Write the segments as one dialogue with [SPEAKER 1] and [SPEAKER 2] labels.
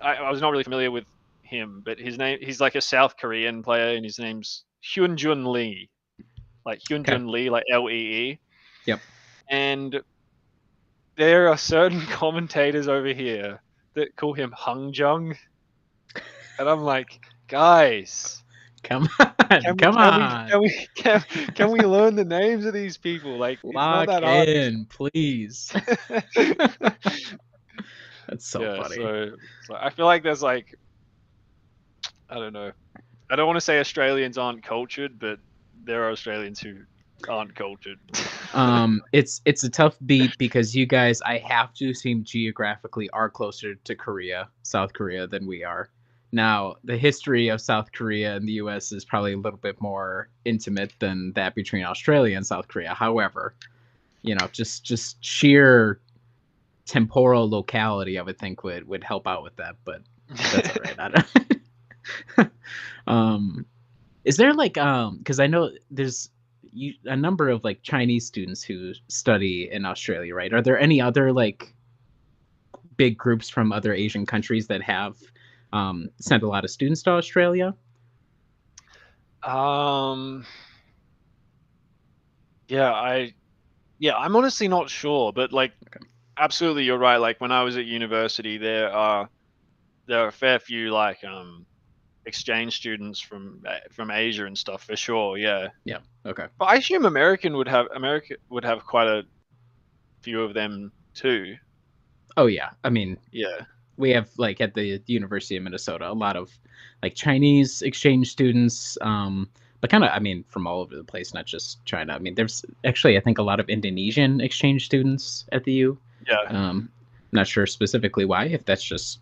[SPEAKER 1] I was not really familiar with him, but he's like a South Korean player, and his name's Hyunjun Lee, like
[SPEAKER 2] Okay.
[SPEAKER 1] Hyunjun Lee, like Lee.
[SPEAKER 2] Yep.
[SPEAKER 1] And there are certain commentators over here that call him Hung Jung, and I'm like, guys,
[SPEAKER 2] Come on. Come on.
[SPEAKER 1] can we learn the names of these people? Like, it's not
[SPEAKER 2] Lock
[SPEAKER 1] that hard.
[SPEAKER 2] in, please. That's so
[SPEAKER 1] Yeah,
[SPEAKER 2] funny.
[SPEAKER 1] so I feel like there's like, I don't know. I don't want to say Australians aren't cultured, but there are Australians who aren't cultured.
[SPEAKER 2] It's a tough beat because you guys, I have to assume geographically are closer to Korea, South Korea, than we are. Now, the history of South Korea and the US is probably a little bit more intimate than that between Australia and South Korea. However, just sheer temporal locality, I would think would help out with that, but that's all right. I don't... Is there like because I know there's a number of like Chinese students who study in Australia, right? Are there any other like big groups from other Asian countries that have sent a lot of students to Australia?
[SPEAKER 1] Yeah, I'm honestly not sure, but like,
[SPEAKER 2] Okay.
[SPEAKER 1] absolutely, you're right. Like when I was at university, there are a fair few like exchange students from Asia and stuff for sure. Yeah,
[SPEAKER 2] Yeah. Okay.
[SPEAKER 1] but I assume America would have quite a few of them too.
[SPEAKER 2] Oh yeah. I mean,
[SPEAKER 1] Yeah,
[SPEAKER 2] we have like at the University of Minnesota a lot of like Chinese exchange students, but kind of I mean from all over the place, not just China. I mean, there's actually I think a lot of Indonesian exchange students at the U.
[SPEAKER 1] yeah.
[SPEAKER 2] Not sure specifically why, if that's just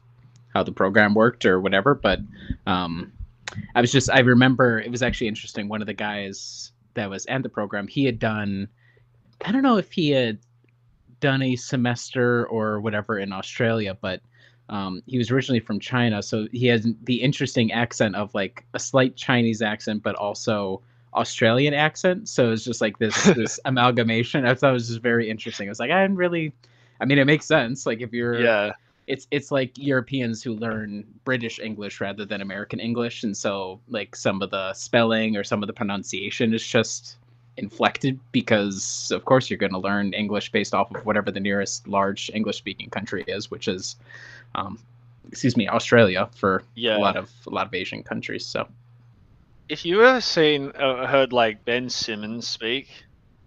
[SPEAKER 2] how the program worked or whatever, but um, I remember it was actually interesting. One of the guys that was at the program, he had done, I don't know if he had done a semester or whatever in Australia, but he was originally from China, so he has the interesting accent of like a slight Chinese accent, but also Australian accent. So it's just like this amalgamation. I thought it was just very interesting. I was like, I didn't really. I mean, it makes sense. Like if you're,
[SPEAKER 1] Yeah.
[SPEAKER 2] it's like Europeans who learn British English rather than American English, and so like some of the spelling or some of the pronunciation is just inflected because of course you're going to learn English based off of whatever the nearest large English speaking country is, which is um, Australia for a
[SPEAKER 1] Yeah.
[SPEAKER 2] lot of Asian countries. So
[SPEAKER 1] If you ever heard like Ben Simmons speak,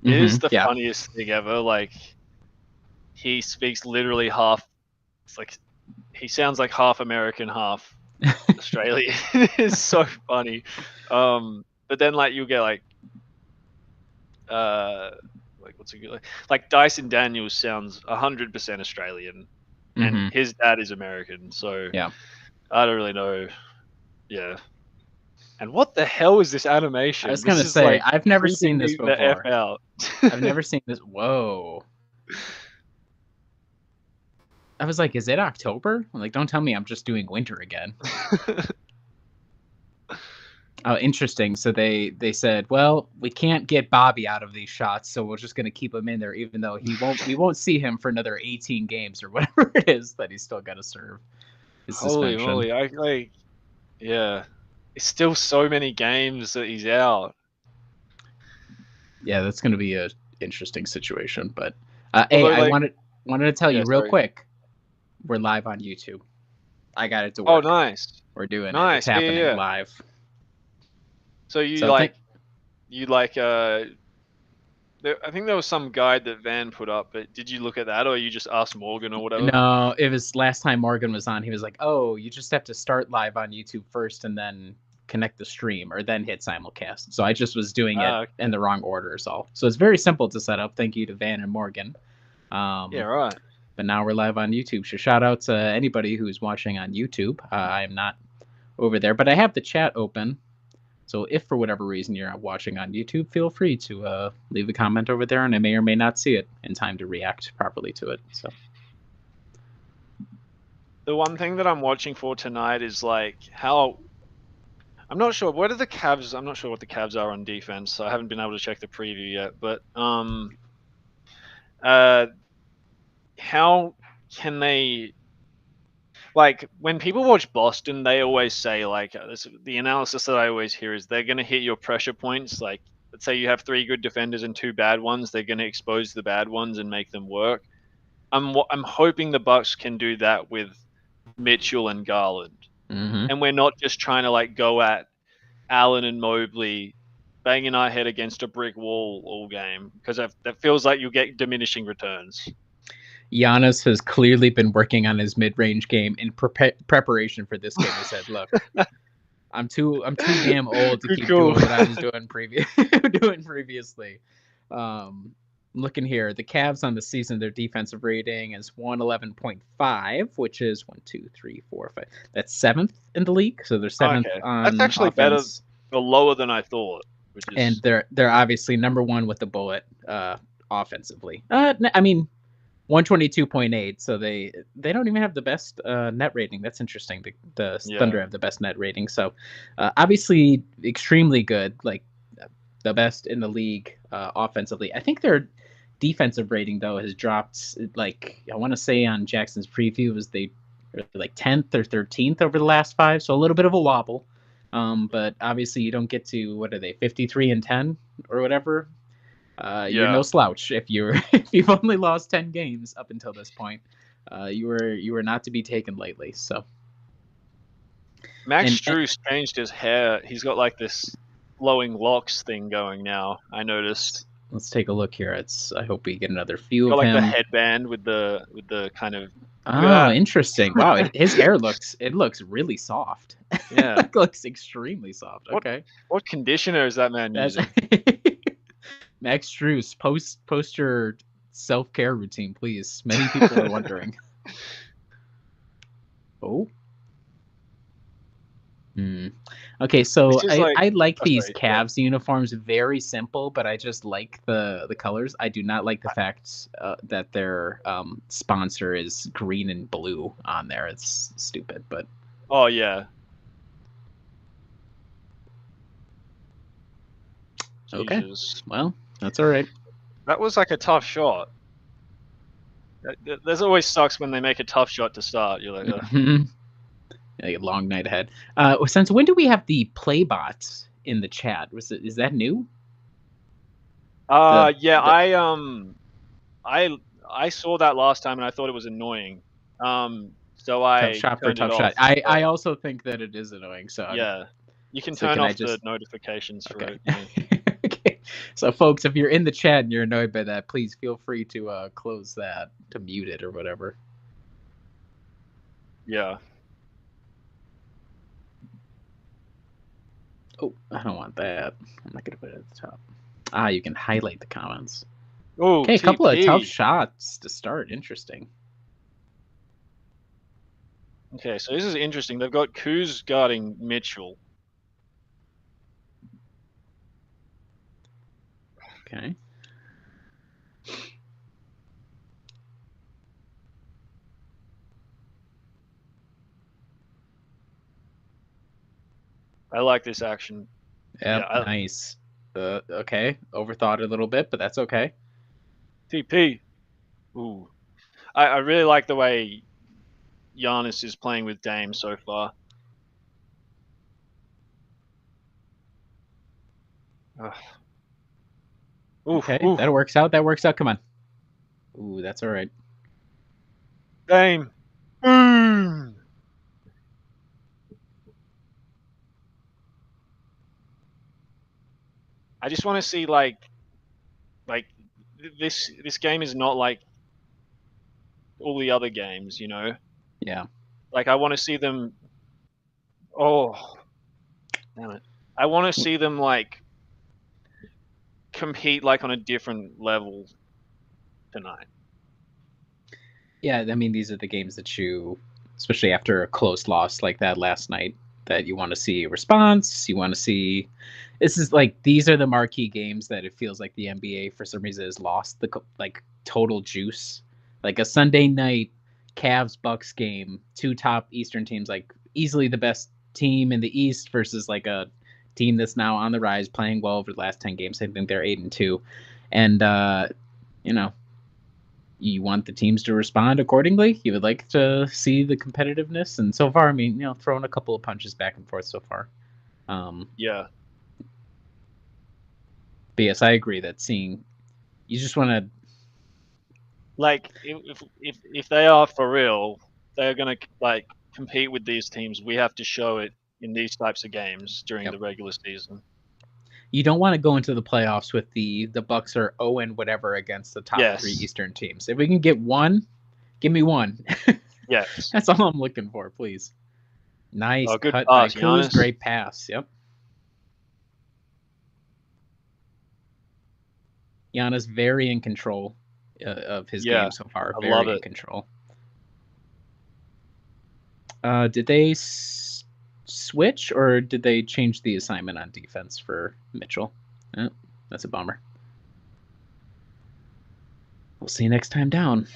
[SPEAKER 1] it is the
[SPEAKER 2] yeah.
[SPEAKER 1] funniest thing ever. Like, he speaks literally half. It's like he sounds like half American, half Australian. It's so funny. But then like you'll get uh, like what's it like Dyson Daniels sounds 100% Australian, and his dad is American. So
[SPEAKER 2] Yeah.
[SPEAKER 1] I don't really know. Yeah. And what the hell is this
[SPEAKER 2] I
[SPEAKER 1] animation?
[SPEAKER 2] was
[SPEAKER 1] This
[SPEAKER 2] gonna
[SPEAKER 1] is
[SPEAKER 2] say
[SPEAKER 1] like
[SPEAKER 2] I've never seen
[SPEAKER 1] creeping
[SPEAKER 2] this
[SPEAKER 1] me the F
[SPEAKER 2] before.
[SPEAKER 1] out.
[SPEAKER 2] I've never seen this. Whoa. I was like, is it October? I'm like, don't tell me I'm just doing winter again. Oh, interesting. So they said, well, we can't get Bobby out of these shots, so we're just gonna keep him in there, even though we won't see him for another 18 games or whatever it is that he's still got to serve his
[SPEAKER 1] Holy
[SPEAKER 2] suspension.
[SPEAKER 1] moly! Yeah, it's still so many games that he's out.
[SPEAKER 2] Yeah, that's gonna be a interesting situation. But hey,
[SPEAKER 1] Although,
[SPEAKER 2] I
[SPEAKER 1] like,
[SPEAKER 2] wanted to tell
[SPEAKER 1] yeah,
[SPEAKER 2] you real
[SPEAKER 1] sorry.
[SPEAKER 2] quick, we're live on YouTube. I got it to
[SPEAKER 1] Oh,
[SPEAKER 2] work.
[SPEAKER 1] nice,
[SPEAKER 2] We're doing it. It's
[SPEAKER 1] nice. Yeah, yeah,
[SPEAKER 2] happening
[SPEAKER 1] yeah.
[SPEAKER 2] live.
[SPEAKER 1] So
[SPEAKER 2] So I think
[SPEAKER 1] I think there was some guide that Van put up, but did you look at that, or you just asked Morgan or whatever?
[SPEAKER 2] no, it was last time Morgan was on. He was like, "Oh, you just have to start live on YouTube first, and then connect the stream, or then hit simulcast." So I just was doing it in
[SPEAKER 1] Okay.
[SPEAKER 2] the wrong order, so it's very simple to set up. Thank you to Van and Morgan.
[SPEAKER 1] Yeah,
[SPEAKER 2] Um,
[SPEAKER 1] right.
[SPEAKER 2] but now we're live on YouTube. So shout out to anybody who's watching on YouTube. I am not over there, but I have the chat open. So if for whatever reason you're watching on YouTube, feel free to leave a comment over there, and I may or may not see it in time to react properly to it. So
[SPEAKER 1] The one thing that I'm watching for tonight is like how I'm not sure what are the Cavs. I'm not sure what the Cavs are on defense. So I haven't been able to check the preview yet. But uh, how can they like when people watch Boston, they always say like the analysis that I always hear is they're going to hit your pressure points. Like let's say you have 3 good defenders and 2 bad ones, they're going to expose the bad ones and make them work. I'm hoping the Bucks can do that with Mitchell and Garland, and we're not just trying to like go at Allen and Mobley banging our head against a brick wall all game, because that feels like you get diminishing returns.
[SPEAKER 2] Giannis has clearly been working on his mid-range game in preparation for this game. He said, "Look, I'm too damn old to keep doing what I was doing previously." Looking here, the Cavs on the season, their defensive rating is 111.5, which is 1, 2, 3, 4, 5. That's 7th in the league, so they're 7th on
[SPEAKER 1] That's actually
[SPEAKER 2] offense.
[SPEAKER 1] better, or lower than I thought.
[SPEAKER 2] And they're obviously number 1 with the bullet offensively. I mean, 122.8, so they don't even have the best net rating. That's interesting. The Thunder have the best net rating, so obviously extremely good, like the best in the league offensively. I think their defensive rating though has dropped, like I want to say on Jackson's preview was they were like 10th or 13th over the last 5, so a little bit of a wobble. But obviously you don't get to, what are they, 53-10 or whatever. You're no slouch if you've only lost 10 games up until this point. You were not to be taken lightly. So
[SPEAKER 1] Max Strus changed his hair. He's got like this flowing locks thing going now. I noticed.
[SPEAKER 2] Let's take a look here. I hope we get another view
[SPEAKER 1] of
[SPEAKER 2] him.
[SPEAKER 1] Like the headband with the kind of.
[SPEAKER 2] Oh, interesting! Wow, his hair looks really soft.
[SPEAKER 1] Yeah,
[SPEAKER 2] it looks extremely soft. Okay,
[SPEAKER 1] what conditioner is that man using?
[SPEAKER 2] Max Strus, post your self-care routine, please. Many people are wondering. Oh. Okay, so I like these Cavs uniforms. Very simple, but I just like the colors. I do not like the fact that their sponsor is green and blue on there. It's stupid, but
[SPEAKER 1] oh yeah.
[SPEAKER 2] Okay, Jesus. Well, that's all right.
[SPEAKER 1] That was like a tough shot. There's always sucks when they make a tough shot to start. You're like,
[SPEAKER 2] a long night ahead. Since when do we have the playbot in the chat? Is that new?
[SPEAKER 1] Yeah, I saw that last time and I thought it was annoying. So I
[SPEAKER 2] tough shot for tough shot. I also think that it is annoying. So
[SPEAKER 1] yeah, you can turn off the notifications for it. Yeah.
[SPEAKER 2] Okay. So folks, if you're in the chat and you're annoyed by that, please feel free to close that, to mute it or whatever.
[SPEAKER 1] Yeah.
[SPEAKER 2] Oh, I don't want that. I'm not gonna put it at the top. Ah, you can highlight the comments.
[SPEAKER 1] Oh,
[SPEAKER 2] okay, a couple of tough shots to start. Interesting.
[SPEAKER 1] Okay, so this is interesting. They've got Kuz guarding Mitchell.
[SPEAKER 2] Okay.
[SPEAKER 1] I like this action.
[SPEAKER 2] Yep, yeah, nice. Okay, overthought it a little bit, but that's okay.
[SPEAKER 1] TP. Ooh. I really like the way Giannis is playing with Dame so far.
[SPEAKER 2] Okay, that works out. That works out. Come on. Ooh, that's all right.
[SPEAKER 1] Dame. Boom. I just want to see like this game is not like all the other games, you know?
[SPEAKER 2] Yeah.
[SPEAKER 1] Like I want to see them. Oh, damn it! I want to see them like compete like on a different level tonight.
[SPEAKER 2] Yeah, I mean these are the games that you, especially after a close loss like that last night, that you want to see a response. You want to see. This is like these are the marquee games that it feels like the NBA for some reason has lost the like total juice. Like a Sunday night Cavs Bucks game, 2 top Eastern teams, like easily the best team in the East versus like a team that's now on the rise, playing well over the last 10 games. I think they're 8-2, and you know, you want the teams to respond accordingly. You would like to see the competitiveness, and so far, I mean, throwing a couple of punches back and forth so far.
[SPEAKER 1] Yeah.
[SPEAKER 2] But yes, I agree that you just want to.
[SPEAKER 1] Like if they are for real, they're gonna like compete with these teams. We have to show it in these types of games during the regular season.
[SPEAKER 2] You don't want to go into the playoffs with the Bucks or 0 and whatever against the top 3
[SPEAKER 1] Yes.
[SPEAKER 2] Eastern teams. If we can get one, give me one.
[SPEAKER 1] Yes.
[SPEAKER 2] That's all I'm looking for, please. Nice
[SPEAKER 1] Oh, good
[SPEAKER 2] cut by
[SPEAKER 1] pass,
[SPEAKER 2] Kuz.
[SPEAKER 1] Giannis.
[SPEAKER 2] Great pass. Yep. Giannis very in control of his game so far.
[SPEAKER 1] I
[SPEAKER 2] Very
[SPEAKER 1] love
[SPEAKER 2] in
[SPEAKER 1] it.
[SPEAKER 2] control. Did they switch or did they change the assignment on defense for Mitchell? Oh, that's a bummer. We'll see you next time down.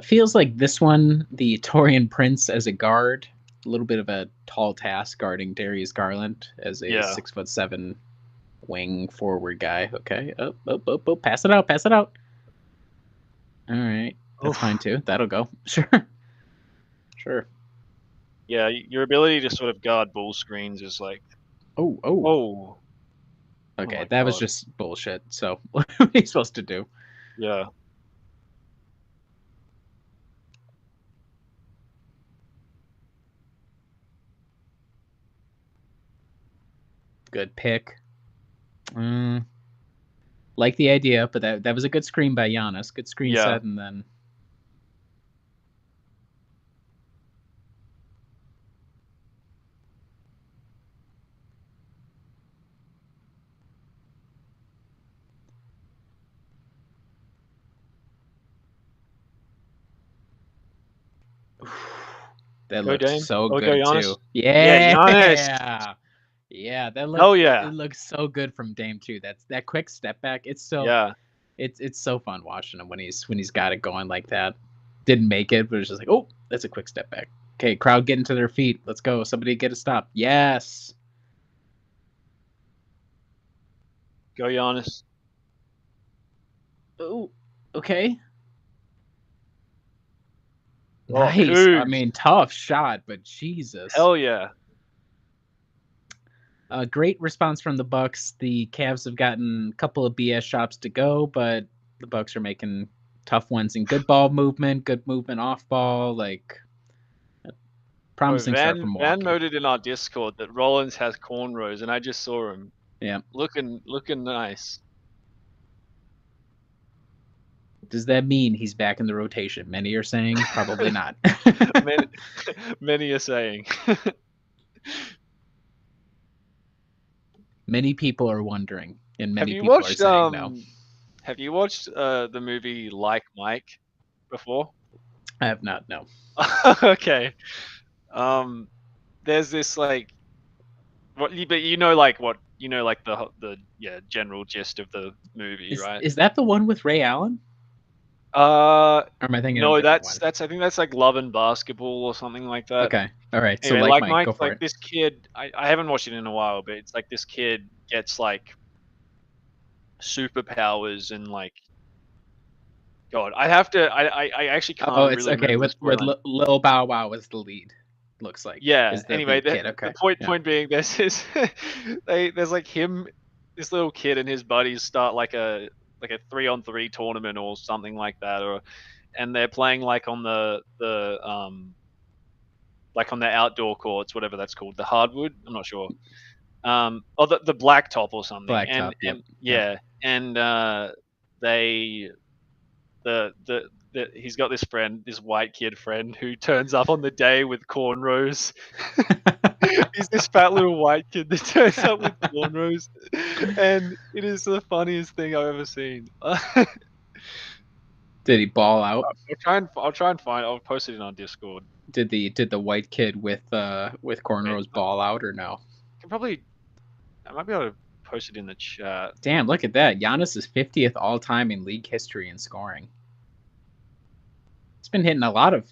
[SPEAKER 2] Feels like this one, the Torian Prince as a guard, a little bit of a tall task guarding Darius Garland as a 6'7" wing forward guy. Okay, pass it out. All right, that's fine too. That'll go. Sure.
[SPEAKER 1] Yeah, your ability to sort of guard ball screens is like.
[SPEAKER 2] Oh. Okay, that was just bullshit. So what are we supposed to do?
[SPEAKER 1] Yeah.
[SPEAKER 2] Good pick. Like the idea, but that was a good screen by Giannis. Good screen set, and then. That looked so good too. Yeah. Yeah, that looked. It looks so good from Dame too. That quick step back. It's so. It's so fun watching him when he's got it going like that. Didn't make it, but it's just like, oh, that's a quick step back. Okay, crowd getting to their feet. Let's go. Somebody get a stop. Yes.
[SPEAKER 1] Go Giannis.
[SPEAKER 2] Oh, okay.
[SPEAKER 1] Oh,
[SPEAKER 2] nice.
[SPEAKER 1] Kuz.
[SPEAKER 2] I mean, tough shot, but Jesus.
[SPEAKER 1] Hell yeah.
[SPEAKER 2] Great response from the Bucks. The Cavs have gotten a couple of BS shots to go, but the Bucks are making tough ones and good ball movement, good movement off ball, like promising start from Milwaukee.
[SPEAKER 1] Van noted in our Discord that Rollins has cornrows, and I just saw him.
[SPEAKER 2] Yeah,
[SPEAKER 1] looking nice.
[SPEAKER 2] Does that mean he's back in the rotation? Many are saying probably not.
[SPEAKER 1] Many are saying.
[SPEAKER 2] Many people are wondering, and many people are saying no.
[SPEAKER 1] Have you watched the movie Like Mike before?
[SPEAKER 2] I have not. No.
[SPEAKER 1] Okay. There's this like, but the general gist of the movie, right?
[SPEAKER 2] Is that the one with Ray Allen? Or am I thinking?
[SPEAKER 1] No, that's I think that's like Love and Basketball or something like that.
[SPEAKER 2] Okay, all right.
[SPEAKER 1] Anyway,
[SPEAKER 2] so like Mike, go for
[SPEAKER 1] like
[SPEAKER 2] it.
[SPEAKER 1] This kid, I haven't watched it in a while, but it's like this kid gets like superpowers and like, God, I actually can't.
[SPEAKER 2] Oh, it's
[SPEAKER 1] really
[SPEAKER 2] with Lil Bow Wow as the lead. Looks like.
[SPEAKER 1] Yeah. Anyway, the point being, there's like him, this little kid and his buddies start like a 3-on-3 tournament or something like that, and they're playing like on the like on the outdoor courts, whatever that's called, the hardwood. I'm not sure. Or the blacktop or something.
[SPEAKER 2] Blacktop.
[SPEAKER 1] And he's got this friend, this white kid friend, who turns up on the day with cornrows. He's this fat little white kid that turns up with cornrows, and it is the funniest thing I've ever seen.
[SPEAKER 2] Did he ball out?
[SPEAKER 1] I'll try and find. I'll post it in our Discord.
[SPEAKER 2] Did the white kid with cornrows ball out or no?
[SPEAKER 1] I might be able to post it in the chat.
[SPEAKER 2] Damn, look at that! Giannis is 50th all time in league history in scoring. He's been hitting a lot of.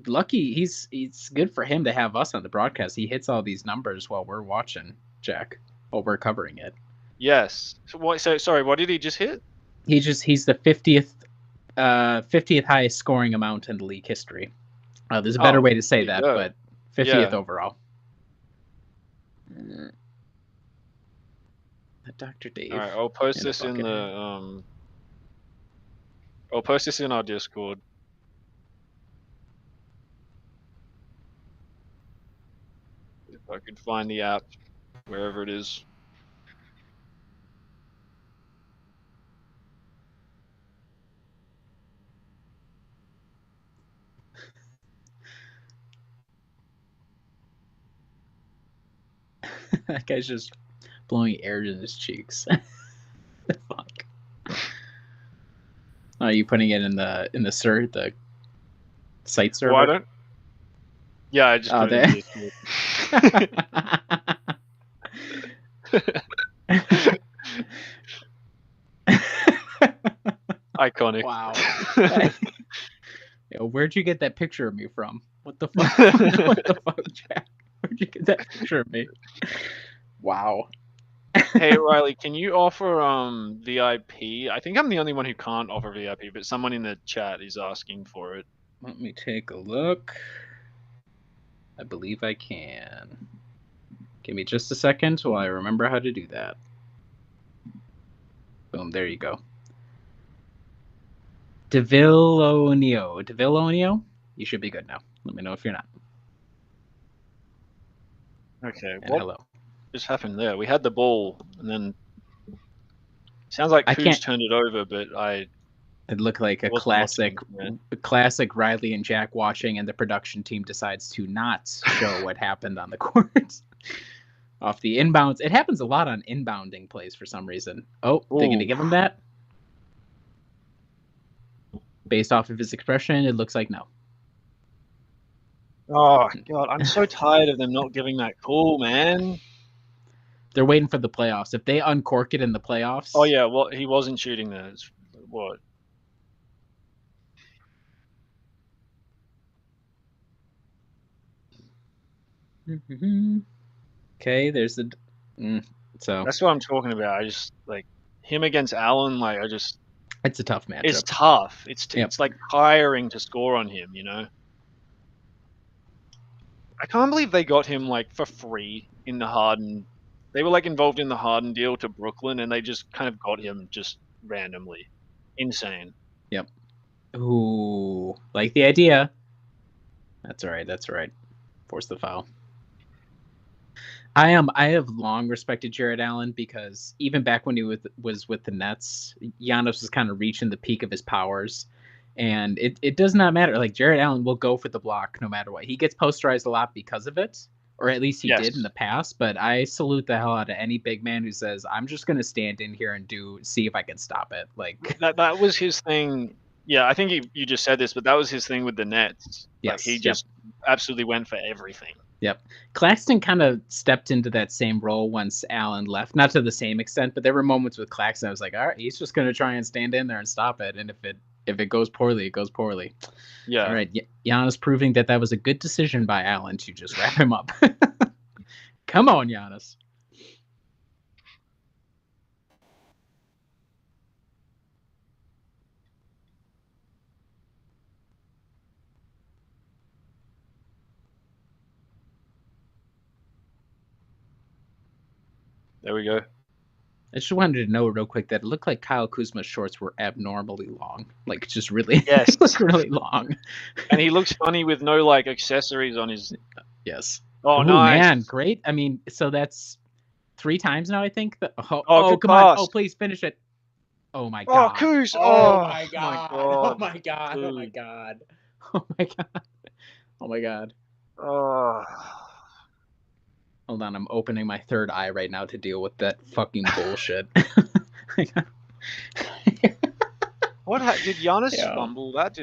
[SPEAKER 2] Lucky, it's good for him to have us on the broadcast. He hits all these numbers while we're watching, Jack, while we're covering it.
[SPEAKER 1] Yes. So sorry, what did he just hit?
[SPEAKER 2] He's the 50th highest scoring amount in the league history. There's a better way to say that, but 50th overall. Dr. Dave.
[SPEAKER 1] All right, I'll post this in the I'll post this in our Discord. If I could find the app, wherever it is.
[SPEAKER 2] That guy's just blowing air in his cheeks. Fuck. Are you putting it in the the site server?
[SPEAKER 1] Well, I don't. Yeah, I just put it in Discord. Iconic.
[SPEAKER 2] Wow. Yo, where'd you get that picture of me from? What the fuck? What the fuck, Jack? Where'd you get that picture of me? Wow.
[SPEAKER 1] Hey Riley, can you offer VIP? I think I'm the only one who can't offer VIP, but someone in the chat is asking for it.
[SPEAKER 2] Let me take a look. I believe I can. Give me just a second while I remember how to do that. Boom, there you go. Devillonio? You should be good now. Let me know if you're not.
[SPEAKER 1] Okay,
[SPEAKER 2] and hello.
[SPEAKER 1] Just happened there? We had the ball, and then sounds like Kuz turned it over, but
[SPEAKER 2] It looked like a classic Riley and Jack watching, and the production team decides to not show what happened on the court. Off the inbounds. It happens a lot on inbounding plays for some reason. Oh, they're going to give him that? Based off of his expression, it looks like no.
[SPEAKER 1] Oh, God, I'm so tired of them not giving that call, man.
[SPEAKER 2] They're waiting for the playoffs. If they uncork it in the playoffs...
[SPEAKER 1] Oh, yeah, well, he wasn't shooting there. It's, what?
[SPEAKER 2] Okay, there's the... so
[SPEAKER 1] that's what I'm talking about. I just, like, him against Allen, like,
[SPEAKER 2] it's a tough matchup.
[SPEAKER 1] It's tough. It's like tiring to score on him, you know? I can't believe they got him, like, for free in the Harden. They were, like, involved in the Harden deal to Brooklyn, and they just kind of got him just randomly. Insane.
[SPEAKER 2] Yep. Ooh, like the idea. That's all right. That's all right. Force the foul. I have long respected Jared Allen because even back when he was with the Nets, Giannis was kind of reaching the peak of his powers. And it does not matter. Like, Jared Allen will go for the block no matter what. He gets posterized a lot because of it, or at least he did in the past. But I salute the hell out of any big man who says, I'm just going to stand in here and see if I can stop it. Like,
[SPEAKER 1] that was his thing. Yeah, I think you just said this, but that was his thing with the Nets.
[SPEAKER 2] Yes,
[SPEAKER 1] like, he just absolutely went for everything.
[SPEAKER 2] Yep. Claxton kind of stepped into that same role once Allen left. Not to the same extent, but there were moments with Claxton I was like, all right, he's just going to try and stand in there and stop it. And if it goes poorly, it goes poorly.
[SPEAKER 1] Yeah.
[SPEAKER 2] All right. Giannis proving that was a good decision by Allen to just wrap him up. Come on, Giannis.
[SPEAKER 1] There we go.
[SPEAKER 2] I just wanted to know real quick that it looked like Kyle Kuzma's shorts were abnormally long. Like, just really, look really long.
[SPEAKER 1] And he looks funny with no, like, accessories on his...
[SPEAKER 2] Yes.
[SPEAKER 1] Oh, nice.
[SPEAKER 2] Man, great. I mean, so that's 3 times now, I think.
[SPEAKER 1] Come
[SPEAKER 2] on. Oh, please finish it. Oh, my God.
[SPEAKER 1] Oh, Kuz.
[SPEAKER 2] Oh, my God. Oh, my God. Oh, my God. Oh, my God. Oh, my God.
[SPEAKER 1] Oh...
[SPEAKER 2] Hold on, I'm opening my third eye right now to deal with that fucking bullshit.
[SPEAKER 1] What did Giannis fumble that?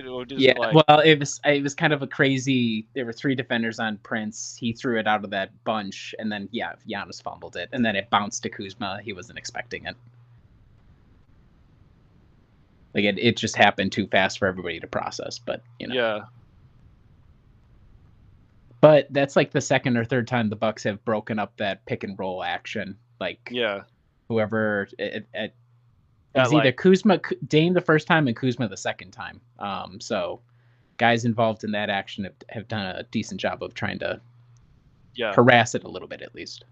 [SPEAKER 2] Well, it was kind of a crazy. There were 3 defenders on Prince. He threw it out of that bunch, and then Giannis fumbled it, and then it bounced to Kuzma. He wasn't expecting it. Like, it just happened too fast for everybody to process. But
[SPEAKER 1] Yeah.
[SPEAKER 2] But that's like the second or third time the Bucks have broken up that pick and roll action. Like,
[SPEAKER 1] yeah,
[SPEAKER 2] whoever It was either Kuzma, Dame the first time and Kuzma the second time. So guys involved in that action have done a decent job of trying to harass it a little bit, at least.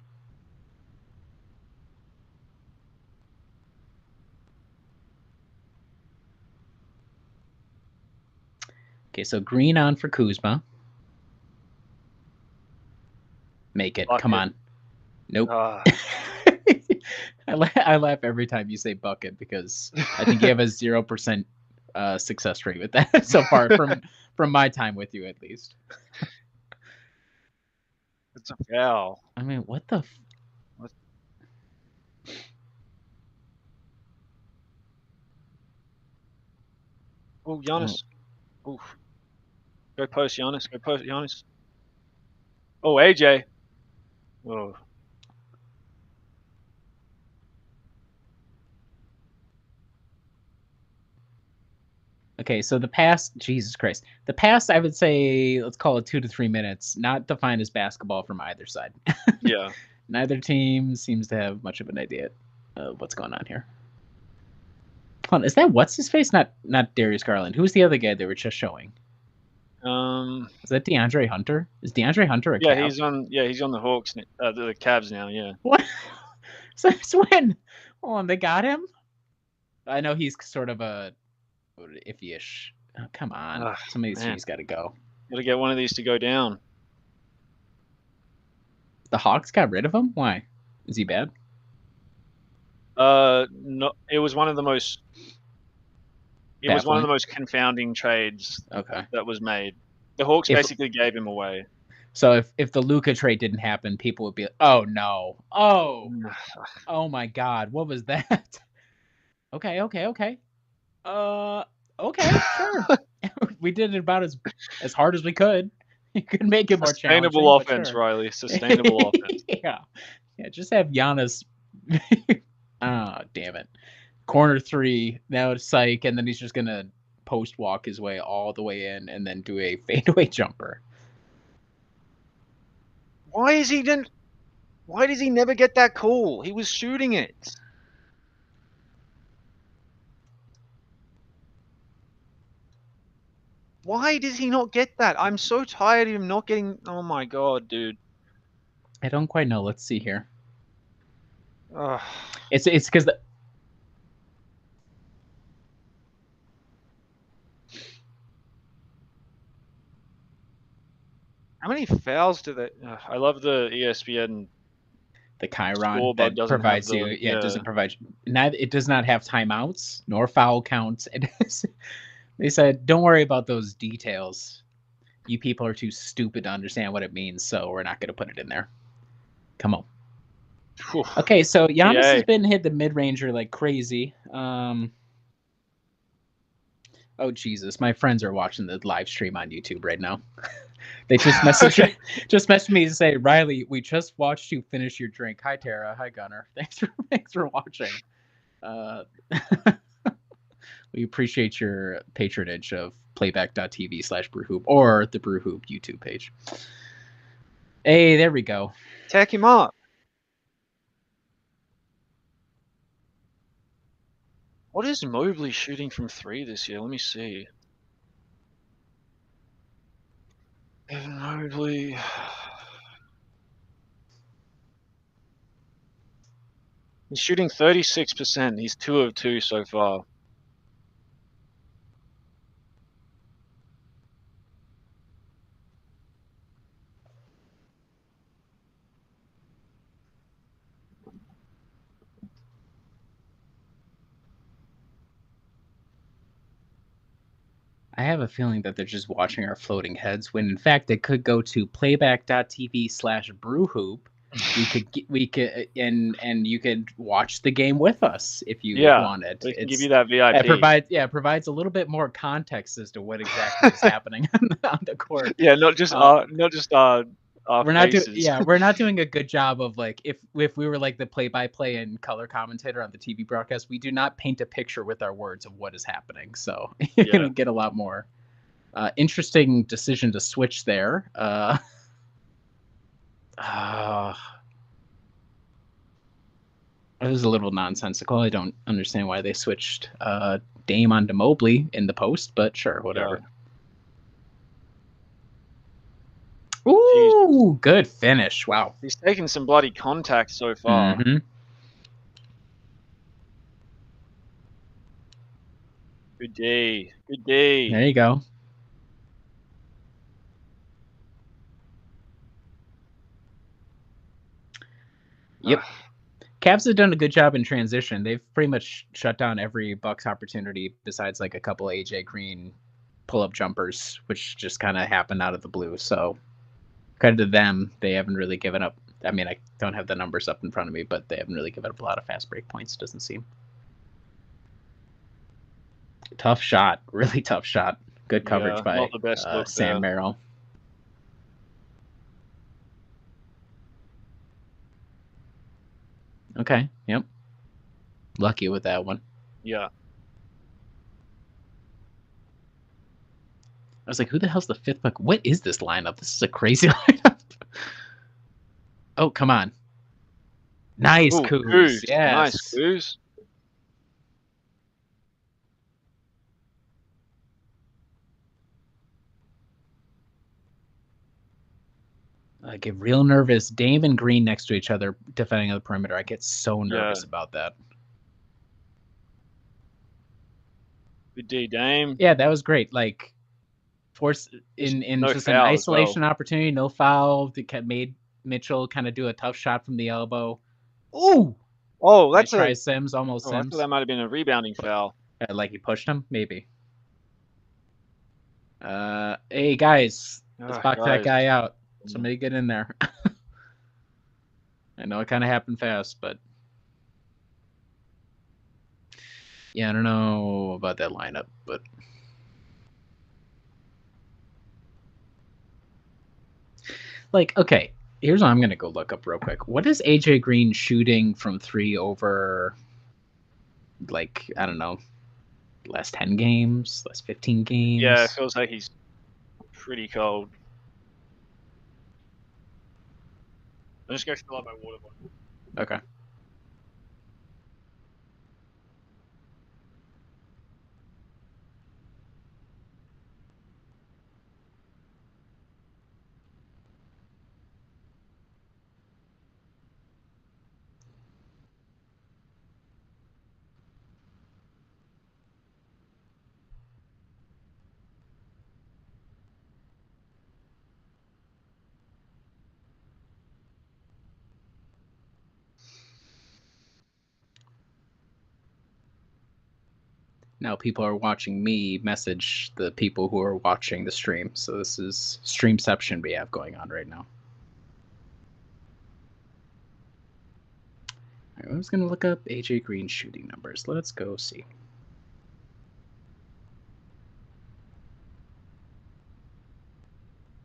[SPEAKER 2] Okay, so green on for Kuzma. Make it. Come on. Nope. I laugh every time you say bucket because I think you have a 0% success rate with that so far from my time with you, at least.
[SPEAKER 1] It's a foul.
[SPEAKER 2] I mean, what the?
[SPEAKER 1] Oh, Giannis. Oh. Oof. Go post, Giannis. Go post, Giannis. Oh, AJ. Oh.
[SPEAKER 2] Okay, so the past, Jesus Christ, the past, I would say, let's call it 2 to 3 minutes, not defined as basketball from either side.
[SPEAKER 1] Yeah.
[SPEAKER 2] Neither team seems to have much of an idea of what's going on here. Hold on, is that what's his face? Not Darius Garland. Who's the other guy they were just showing? Is that DeAndre Hunter? Is DeAndre Hunter a
[SPEAKER 1] yeah,
[SPEAKER 2] Cav?
[SPEAKER 1] he's on the Hawks, the Cavs now. Yeah.
[SPEAKER 2] What? Since when? Hold on, they got him. I know he's sort of a iffy-ish. Oh, come on, some of these teams got to go.
[SPEAKER 1] Got to get one of these to go down.
[SPEAKER 2] The Hawks got rid of him. Why? Is he bad?
[SPEAKER 1] No, it was one of the most. It was one of the most confounding trades. That was made. The Hawks basically gave him away.
[SPEAKER 2] So if the Luka trade didn't happen, people would be like, "Oh no! Oh my God! What was that?" Okay. Okay, sure. We did it about as hard as we could. You could make it more challenging.
[SPEAKER 1] Sustainable offense, sure. Riley. Sustainable offense.
[SPEAKER 2] Yeah. Just have Giannis. Damn it. Corner three. Now it's psych, and then he's just gonna post walk his way all the way in, and then do a fadeaway jumper.
[SPEAKER 1] Why does he never get that call? He was shooting it. Why does he not get that? I'm so tired of him not getting. Oh my God, dude.
[SPEAKER 2] I don't quite know. Let's see here.
[SPEAKER 1] Ugh.
[SPEAKER 2] It's because
[SPEAKER 1] how many fouls do they? I love the ESPN.
[SPEAKER 2] The Chiron that provides you. Yeah, it doesn't provide. It does not have timeouts nor foul counts. They said, "Don't worry about those details. You people are too stupid to understand what it means, so we're not going to put it in there." Come on. Whew. Okay, so Giannis has been hit the mid-ranger like crazy. Oh Jesus, my friends are watching the live stream on YouTube right now. They just messaged me to say, "Riley, we just watched you finish your drink. Hi Tara, hi Gunnar. Thanks for watching." We appreciate your patronage of playback.tv/Brewhoop or the Brewhoop YouTube page. Hey, there we go.
[SPEAKER 1] Tack him up. What is Mobley shooting from 3 this year? Let me see. Evan Mobley. He's shooting 36%. He's 2 of 2 so far.
[SPEAKER 2] I have a feeling that they're just watching our floating heads when in fact they could go to playback.tv/Brewhoop. We could and you could watch the game with us if you wanted.
[SPEAKER 1] We can give you that VIP.
[SPEAKER 2] It provides a little bit more context as to what exactly is happening on the court.
[SPEAKER 1] Yeah, not just our faces.
[SPEAKER 2] We're not doing a good job of like if we were like the play-by-play and color commentator on the TV broadcast, we do not paint a picture with our words of what is happening. So you're gonna get a lot more interesting decision to switch there. It was a little nonsensical. I don't understand why they switched Dame onto Mobley in the post, but sure, whatever. Yeah. Ooh, good finish. Wow.
[SPEAKER 1] He's taken some bloody contact so far.
[SPEAKER 2] Mm-hmm.
[SPEAKER 1] Good D. Good D.
[SPEAKER 2] There you go. Yep. Cavs have done a good job in transition. They've pretty much shut down every Bucks opportunity besides like a couple of AJ Green pull-up jumpers, which just kind of happened out of the blue. So credit to them. They haven't really given up. I mean, I don't have the numbers up in front of me, but they haven't really given up a lot of fast break points, doesn't seem. Tough shot. Really tough shot. Good coverage by
[SPEAKER 1] not the best look
[SPEAKER 2] Sam Merrill. Okay. Yep. Lucky with that one.
[SPEAKER 1] Yeah.
[SPEAKER 2] I was like, who the hell's the fifth pick? What is this lineup? This is a crazy lineup. Oh, come on. Nice, Kuz. Yes.
[SPEAKER 1] Nice, Kuz.
[SPEAKER 2] I get real nervous. Dame and Green next to each other defending on the perimeter. I get so nervous about that.
[SPEAKER 1] Good D, Dame.
[SPEAKER 2] Yeah, that was great. Like, force in no just an isolation opportunity, no foul. That made Mitchell kind of do a tough shot from the elbow. Ooh!
[SPEAKER 1] Oh, that's
[SPEAKER 2] try Sims, almost Sims.
[SPEAKER 1] I thought that might have been a rebounding foul.
[SPEAKER 2] Like he pushed him, maybe. Hey guys, let's box that guy out. Somebody get in there. I know it kind of happened fast, but yeah, I don't know about that lineup, but like, okay, here's what I'm gonna go look up real quick. What is AJ Green shooting from 3 over, like, I don't know, last 10 games, last 15 games?
[SPEAKER 1] Yeah, it feels like he's pretty cold. I'm just going to fill up my water bottle.
[SPEAKER 2] Okay. Now people are watching me message the people who are watching the stream. So this is streamception we have going on right now. All right, I was going to look up AJ Green shooting numbers. Let's go see.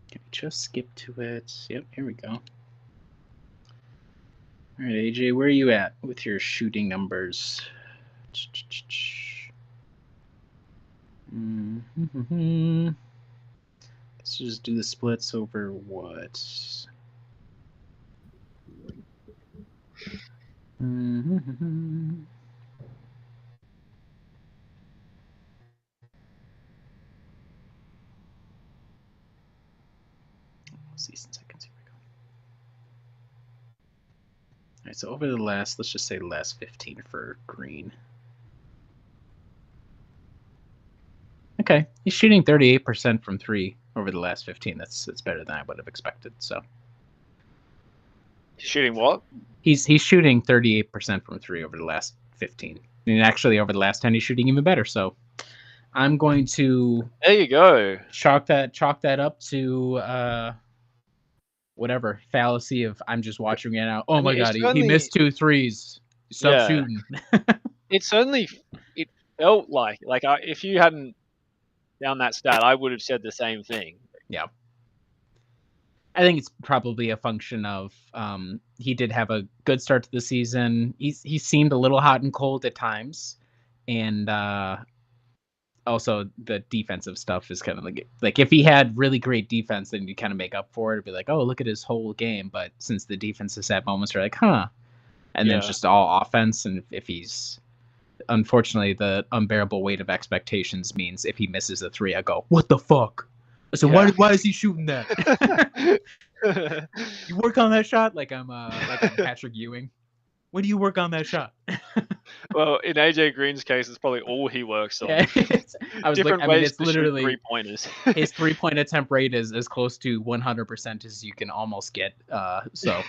[SPEAKER 2] Can we just skip to it? Yep, here we go. All right, AJ, where are you at with your shooting numbers? Let's just do the splits over what? Season seconds. Here we go. All right, so over the last, let's just say the last 15 for Green. Okay, he's shooting 38% from 3 over the last 15. That's better than I would have expected. So.
[SPEAKER 1] He's shooting what?
[SPEAKER 2] He's shooting 38% from 3 over the last 15. And actually, over the last 10, he's shooting even better. So, I'm going to.
[SPEAKER 1] There you go.
[SPEAKER 2] Chalk that up to whatever fallacy of I'm just watching it now. Oh my god, he missed 2 threes. Stop shooting.
[SPEAKER 1] It felt like if you hadn't found that stat, I would have said the same thing.
[SPEAKER 2] Yeah. I think it's probably a function of he did have a good start to the season. He seemed a little hot and cold at times, and also the defensive stuff is kind of like if he had really great defense, then you kind of make up for it. It'd be like, oh, look at his whole game. But since the defense has had moments, you're like, huh, and then just all offense. And if he's unfortunately the unbearable weight of expectations means if he misses a three, I go, what the fuck? So why is he shooting that? You work on that shot like I'm Patrick Ewing. When do you work on that shot?
[SPEAKER 1] Well, in AJ Green's case, it's probably all he works on.
[SPEAKER 2] Yeah,
[SPEAKER 1] Different ways
[SPEAKER 2] it's
[SPEAKER 1] to shoot
[SPEAKER 2] literally
[SPEAKER 1] 3-pointers.
[SPEAKER 2] his 3-point attempt rate is as close to 100% as you can almost get. So.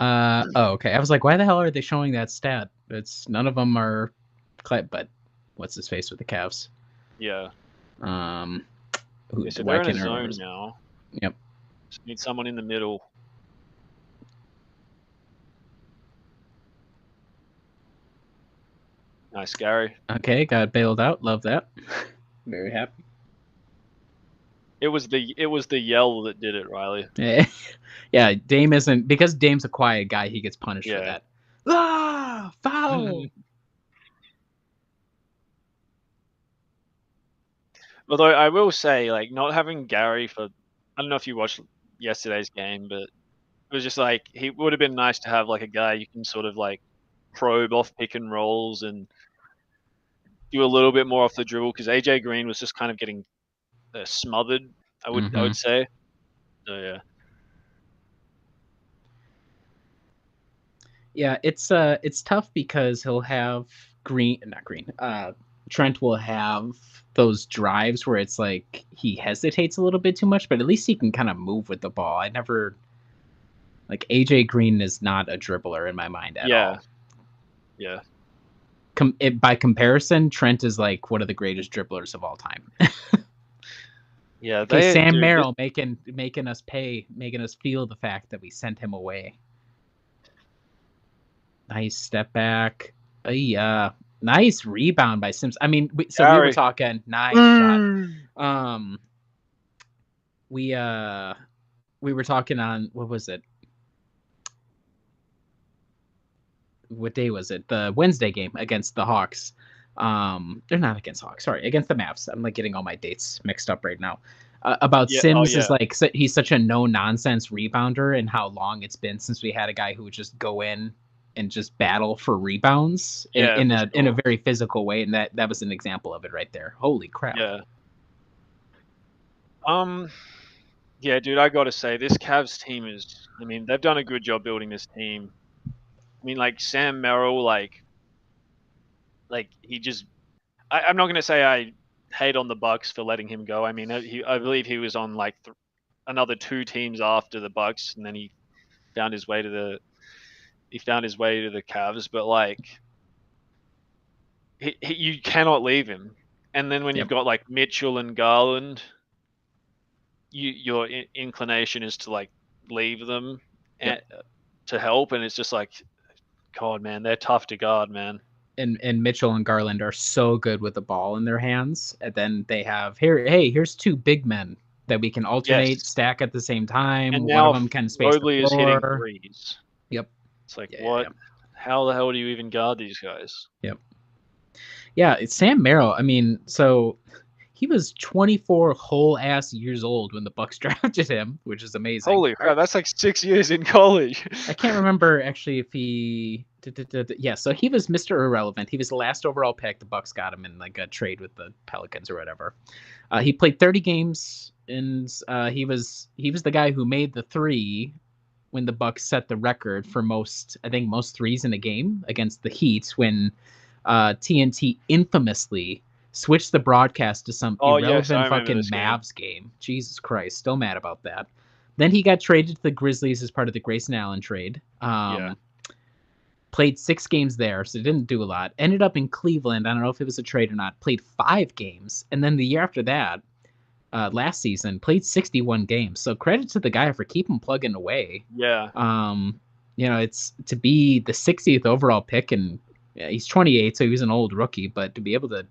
[SPEAKER 2] Okay. I was like, why the hell are they showing that stat? It's none of them are, but what's his face with the Cavs?
[SPEAKER 1] Yeah. So
[SPEAKER 2] why
[SPEAKER 1] they're in a
[SPEAKER 2] can't I
[SPEAKER 1] zone
[SPEAKER 2] remember?
[SPEAKER 1] now.
[SPEAKER 2] Yep.
[SPEAKER 1] Just need someone in the middle. Nice, Gary.
[SPEAKER 2] Okay, got bailed out. Love that. Very happy.
[SPEAKER 1] It was the yell that did it, Riley.
[SPEAKER 2] Yeah, Dame isn't, because Dame's a quiet guy, he gets punished for
[SPEAKER 1] Yeah.
[SPEAKER 2] that. Foul.
[SPEAKER 1] Although I will say, like, not having Gary for, I don't know if you watched yesterday's game, but it was just like, he would have been nice to have like a guy you can sort of like probe off pick and rolls and do a little bit more off the dribble, because AJ Green was just kind of getting smothered. I would say. So yeah.
[SPEAKER 2] Yeah, it's tough because he'll have Trent will have those drives where it's like he hesitates a little bit too much, but at least he can kind of move with the ball. I never like AJ Green is not a dribbler in my mind at all.
[SPEAKER 1] Yeah.
[SPEAKER 2] By comparison, Trent is like one of the greatest dribblers of all time.
[SPEAKER 1] Yeah,
[SPEAKER 2] okay, Sam Merrill making us feel the fact that we sent him away. Nice step back. Nice rebound by Sims. I mean, we were talking nice shot. We were talking on, what was it? What day was it? The Wednesday game against the Hawks. They're not against Hawks. Sorry, against the Mavs. I'm like getting all my dates mixed up right now. About Sims is like, he's such a no nonsense rebounder, and how long it's been since we had a guy who would just go in and just battle for rebounds in a very physical way, and that was an example of it right there. Holy crap!
[SPEAKER 1] Yeah. Yeah, dude, I gotta say, this Cavs team is, I mean, they've done a good job building this team. I mean, like, Sam Merrill, like he just, I'm not gonna say I hate on the Bucks for letting him go. I mean, I believe he was on like another 2 teams after the Bucks, and then he found his way to the Cavs. But like, you cannot leave him. And then when you've got like Mitchell and Garland, your inclination is to like leave them to help, and it's just like, God, man, they're tough to guard, man.
[SPEAKER 2] And Mitchell and Garland are so good with the ball in their hands, and then they have here's 2 big men that we can alternate, stack at the same time.
[SPEAKER 1] And
[SPEAKER 2] one
[SPEAKER 1] now
[SPEAKER 2] of them can space
[SPEAKER 1] Mobley
[SPEAKER 2] the floor.
[SPEAKER 1] is hitting threes.
[SPEAKER 2] Yep.
[SPEAKER 1] It's like, what? Yeah. How the hell do you even guard these guys?
[SPEAKER 2] Yep. Yeah, it's Sam Merrill. I mean, so he was 24 whole ass years old when the Bucks drafted him, which is amazing.
[SPEAKER 1] Holy crap, that's like 6 years in college.
[SPEAKER 2] I can't remember actually if he yeah, so he was Mr. Irrelevant. He was the last overall pick. The Bucks got him in like a trade with the Pelicans or whatever. He played 30 games, and he was the guy who made the 3 when the Bucks set the record for most threes in a game against the Heat, when TNT infamously switched the broadcast to some irrelevant fucking Mavs game. Jesus Christ, still mad about that. Then he got traded to the Grizzlies as part of the Grayson Allen trade. Played 6 games there, so didn't do a lot. Ended up in Cleveland. I don't know if it was a trade or not. Played 5 games. And then the year after that, last season, played 61 games. So credit to the guy for keeping plugging away.
[SPEAKER 1] Yeah.
[SPEAKER 2] It's to be the 60th overall pick, and he's 28, so he's an old rookie, but to be able to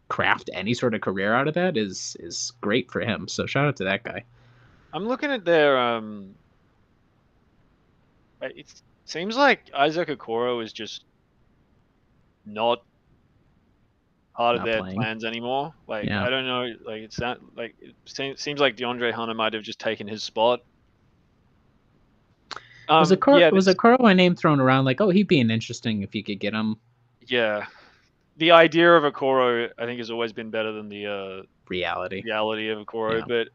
[SPEAKER 2] craft any sort of career out of that is great for him. So shout out to that guy.
[SPEAKER 1] I'm looking at their it seems like Isaac Okoro is just not part of
[SPEAKER 2] not
[SPEAKER 1] their
[SPEAKER 2] playing.
[SPEAKER 1] plans anymore. Like
[SPEAKER 2] Yeah.
[SPEAKER 1] I don't know. Like it's not like it seems like DeAndre Hunter might have just taken his spot. Yeah,
[SPEAKER 2] Was a Okoro name thrown around like, oh, he'd be an interesting if you could get him.
[SPEAKER 1] yeah. The idea of Okoro, I think, has always been better than the
[SPEAKER 2] Reality.
[SPEAKER 1] reality of Okoro.
[SPEAKER 2] Yeah.
[SPEAKER 1] But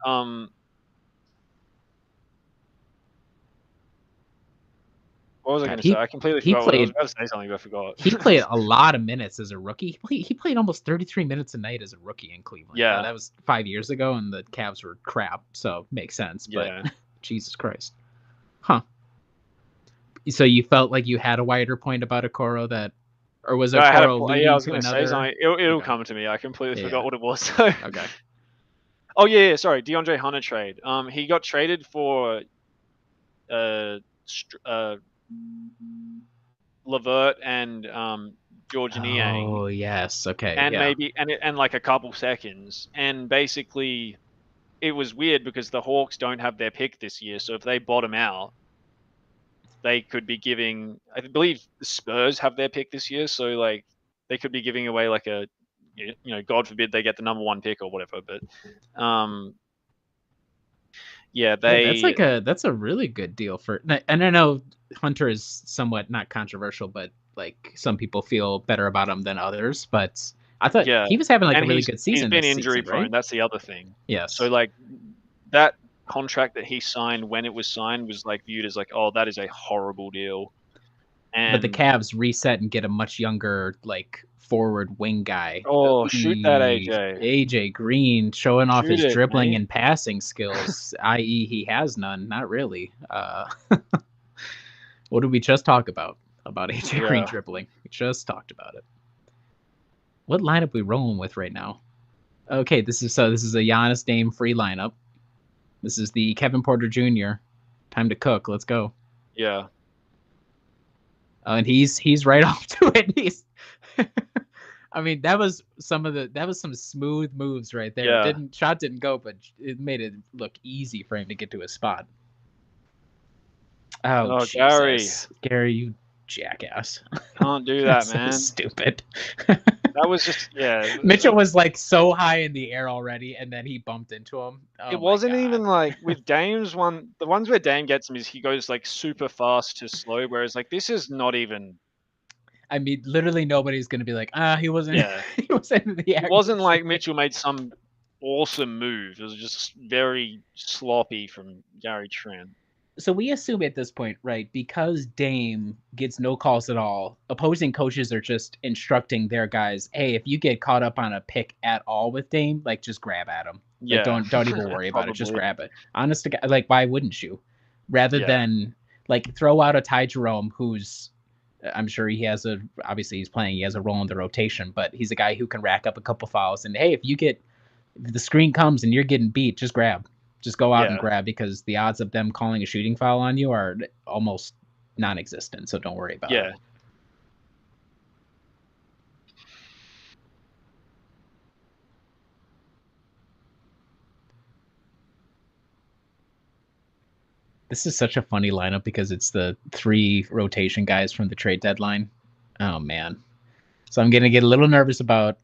[SPEAKER 1] what was I going
[SPEAKER 2] God,
[SPEAKER 1] to say? I completely
[SPEAKER 2] he
[SPEAKER 1] forgot what I was
[SPEAKER 2] played
[SPEAKER 1] about to say. Something, but I forgot.
[SPEAKER 2] he played a lot of minutes as a rookie. He played almost 33 minutes a night as a rookie in Cleveland. Now
[SPEAKER 1] Yeah,
[SPEAKER 2] that was 5 years ago, and the Cavs were crap, so makes sense. But
[SPEAKER 1] yeah.
[SPEAKER 2] Jesus Christ, huh? So you felt like you had a wider point about Okoro that, or was
[SPEAKER 1] No, I had a
[SPEAKER 2] Okoro
[SPEAKER 1] yeah. I
[SPEAKER 2] leading
[SPEAKER 1] was
[SPEAKER 2] to
[SPEAKER 1] going to say
[SPEAKER 2] another?
[SPEAKER 1] something. It'll
[SPEAKER 2] Okay,
[SPEAKER 1] come to me. I completely forgot
[SPEAKER 2] yeah,
[SPEAKER 1] what it was.
[SPEAKER 2] okay.
[SPEAKER 1] Oh yeah, sorry. DeAndre Hunter trade. He got traded for Levert and George Niang,
[SPEAKER 2] Oh yes, okay,
[SPEAKER 1] and
[SPEAKER 2] yeah.
[SPEAKER 1] maybe and like a couple seconds, and basically it was weird because the Hawks don't have their pick this year, so if they bottom out, they could be giving. I believe the Spurs have their pick this year, so like they could be giving away like a, God forbid they get the number one pick or whatever. But yeah,
[SPEAKER 2] Yeah,
[SPEAKER 1] they
[SPEAKER 2] that's a really good deal for, and I know Hunter is somewhat not controversial, but like some people feel better about him than others. But I thought
[SPEAKER 1] yeah,
[SPEAKER 2] he was having like a
[SPEAKER 1] and
[SPEAKER 2] really
[SPEAKER 1] he's
[SPEAKER 2] good
[SPEAKER 1] he's
[SPEAKER 2] season
[SPEAKER 1] been
[SPEAKER 2] this
[SPEAKER 1] injury
[SPEAKER 2] season, right?
[SPEAKER 1] prone. That's the other thing. So
[SPEAKER 2] Yes,
[SPEAKER 1] like that contract that he signed when it was signed was like viewed as like, oh, that is a horrible deal.
[SPEAKER 2] but the
[SPEAKER 1] And
[SPEAKER 2] Cavs reset and get a much younger like forward wing guy.
[SPEAKER 1] oh, shoot that
[SPEAKER 2] He
[SPEAKER 1] AJ,
[SPEAKER 2] AJ Green showing off
[SPEAKER 1] shoot
[SPEAKER 2] his
[SPEAKER 1] it,
[SPEAKER 2] dribbling
[SPEAKER 1] mate.
[SPEAKER 2] and passing skills, i.e., he has none. Not really. What did we just talk about AJ Green
[SPEAKER 1] Yeah,
[SPEAKER 2] dribbling? We just talked about it. What lineup we rolling with right now? Okay, this is a Giannis Dame free lineup. This is the Kevin Porter Jr. Time to cook. Let's go.
[SPEAKER 1] yeah,
[SPEAKER 2] And he's right off to it. He's I mean, that was some smooth moves right there. It
[SPEAKER 1] yeah.
[SPEAKER 2] didn't go, but it made it look easy for him to get to his spot. Oh
[SPEAKER 1] Oh, Gary,
[SPEAKER 2] Jesus, Gary, you jackass!
[SPEAKER 1] can't do that,
[SPEAKER 2] That's so
[SPEAKER 1] man.
[SPEAKER 2] stupid.
[SPEAKER 1] That was just yeah.
[SPEAKER 2] Mitchell was like so high in the air already, and then he bumped into him.
[SPEAKER 1] It
[SPEAKER 2] Oh my
[SPEAKER 1] wasn't even
[SPEAKER 2] god!
[SPEAKER 1] like with Dame's one. The ones where Dame gets him is he goes like super fast to slow, whereas like this is not even.
[SPEAKER 2] I mean, literally nobody's gonna be like, he wasn't,
[SPEAKER 1] Yeah,
[SPEAKER 2] he wasn't in the
[SPEAKER 1] it
[SPEAKER 2] act.
[SPEAKER 1] wasn't like Mitchell made some awesome move. It was just very sloppy from Gary Trent.
[SPEAKER 2] So we assume at this point, right, because Dame gets no calls at all, opposing coaches are just instructing their guys, hey, if you get caught up on a pick at all with Dame, like just grab at him. Like
[SPEAKER 1] Yeah,
[SPEAKER 2] don't even worry about it. Just
[SPEAKER 1] probably.
[SPEAKER 2] grab it. Honest to God, like why wouldn't you? Rather
[SPEAKER 1] Yeah,
[SPEAKER 2] than like throw out a Ty Jerome who's I'm sure he has a obviously he's playing, he has a role in the rotation, but he's a guy who can rack up a couple fouls. And hey, if the screen comes and you're getting beat, just grab. Just go out and
[SPEAKER 1] yeah,
[SPEAKER 2] grab because the odds of them calling a shooting foul on you are almost non-existent. So don't worry about it.
[SPEAKER 1] yeah.
[SPEAKER 2] This is such a funny lineup because it's the three rotation guys from the trade deadline. Oh man. So I'm gonna get a little nervous about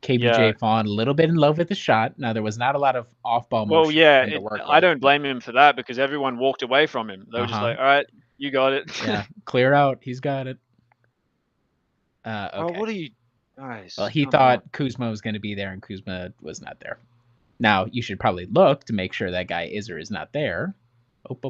[SPEAKER 1] Yeah.
[SPEAKER 2] KBJ falling a little bit in love with the shot. Now there was not a lot of off-ball
[SPEAKER 1] Well,
[SPEAKER 2] motion
[SPEAKER 1] yeah.
[SPEAKER 2] for him to work
[SPEAKER 1] I
[SPEAKER 2] with,
[SPEAKER 1] don't
[SPEAKER 2] but
[SPEAKER 1] blame him for that because everyone walked away from him. They were just
[SPEAKER 2] uh-huh.
[SPEAKER 1] like, "All right, you got it."
[SPEAKER 2] Yeah, clear out. He's got it.
[SPEAKER 1] Oh,
[SPEAKER 2] Okay.
[SPEAKER 1] what are you
[SPEAKER 2] Well,
[SPEAKER 1] guys?
[SPEAKER 2] he
[SPEAKER 1] Come on.
[SPEAKER 2] thought Kuzma was going to be there, and Kuzma was not there. Now you should probably look to make sure that guy is or is not there. Op.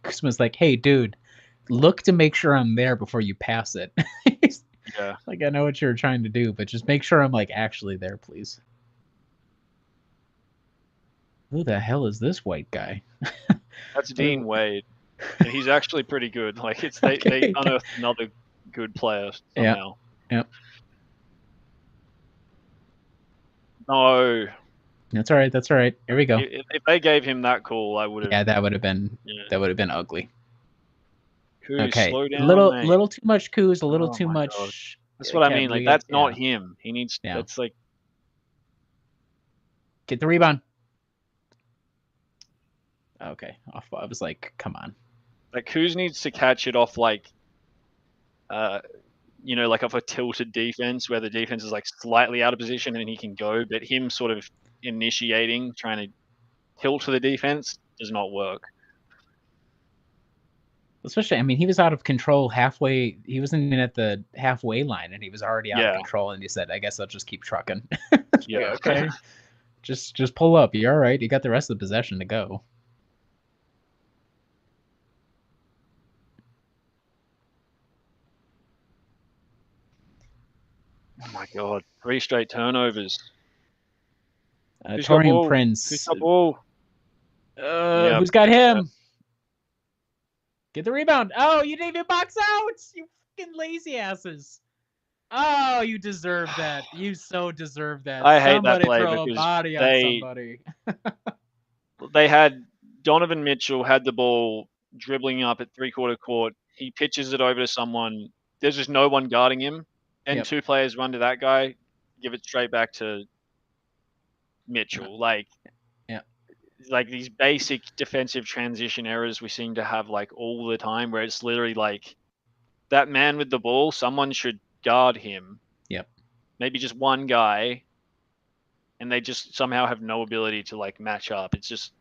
[SPEAKER 2] Kuzma's like, hey, dude, look to make sure I'm there before you pass it. He's
[SPEAKER 1] Yeah.
[SPEAKER 2] like, I know what you're trying to do, but just make sure I'm like actually there, please. Who the hell is this white guy?
[SPEAKER 1] That's Dean Wade. He's actually pretty good. Like it's they
[SPEAKER 2] Okay.
[SPEAKER 1] unearthed another good player
[SPEAKER 2] Yeah.
[SPEAKER 1] somehow.
[SPEAKER 2] Yeah.
[SPEAKER 1] No.
[SPEAKER 2] That's all right. That's all right. Here we go.
[SPEAKER 1] If they gave him that call, I would have.
[SPEAKER 2] Yeah,
[SPEAKER 1] Yeah.
[SPEAKER 2] that would have been ugly.
[SPEAKER 1] Kuz,
[SPEAKER 2] Okay,
[SPEAKER 1] slow down, mate.
[SPEAKER 2] little too much Kuz, a little
[SPEAKER 1] Oh
[SPEAKER 2] too
[SPEAKER 1] my god.
[SPEAKER 2] much
[SPEAKER 1] That's what I mean.
[SPEAKER 2] Kev.
[SPEAKER 1] Like
[SPEAKER 2] We got
[SPEAKER 1] that's not
[SPEAKER 2] yeah,
[SPEAKER 1] him. He needs.
[SPEAKER 2] yeah.
[SPEAKER 1] That's like.
[SPEAKER 2] Get the rebound. Okay, off. I was like, come on.
[SPEAKER 1] Like Kuz needs to catch it off like, like off a tilted defense where the defense is like slightly out of position and he can go, but him sort of initiating, trying to tilt to the defense does not work.
[SPEAKER 2] Especially, I mean, he was out of control halfway. He wasn't even at the halfway line, and he was already out of control. And he said, "I guess I'll just keep trucking."
[SPEAKER 1] Yeah.
[SPEAKER 2] Like, okay. just pull up. You're all right. You got the rest of the possession to go.
[SPEAKER 1] Oh my god! 3 straight turnovers.
[SPEAKER 2] Torian Prince.
[SPEAKER 1] Who's got ball?
[SPEAKER 2] Yep. Who's got him? Get the rebound. Oh, you didn't even box out. You fucking lazy asses. Oh, you deserve that. You so deserve that.
[SPEAKER 1] I hate
[SPEAKER 2] somebody
[SPEAKER 1] that play
[SPEAKER 2] throw
[SPEAKER 1] because
[SPEAKER 2] a body on somebody.
[SPEAKER 1] They had Donovan Mitchell had the ball dribbling up at 3/4 court. He pitches it over to someone. There's just no one guarding him. And 2 players run to that guy, give it straight back to Mitchell. Like these basic defensive transition errors we seem to have like all the time, where it's literally like that man with the ball, someone should guard him.
[SPEAKER 2] Yep.
[SPEAKER 1] Maybe just one guy, and they just somehow have no ability to like match up. It's just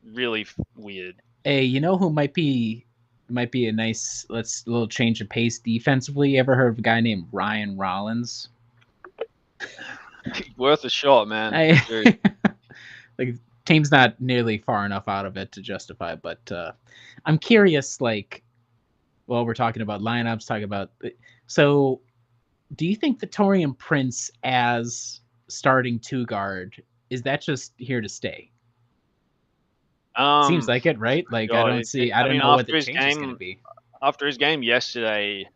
[SPEAKER 1] really weird.
[SPEAKER 2] Hey, you know who might be a nice little change of pace defensively? You ever heard of a guy named Ryan Rollins?
[SPEAKER 1] Worth a shot, man.
[SPEAKER 2] Like, team's not nearly far enough out of it to justify, but I'm curious, like, well, we're talking about lineups, so do you think the Torian Prince as starting 2 guard, is that just here to stay? Seems like it, right? Like, I don't know what the change is going to be.
[SPEAKER 1] After his game yesterday,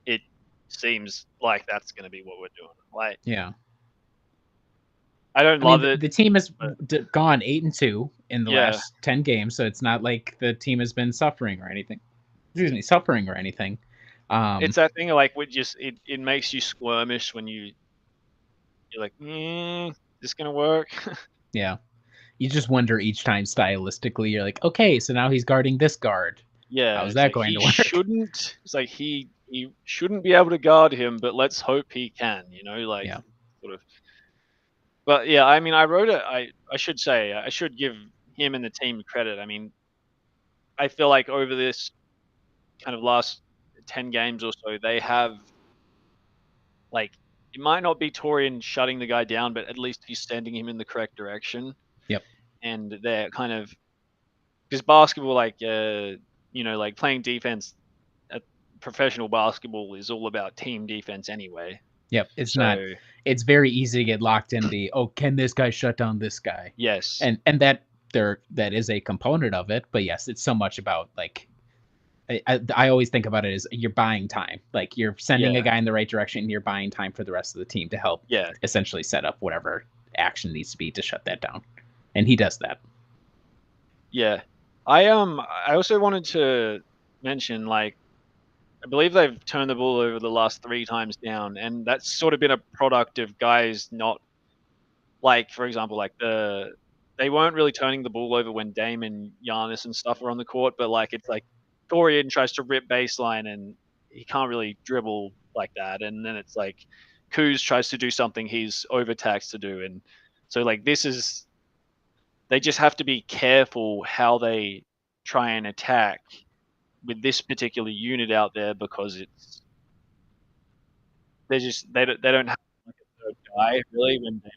[SPEAKER 1] it seems like that's going to be what we're doing. Like,
[SPEAKER 2] yeah.
[SPEAKER 1] I don't love it.
[SPEAKER 2] The team has gone 8-2 in the last 10 games, so it's not like the team has been suffering or anything. It's that
[SPEAKER 1] thing of like, it makes you squirmish when you're like, is this gonna work?
[SPEAKER 2] Yeah, you just wonder each time stylistically. You're like, okay, so now he's guarding this guard.
[SPEAKER 1] Yeah,
[SPEAKER 2] how's that going to work?
[SPEAKER 1] It's like he shouldn't be able to guard him, but let's hope he can. Sort of. But yeah, I mean, I should say I should give him and the team credit. I mean, I feel like over this kind of last 10 games or so, they have, like, it might not be Torian shutting the guy down, but at least he's sending him in the correct direction.
[SPEAKER 2] Yep.
[SPEAKER 1] And they're kind of, because basketball, like, like playing defense at professional basketball is all about team defense anyway.
[SPEAKER 2] Yep, it's very easy to get locked in can this guy shut down this guy?
[SPEAKER 1] Yes.
[SPEAKER 2] And that is a component of it, but yes, it's so much about, like, I always think about it as you're buying time. Like, you're sending a guy in the right direction, and you're buying time for the rest of the team to help essentially set up whatever action needs to be to shut that down. And he does that.
[SPEAKER 1] Yeah. I also wanted to mention, like, I believe they've turned the ball over the last 3 times down, and that's sort of been a product of guys not, like, for example, like they weren't really turning the ball over when Dame and Giannis and stuff were on the court, but like it's like Torian tries to rip baseline and he can't really dribble like that, and then it's like Kuz tries to do something he's overtaxed to do, and so like they just have to be careful how they try and attack with this particular unit out there, because they don't have like a third guy really when they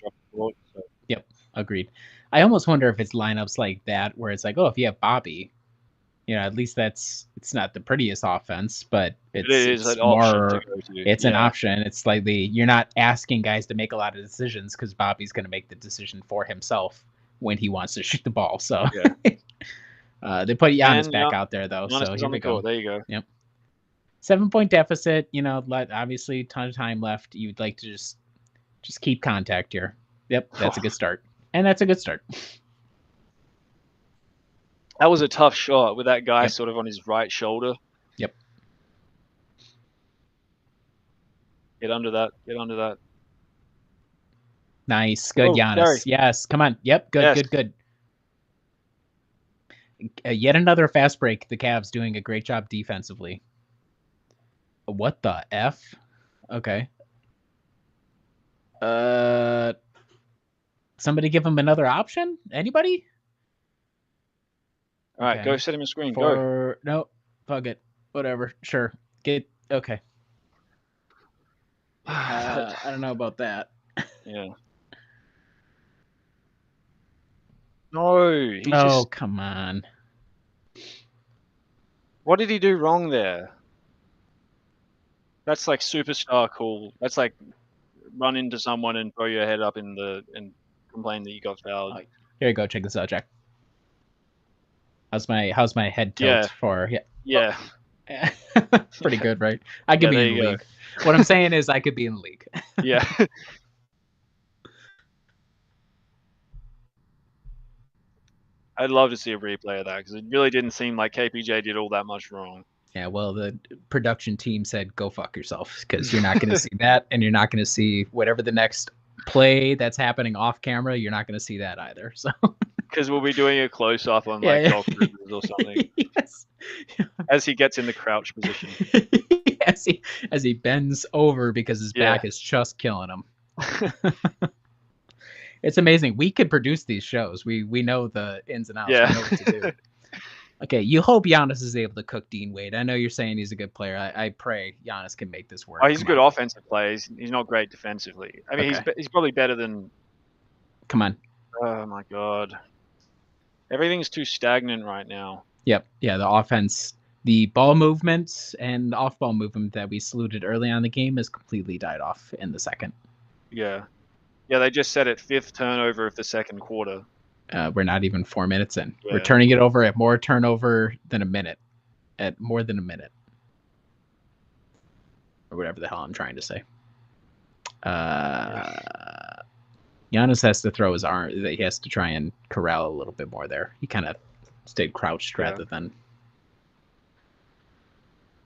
[SPEAKER 1] off the court. So.
[SPEAKER 2] Yep, agreed. I almost wonder if it's lineups like that where it's like, oh, if you have Bobby, at least it's not the prettiest offense, but it's an more it's an option. It's slightly, you're not asking guys to make a lot of decisions because Bobby's going to make the decision for himself when he wants to shoot the ball. So they put Giannis back out there though.
[SPEAKER 1] Giannis
[SPEAKER 2] so here we go.
[SPEAKER 1] There you go.
[SPEAKER 2] Yep. 7-point deficit. Obviously ton of time left. You'd like to just keep contact here. Yep, that's a good start. And that's a good start.
[SPEAKER 1] That was a tough shot with that guy sort of on his right shoulder.
[SPEAKER 2] Yep.
[SPEAKER 1] Get under that.
[SPEAKER 2] Nice. Good,
[SPEAKER 1] Oh,
[SPEAKER 2] Giannis.
[SPEAKER 1] Gary.
[SPEAKER 2] Yes. Come on. Yep. Good,
[SPEAKER 1] Yes.
[SPEAKER 2] good. Yet another fast break. The Cavs doing a great job defensively. What the F? Okay. Somebody give him another option? Anybody?
[SPEAKER 1] All right, go set him a screen. Go.
[SPEAKER 2] No, fuck it. Whatever. Sure. Okay. I don't know about that.
[SPEAKER 1] Yeah. No,
[SPEAKER 2] come on.
[SPEAKER 1] What did he do wrong there? That's like superstar cool. That's like run into someone and throw your head up and complain that you got fouled.
[SPEAKER 2] Here you go. Check this out, Jack. How's my head tilt for?
[SPEAKER 1] Yeah.
[SPEAKER 2] Pretty good, right? I could be in the league. What I'm saying is I could be in the league.
[SPEAKER 1] Yeah. I'd love to see a replay of that because it really didn't seem like KPJ did all that much wrong.
[SPEAKER 2] Yeah, well, the production team said, go fuck yourself because you're not going to see that, and you're not going to see whatever the next play that's happening off camera. You're not going to see that either. So
[SPEAKER 1] because we'll be doing a close up on Doc Rivers or something.
[SPEAKER 2] Yes.
[SPEAKER 1] As he gets in the crouch position.
[SPEAKER 2] as he bends over because his back is just killing him. It's amazing. We could produce these shows. We know the ins and outs.
[SPEAKER 1] Yeah.
[SPEAKER 2] We know what to do. Okay, you hope Giannis is able to cook Dean Wade. I know you're saying he's a good player. I pray Giannis can make this work.
[SPEAKER 1] Oh, he's a good offensive player. He's not great defensively. I mean, he's probably better than...
[SPEAKER 2] Come on.
[SPEAKER 1] Oh, my God. Everything's too stagnant right now.
[SPEAKER 2] Yep. Yeah, the offense, the ball movement and off-ball movement that we saluted early on in the game has completely died off in the second.
[SPEAKER 1] Yeah. Yeah, they just set it 5th turnover of the second quarter.
[SPEAKER 2] We're not even 4 minutes in. Yeah. We're turning it over at more turnover than a minute. At more than a minute. Or whatever the hell I'm trying to say. Giannis has to throw his arm. He has to try and corral a little bit more there. He kind of stayed crouched rather than...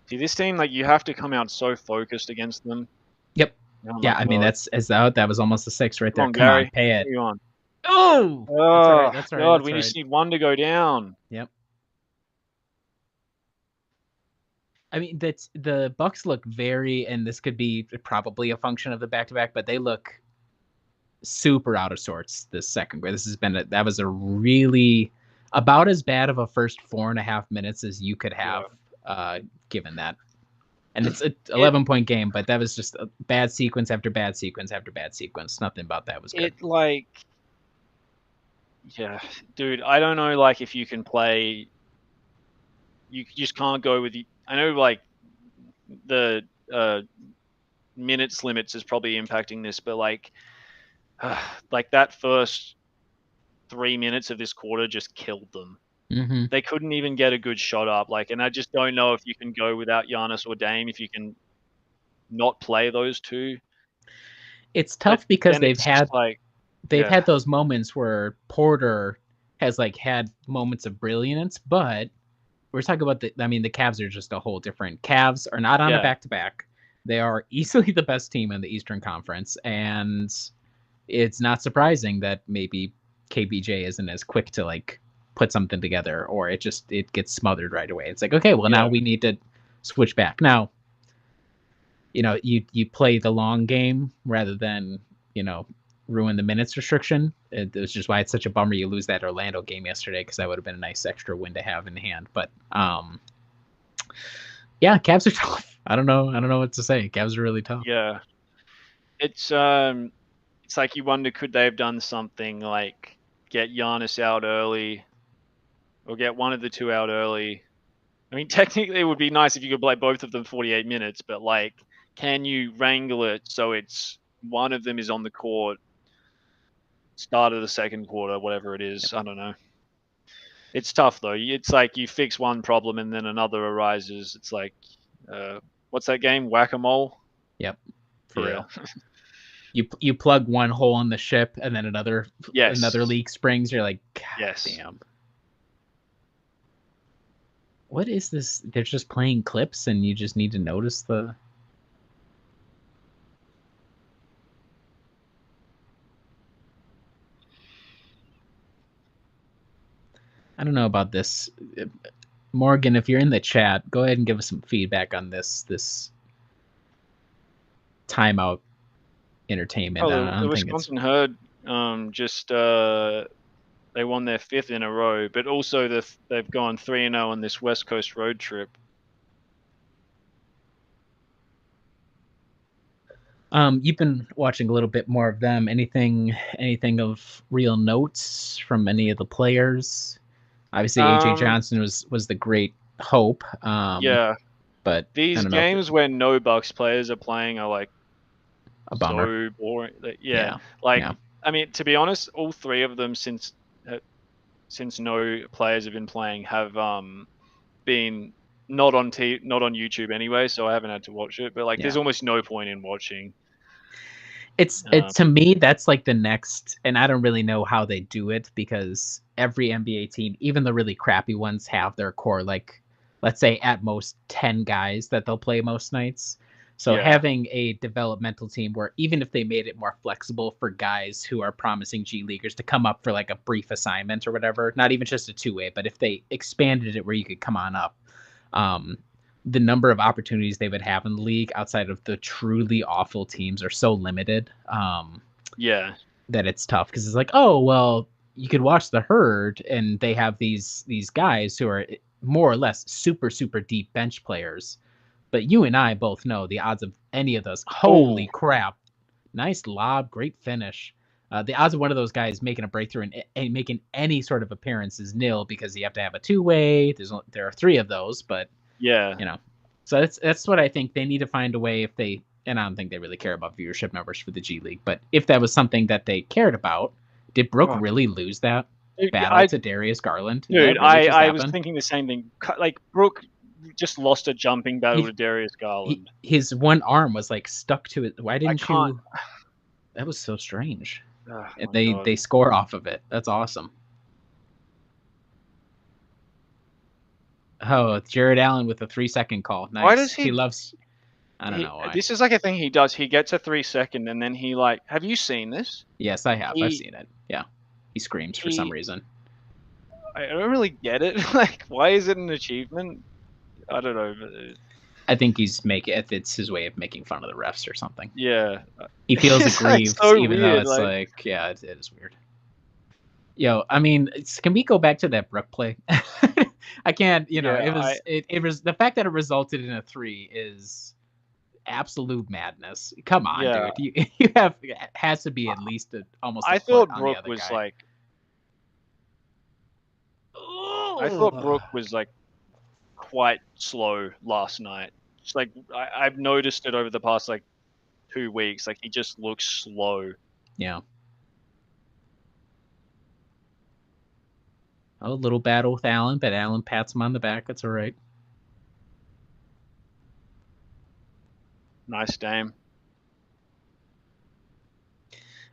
[SPEAKER 1] See, this team, like, you have to come out so focused against them.
[SPEAKER 2] Yep. Yeah, I mean, that was almost a 6 right there. Come on, pay it.
[SPEAKER 1] On.
[SPEAKER 2] Oh! That's all right.
[SPEAKER 1] God, we just need one to go down.
[SPEAKER 2] Yep. I mean, the Bucks look very, and this could be probably a function of the back-to-back, but they look super out of sorts this second quarter. That was a really about as bad of a first 4.5 minutes as you could have, given that. And it's an 11-point game, but that was just a bad sequence after bad sequence after bad sequence. Nothing about that was good.
[SPEAKER 1] Yeah, dude, I don't know, like, if you can play... You just can't go with... I know, like, the minutes limits is probably impacting this, but, like that first 3 minutes of this quarter just killed them.
[SPEAKER 2] Mm-hmm.
[SPEAKER 1] They couldn't even get a good shot up. Like, and I just don't know if you can go without Giannis or Dame, if you can not play those two.
[SPEAKER 2] It's tough because they've had those moments where Porter has had moments of brilliance, but we're talking about the Cavs are just a whole different. Cavs are not on a back-to-back. They are easily the best team in the Eastern Conference, and it's not surprising that maybe KBJ isn't as quick to put something together, or it gets smothered right away. It's like, okay, well, now we need to switch back. Now, you play the long game rather than, ruin the minutes restriction. It was just why it's such a bummer you lose that Orlando game yesterday, because that would have been a nice extra win to have in hand. But Cavs are tough. I don't know what to say. Cavs are really tough.
[SPEAKER 1] Yeah, it's like you wonder, could they have done something like get Giannis out early, or get one of the two out early? I mean, technically, it would be nice if you could play both of them 48 minutes, but can you wrangle it so it's one of them is on the court start of the second quarter, whatever it is? I don't know. It's tough, though. It's like you fix one problem and then another arises. It's like, what's that game? Whack-a-mole?
[SPEAKER 2] Yep. For real. You plug one hole in the ship and then another leak springs. You're like, God damn. What is this? They're just playing clips and you just need to notice the... I don't know about this. Morgan, if you're in the chat, go ahead and give us some feedback on this timeout entertainment.
[SPEAKER 1] Oh,
[SPEAKER 2] I
[SPEAKER 1] the
[SPEAKER 2] don't think it's
[SPEAKER 1] Wisconsin Herd just they won their 5th in a row, but also they've gone 3-0 on this West Coast road trip.
[SPEAKER 2] You've been watching a little bit more of them. Anything of real notes from any of the players? Obviously, AJ Johnson was the great hope.
[SPEAKER 1] Yeah,
[SPEAKER 2] but I
[SPEAKER 1] these
[SPEAKER 2] don't know if
[SPEAKER 1] games where no Bucks players are playing are like
[SPEAKER 2] a bummer.
[SPEAKER 1] so boring.
[SPEAKER 2] Yeah.
[SPEAKER 1] Like
[SPEAKER 2] Yeah.
[SPEAKER 1] I mean, to be honest, all 3 of them since no players have been playing have been not on YouTube anyway, so I haven't had to watch it. But like, there's almost no point in watching.
[SPEAKER 2] It's to me, that's like the next, and I don't really know how they do it because every NBA team, even the really crappy ones, have their core, like, let's say at most 10 guys that they'll play most nights. So
[SPEAKER 1] Yeah.
[SPEAKER 2] having a developmental team where even if they made it more flexible for guys who are promising G Leaguers to come up for like a brief assignment or whatever, not even just a 2-way, but if they expanded it where you could come on up, the number of opportunities they would have in the league outside of the truly awful teams are so limited.
[SPEAKER 1] Yeah.
[SPEAKER 2] That it's tough because it's like, oh well, you could watch the Herd and they have these guys who are more or less super deep bench players, but you and I both know the odds of any of those. Holy crap! Nice lob, great finish. The odds of one of those guys making a breakthrough and making any sort of appearance is nil because you have to have a 2-way. There are 3 of those, but
[SPEAKER 1] Yeah.
[SPEAKER 2] So that's what I think. They need to find a way if they, and I don't think they really care about viewership numbers for the G League, but if that was something that they cared about, did Brooke really lose that battle to Darius Garland?
[SPEAKER 1] Dude,
[SPEAKER 2] really
[SPEAKER 1] I was thinking the same thing. Like, Brooke just lost a jumping battle to Darius Garland.
[SPEAKER 2] His one arm was like stuck to it. Why didn't
[SPEAKER 1] you?
[SPEAKER 2] That was so strange.
[SPEAKER 1] Oh,
[SPEAKER 2] and they score off of it. That's awesome. Oh, Jared Allen with a 3-second call. Nice.
[SPEAKER 1] Why does
[SPEAKER 2] he loves? I don't know why.
[SPEAKER 1] This is like a thing he does. He gets a 3-second and then he like. Have you seen this?
[SPEAKER 2] Yes, I have. I've seen it. Yeah, he screams for some reason.
[SPEAKER 1] I don't really get it. Like, why is it an achievement? I don't know.
[SPEAKER 2] I think it's his way of making fun of the refs or something.
[SPEAKER 1] Yeah,
[SPEAKER 2] he feels aggrieved,
[SPEAKER 1] so
[SPEAKER 2] even
[SPEAKER 1] weird,
[SPEAKER 2] though it's like yeah, it is weird. Yo, I mean, can we go back to that Brooke play? I can't. It was the fact that it resulted in a 3 is absolute madness. Come on, dude. You have it has to be at least almost.
[SPEAKER 1] I thought Brooke was like. I thought Brooke was like quite slow last night. It's like I've noticed it over the past like 2 weeks. Like, he just looks slow.
[SPEAKER 2] Yeah. A little battle with Allen, but Allen pats him on the back. That's all right.
[SPEAKER 1] Nice Dame.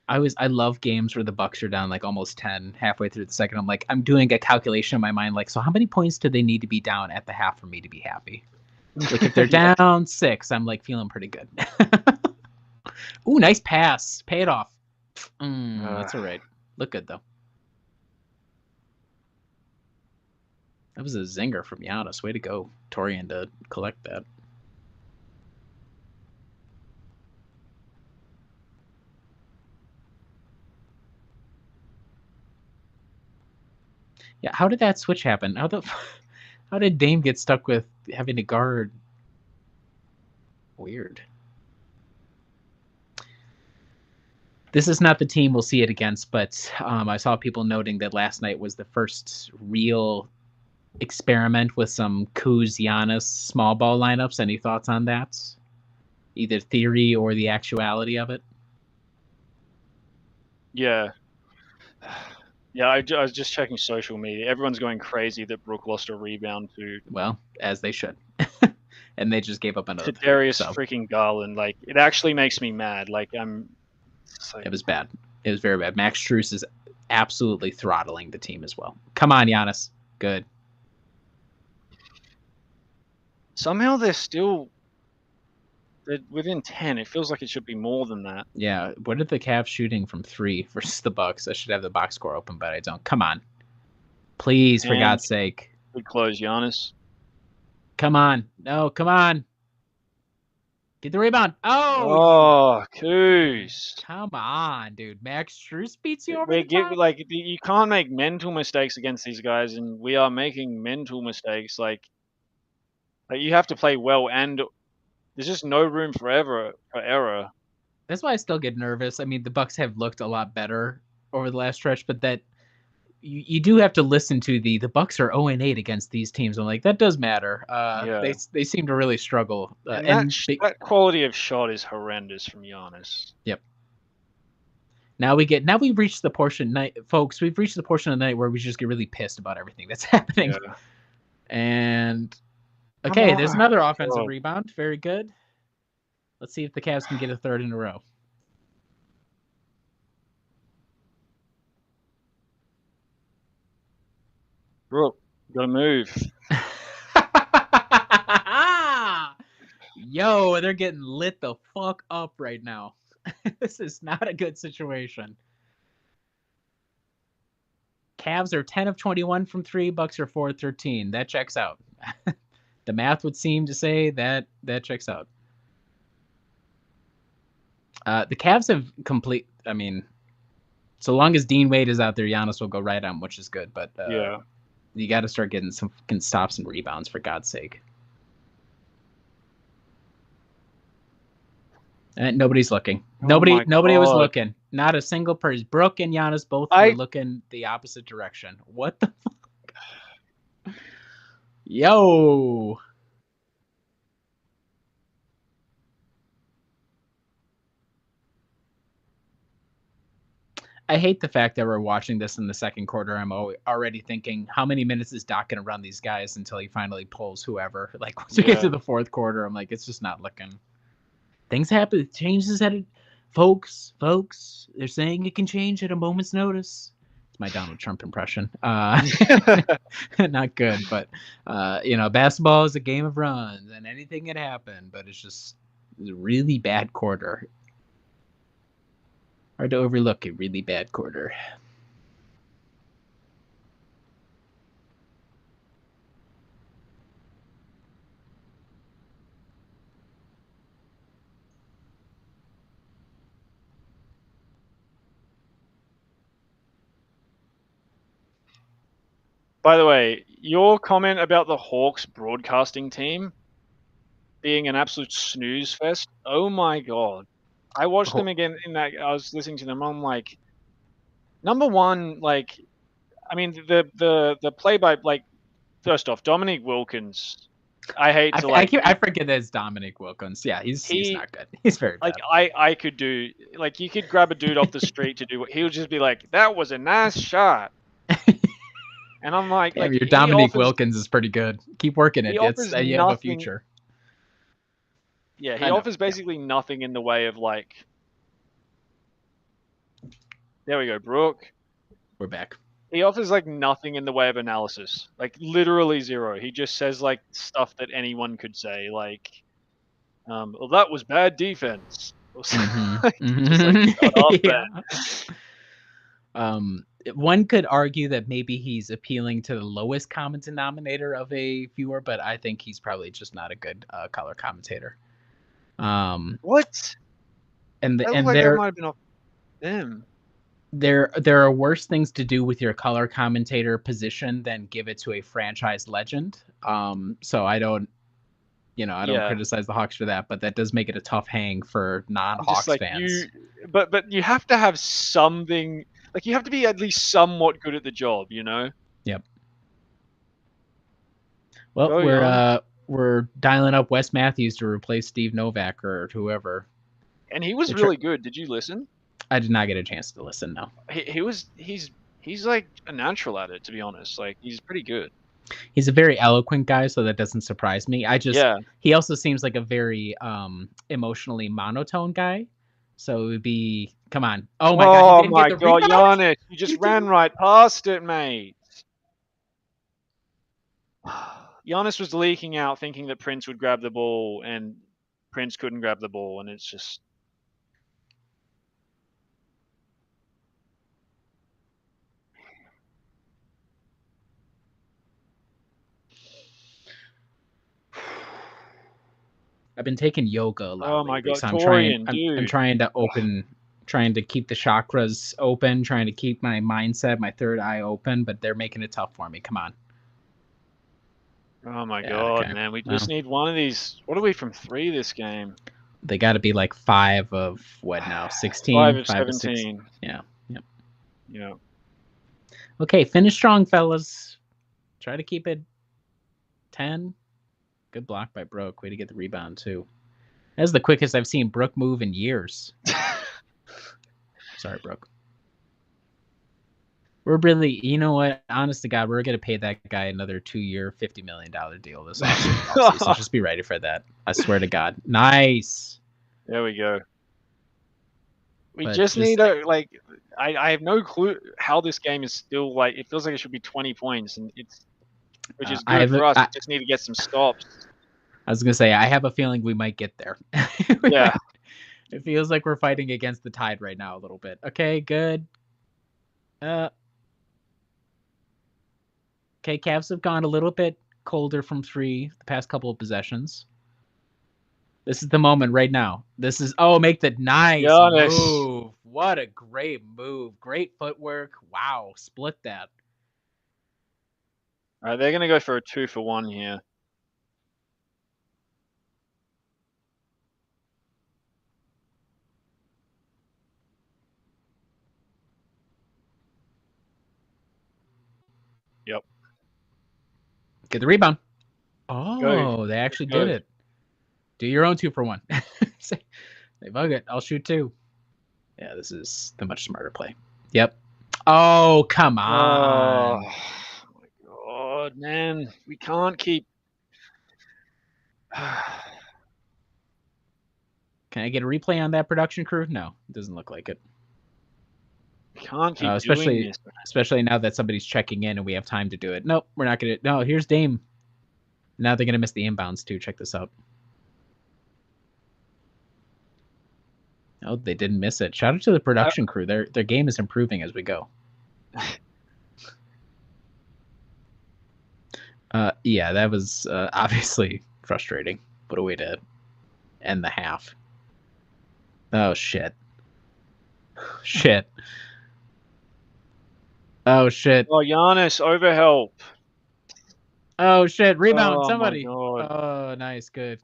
[SPEAKER 2] I love games where the Bucks are down like almost 10 halfway through the second. I'm like, I'm doing a calculation in my mind, like, so how many points do they need to be down at the half for me to be happy? Like, if they're down 6, I'm like feeling pretty good. Ooh, nice pass. Pay it off. That's all right. Look good though. That was a zinger from Giannis. Way to go, Torian, to collect that. Yeah, how did that switch happen? How did Dame get stuck with having to guard? Weird. This is not the team we'll see it against, but I saw people noting that last night was the first real experiment with some Kuz Giannis small ball lineups. Any thoughts on that? Either theory or the actuality of it?
[SPEAKER 1] Yeah. Yeah, I was just checking social media. Everyone's going crazy that Brooke lost a rebound to.
[SPEAKER 2] Well, as they should. And they just gave up another.
[SPEAKER 1] To Darius freaking Garland. Like, it actually makes me mad. Like,
[SPEAKER 2] it was bad. It was very bad. Max Strus is absolutely throttling the team as well. Come on, Giannis. Good.
[SPEAKER 1] Somehow they're within 10. It feels like it should be more than that.
[SPEAKER 2] Yeah. What are the Cavs shooting from 3 versus the Bucks? I should have the box score open, but I don't. Come on. Please, for
[SPEAKER 1] And
[SPEAKER 2] God's sake.
[SPEAKER 1] good close, Giannis.
[SPEAKER 2] Come on. No, come on. Get the rebound. Oh,
[SPEAKER 1] Oh, Coos.
[SPEAKER 2] come on, dude. Max Strus beats you over
[SPEAKER 1] We
[SPEAKER 2] the
[SPEAKER 1] get
[SPEAKER 2] top?
[SPEAKER 1] like you can't make mental mistakes against these guys, and we are making mental mistakes. Like you have to play well, and there's just no room for error.
[SPEAKER 2] That's why I still get nervous. I mean, the Bucks have looked a lot better over the last stretch, but that you do have to listen to the Bucks are 0-8 against these teams. I'm like, that does matter.
[SPEAKER 1] Yeah,
[SPEAKER 2] They seem to really struggle.
[SPEAKER 1] and that quality of shot is horrendous from Giannis.
[SPEAKER 2] Yep. Now we've reached the portion night, folks. We've reached the portion of the night where we just get really pissed about everything that's happening.
[SPEAKER 1] Yeah.
[SPEAKER 2] And okay, there's
[SPEAKER 1] Oh,
[SPEAKER 2] another offensive
[SPEAKER 1] God.
[SPEAKER 2] rebound. Very good. Let's see if the Cavs can get a third in a row.
[SPEAKER 1] Brooke, gotta move.
[SPEAKER 2] Yo, they're getting lit the fuck up right now. This is not a good situation. Cavs are 10 of 21 from 3. Bucks are 4 of 13. That checks out. The math would seem to say that checks out. The Cavs have I mean, so long as Dean Wade is out there, Giannis will go right on, which is good. But
[SPEAKER 1] Yeah.
[SPEAKER 2] you got to start getting some fucking stops and rebounds, for God's sake. And nobody's looking. Nobody was looking. Not a single person. Brooke and Giannis both were looking the opposite direction. What the fuck? Yo. I hate the fact that we're watching this in the second quarter. I'm already thinking, how many minutes is Doc going to run these guys until he finally pulls whoever? Like, once we get to the fourth quarter, I'm like, it's just not looking. Things happen. Changes at it. Folks, they're saying it can change at a moment's notice. It's my Donald Trump impression. Not good, but, basketball is a game of runs, and anything can happen, but it's just a really bad quarter. Hard to overlook a really bad quarter.
[SPEAKER 1] By the way, your comment about the Hawks broadcasting team being an absolute snooze fest. Oh my God. I watched them again I was listening to them. I'm like, number one, like, I mean, the play by, like, first off, Dominique Wilkins. I hate to, like,
[SPEAKER 2] I forget that it's Dominique Wilkins. Yeah, he's not good. He's very bad.
[SPEAKER 1] Like, I could do, like, you could grab a dude off the street to do what he'll just be like, that was a nice shot. And I'm like,
[SPEAKER 2] damn, your Dominique Wilkins is pretty good. Keep working it. You have a future.
[SPEAKER 1] Yeah, he offers basically nothing in the way of, like. There we go, Brooke.
[SPEAKER 2] We're back.
[SPEAKER 1] He offers, like, nothing in the way of analysis. Like, literally zero. He just says, like, stuff that anyone could say. Like, well, that was bad defense.
[SPEAKER 2] One could argue that maybe he's appealing to the lowest common denominator of a viewer, but I think he's probably just not a good color commentator.
[SPEAKER 1] What?
[SPEAKER 2] And
[SPEAKER 1] that might have been off them.
[SPEAKER 2] There are worse things to do with your color commentator position than give it to a franchise legend. So I don't criticize the Hawks for that, but that does make it a tough hang for non-Hawks fans.
[SPEAKER 1] But you have to have something. Like, you have to be at least somewhat good at the job, you know?
[SPEAKER 2] Yep. Well, we're dialing up Wes Matthews to replace Steve Novak or whoever.
[SPEAKER 1] And he was really good. Did you listen?
[SPEAKER 2] I did not get a chance to listen, no.
[SPEAKER 1] He's like a natural at it, to be honest. Like, he's pretty good.
[SPEAKER 2] He's a very eloquent guy, so that doesn't surprise me. He also seems like a very emotionally monotone guy. So it would be, come on. Oh my God.
[SPEAKER 1] Oh my God, Giannis, you just ran right past it, mate. Giannis was leaking out thinking that Prince would grab the ball, and Prince couldn't grab the ball, and it's just.
[SPEAKER 2] I've been taking yoga a lot
[SPEAKER 1] Oh my
[SPEAKER 2] lately,
[SPEAKER 1] god,
[SPEAKER 2] so I'm
[SPEAKER 1] Torian,
[SPEAKER 2] I'm
[SPEAKER 1] dude.
[SPEAKER 2] trying to keep the chakras open, trying to keep my mindset, my third eye open, but they're making it tough for me. Come on.
[SPEAKER 1] Oh my
[SPEAKER 2] Yeah,
[SPEAKER 1] god,
[SPEAKER 2] okay.
[SPEAKER 1] man. We
[SPEAKER 2] Well,
[SPEAKER 1] just need one of these. What are we from 3 this game?
[SPEAKER 2] they got to be like 5 of what now?
[SPEAKER 1] 5
[SPEAKER 2] 16,
[SPEAKER 1] of
[SPEAKER 2] 5 of 6.
[SPEAKER 1] 17.
[SPEAKER 2] Yeah. Yep.
[SPEAKER 1] Yeah.
[SPEAKER 2] Okay, finish strong, fellas. Try to keep it 10. Good block by Brooke. Way to get the rebound too. That's the quickest I've seen Brooke move in years. Sorry, Brooke. We're really, you know what? Honest to God, we're gonna pay that guy another 2-year, $50 million deal this offseason. Just be ready for that. I swear to God. Nice.
[SPEAKER 1] There we go. We
[SPEAKER 2] But
[SPEAKER 1] just need a like. I have no clue how this game is still like. It feels like it should be 20 points, and it's which is good for us. We just need to get some stops.
[SPEAKER 2] I was gonna say I have a feeling we might get there.
[SPEAKER 1] Yeah.
[SPEAKER 2] It feels like we're fighting against the tide right now a little bit. Okay, good. Okay, Cavs have gone a little bit colder from 3 the past couple of possessions. This is the moment right now. This is make the nice move. What a great move. Great footwork. Wow, split that.
[SPEAKER 1] All right, they're gonna go for a 2-for-1 here. Yep.
[SPEAKER 2] Get the rebound. Oh, they actually did it. Do your own 2-for-1. They bug it. I'll shoot 2. Yeah, this is the much smarter play. Yep. Oh, come on.
[SPEAKER 1] Oh my god, man. We can't keep.
[SPEAKER 2] Can I get a replay on that production crew? No, it doesn't look like it.
[SPEAKER 1] We can't keep doing this.
[SPEAKER 2] Especially now that somebody's checking in and we have time to do it. Nope, we're not gonna. No, here's Dame. Now they're gonna miss the inbounds too. Check this out. Oh, they didn't miss it. Shout out to the production crew. Their game is improving as we go. Yeah, that was obviously frustrating. What a way to end the half. Oh shit. Shit. Oh shit.
[SPEAKER 1] Oh, Giannis, overhelp.
[SPEAKER 2] Oh shit. Rebound.
[SPEAKER 1] Oh,
[SPEAKER 2] Somebody.
[SPEAKER 1] my God.
[SPEAKER 2] Oh, nice. Good.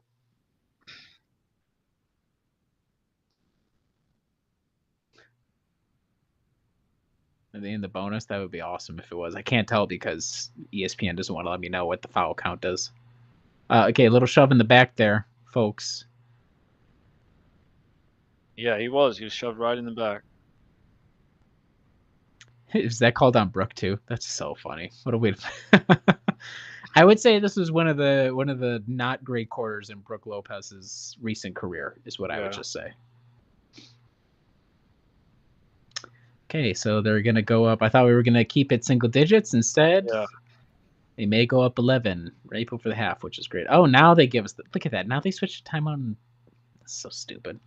[SPEAKER 2] Are they in the bonus? That would be awesome if it was. I can't tell because ESPN doesn't want to let me know what the foul count is. Okay, a little shove in the back there, folks.
[SPEAKER 1] Yeah, he was. He was shoved right in the back.
[SPEAKER 2] Is that called on Brooke too? That's so funny. What a way to... I would say this was one of the not great quarters in Brooke Lopez's recent career, is what I would just say. Okay, so they're gonna go up. I thought we were gonna keep it single digits instead.
[SPEAKER 1] Yeah.
[SPEAKER 2] They may go up 11 right before the half, which is great. Oh, now they give us look at that. Now they switch the time on. That's so stupid.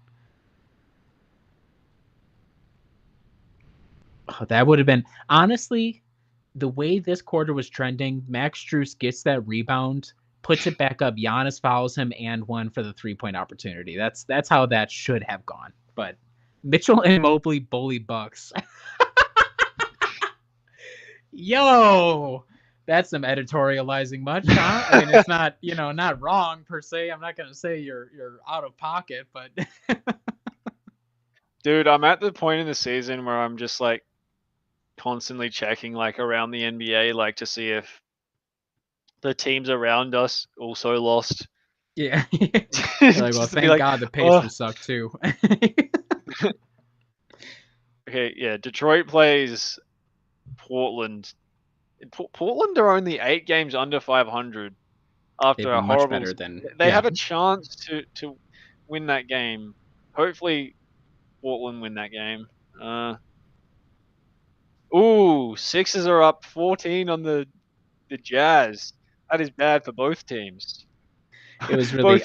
[SPEAKER 2] Oh, that would have been honestly the way this quarter was trending. Max Strus gets that rebound, puts it back up. Giannis fouls him and one for the 3-point opportunity. That's how that should have gone. But Mitchell and Mobley bully Bucks. Yo, that's some editorializing much, huh? I mean, it's not, not wrong per se. I'm not gonna say you're out of pocket, but
[SPEAKER 1] dude, I'm at the point in the season where I'm just like constantly checking like around the NBA, like to see if the teams around us also lost.
[SPEAKER 2] Yeah. Like, well, thank God the Pacers suck too.
[SPEAKER 1] Okay, yeah. Detroit plays Portland. Portland are only 8 games under 500 after a horrible.
[SPEAKER 2] Much better than
[SPEAKER 1] they have a chance to win that game. Hopefully, Portland win that game. Sixers are up 14 on the Jazz. That is bad for both teams.
[SPEAKER 2] It was really.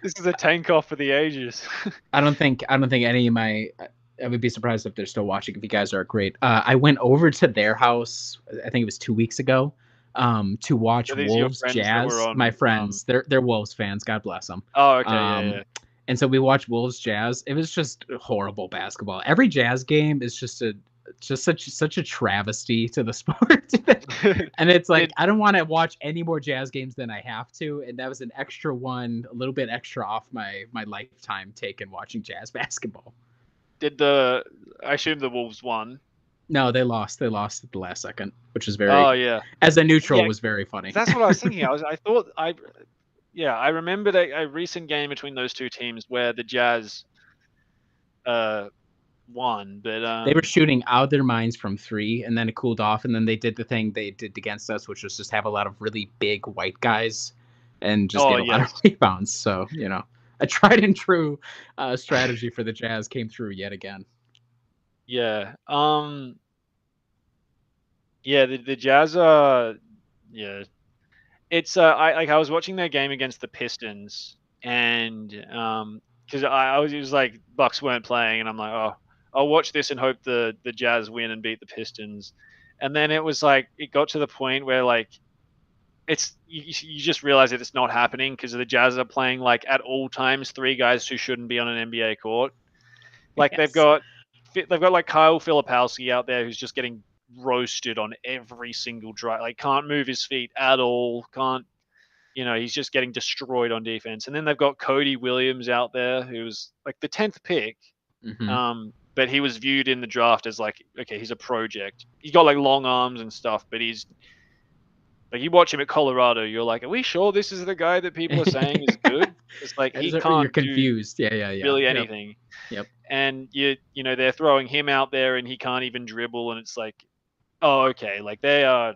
[SPEAKER 1] This is a tank off for the ages.
[SPEAKER 2] I don't think any of my. I would be surprised if they're still watching. If you guys are great, I went over to their house. I think it was 2 weeks ago. to watch
[SPEAKER 1] Are these your
[SPEAKER 2] Wolves
[SPEAKER 1] friends that were
[SPEAKER 2] Jazz. My
[SPEAKER 1] on?
[SPEAKER 2] friends, they're Wolves fans. God bless them.
[SPEAKER 1] Oh, okay, yeah,
[SPEAKER 2] Um,
[SPEAKER 1] yeah.
[SPEAKER 2] and so we watched Wolves Jazz. It was just horrible basketball. Every Jazz game is just such a travesty to the sport. And it's like
[SPEAKER 1] Did
[SPEAKER 2] I don't want to watch any more Jazz games than I have to. And that was an extra one, a little bit extra off my lifetime taken watching Jazz basketball.
[SPEAKER 1] did the I assume the Wolves won.
[SPEAKER 2] No, they lost. They lost at the last second, which is very,
[SPEAKER 1] Oh yeah,
[SPEAKER 2] as a neutral,
[SPEAKER 1] yeah.
[SPEAKER 2] was very funny.
[SPEAKER 1] That's what I was thinking. I thought I remembered a recent game between those two teams where the Jazz uh won, but
[SPEAKER 2] They were shooting out of their minds from three, and then it cooled off, and then they did the thing they did against us, which was just have a lot of really big white guys and just
[SPEAKER 1] oh
[SPEAKER 2] get a lot of
[SPEAKER 1] yes,
[SPEAKER 2] rebounds. So, a tried and true strategy for the Jazz came through yet again.
[SPEAKER 1] yeah, yeah. The Jazz yeah. It's I was watching their game against the Pistons, and because I was it was like Bucks weren't playing, and I'm like, oh, I'll watch this and hope the Jazz win and beat the Pistons, and then it was like it got to the point where like it's you just realize that it's not happening because the Jazz are playing like at all times three guys who shouldn't be on an NBA court. Like
[SPEAKER 2] Yes.
[SPEAKER 1] they've got like Kyle Filipowski out there who's just getting roasted on every single drive. Like can't move his feet at all. Can't he's just getting destroyed on defense. And then they've got Cody Williams out there who's like the 10th pick.
[SPEAKER 2] Hmm.
[SPEAKER 1] But he was viewed in the draft as like, okay, he's a project. He's got like long arms and stuff, but he's like you watch him at Colorado, you're like, are we sure this is the guy that people are saying is good? It's like he
[SPEAKER 2] You're
[SPEAKER 1] can't do
[SPEAKER 2] confused. Yeah.
[SPEAKER 1] really
[SPEAKER 2] Yep.
[SPEAKER 1] anything.
[SPEAKER 2] Yep.
[SPEAKER 1] And they're throwing him out there and he can't even dribble, and it's like, oh okay, like they're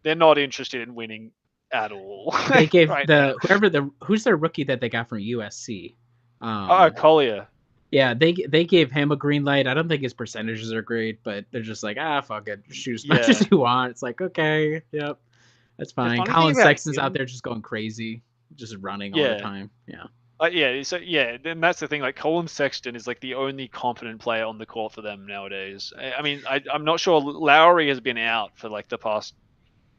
[SPEAKER 1] not interested in winning at all.
[SPEAKER 2] They gave
[SPEAKER 1] right now.
[SPEAKER 2] who's their rookie that they got from USC.
[SPEAKER 1] Oh, Collier.
[SPEAKER 2] Yeah, they gave him a green light. I don't think his percentages are great, but they're just like, fuck it, shoot as much
[SPEAKER 1] Yeah.
[SPEAKER 2] as you want. It's like, okay, yep, that's fine.
[SPEAKER 1] funny thing
[SPEAKER 2] Colin
[SPEAKER 1] about
[SPEAKER 2] Sexton's out
[SPEAKER 1] him-
[SPEAKER 2] there just going crazy, just running all the
[SPEAKER 1] Yeah.
[SPEAKER 2] time. Yeah.
[SPEAKER 1] Then that's the thing. Like Colin Sexton is like the only competent player on the court for them nowadays. I mean, I'm not sure. Lowry has been out for like the past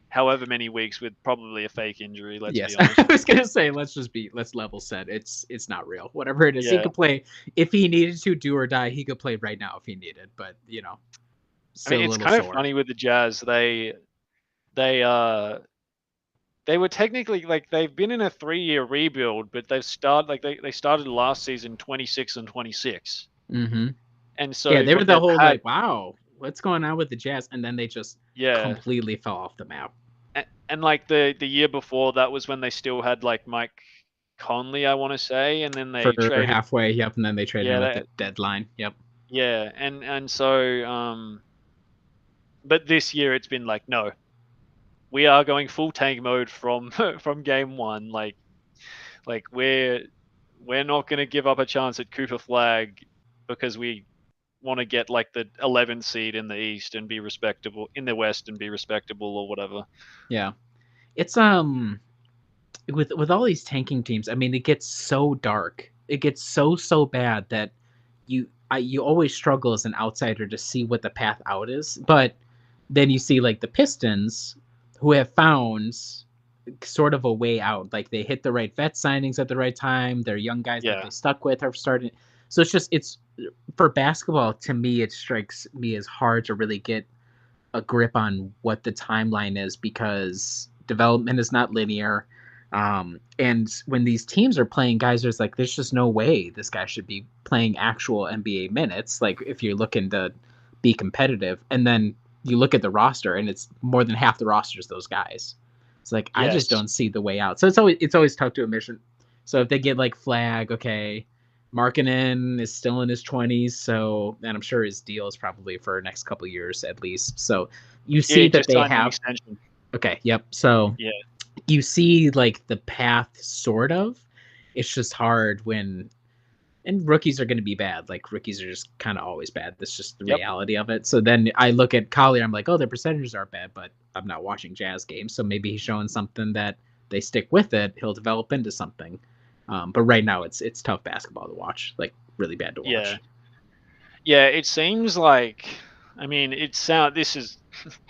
[SPEAKER 1] however many weeks with probably a fake injury. Let's
[SPEAKER 2] Yes,
[SPEAKER 1] be honest.
[SPEAKER 2] I was gonna say let's level set. It's not real. Whatever it is, he
[SPEAKER 1] Yeah.
[SPEAKER 2] could play if he needed to, do or die. He could play right now if he needed. But
[SPEAKER 1] I
[SPEAKER 2] still
[SPEAKER 1] mean,
[SPEAKER 2] a
[SPEAKER 1] it's
[SPEAKER 2] little
[SPEAKER 1] kind
[SPEAKER 2] sore.
[SPEAKER 1] of funny with the Jazz. They were technically like they've been in a 3-year rebuild, but they've started like they started last season 26-26,
[SPEAKER 2] Mm-hmm.
[SPEAKER 1] and so
[SPEAKER 2] Yeah, they were
[SPEAKER 1] what
[SPEAKER 2] the
[SPEAKER 1] they've
[SPEAKER 2] whole
[SPEAKER 1] had,
[SPEAKER 2] like, wow, what's going on with the Jazz, and then they just
[SPEAKER 1] yeah,
[SPEAKER 2] completely fell off the map.
[SPEAKER 1] and like the year before that was when they still had like Mike Conley, I want to say, and then they
[SPEAKER 2] For
[SPEAKER 1] traded,
[SPEAKER 2] halfway, yep, and then they traded
[SPEAKER 1] yeah,
[SPEAKER 2] him at the deadline. Yep.
[SPEAKER 1] yeah, and so but this year it's been like no, we are going full tank mode from from game one, like we're not going to give up a chance at Cooper Flag because we want to get like the 11th seed in the East and be respectable in the West and be respectable or whatever.
[SPEAKER 2] Yeah. It's with all these tanking teams, I mean, it gets so dark. It gets so bad that you always struggle as an outsider to see what the path out is. But then you see like the Pistons who have found sort of a way out. Like they hit the right vet signings at the right time. Their young guys that they stuck with are starting. So it's for basketball, to me, it strikes me as hard to really get a grip on what the timeline is because development is not linear. And when these teams are playing guys, there's just no way this guy should be playing actual NBA minutes. Like if you're looking to be competitive, and then you look at the roster and it's more than half the roster is those guys. It's like, I just don't see the way out. So it's always tough to admission. So if they get like Flag, okay, Markkanen is still in his 20s, so, and I'm sure his deal is probably for the next couple of years at least. So you see that they have. Okay, yep. So you see like the path sort of. It's just hard when, and rookies are going to be bad. Like rookies are just kind of always bad. That's just the reality of it. So then I look at Collier, I'm like, oh, their percentages are bad, but I'm not watching Jazz games, so maybe he's showing something that they stick with it, he'll develop into something. But right now it's tough basketball to watch, like really bad to watch.
[SPEAKER 1] Yeah, it seems like, I mean, this is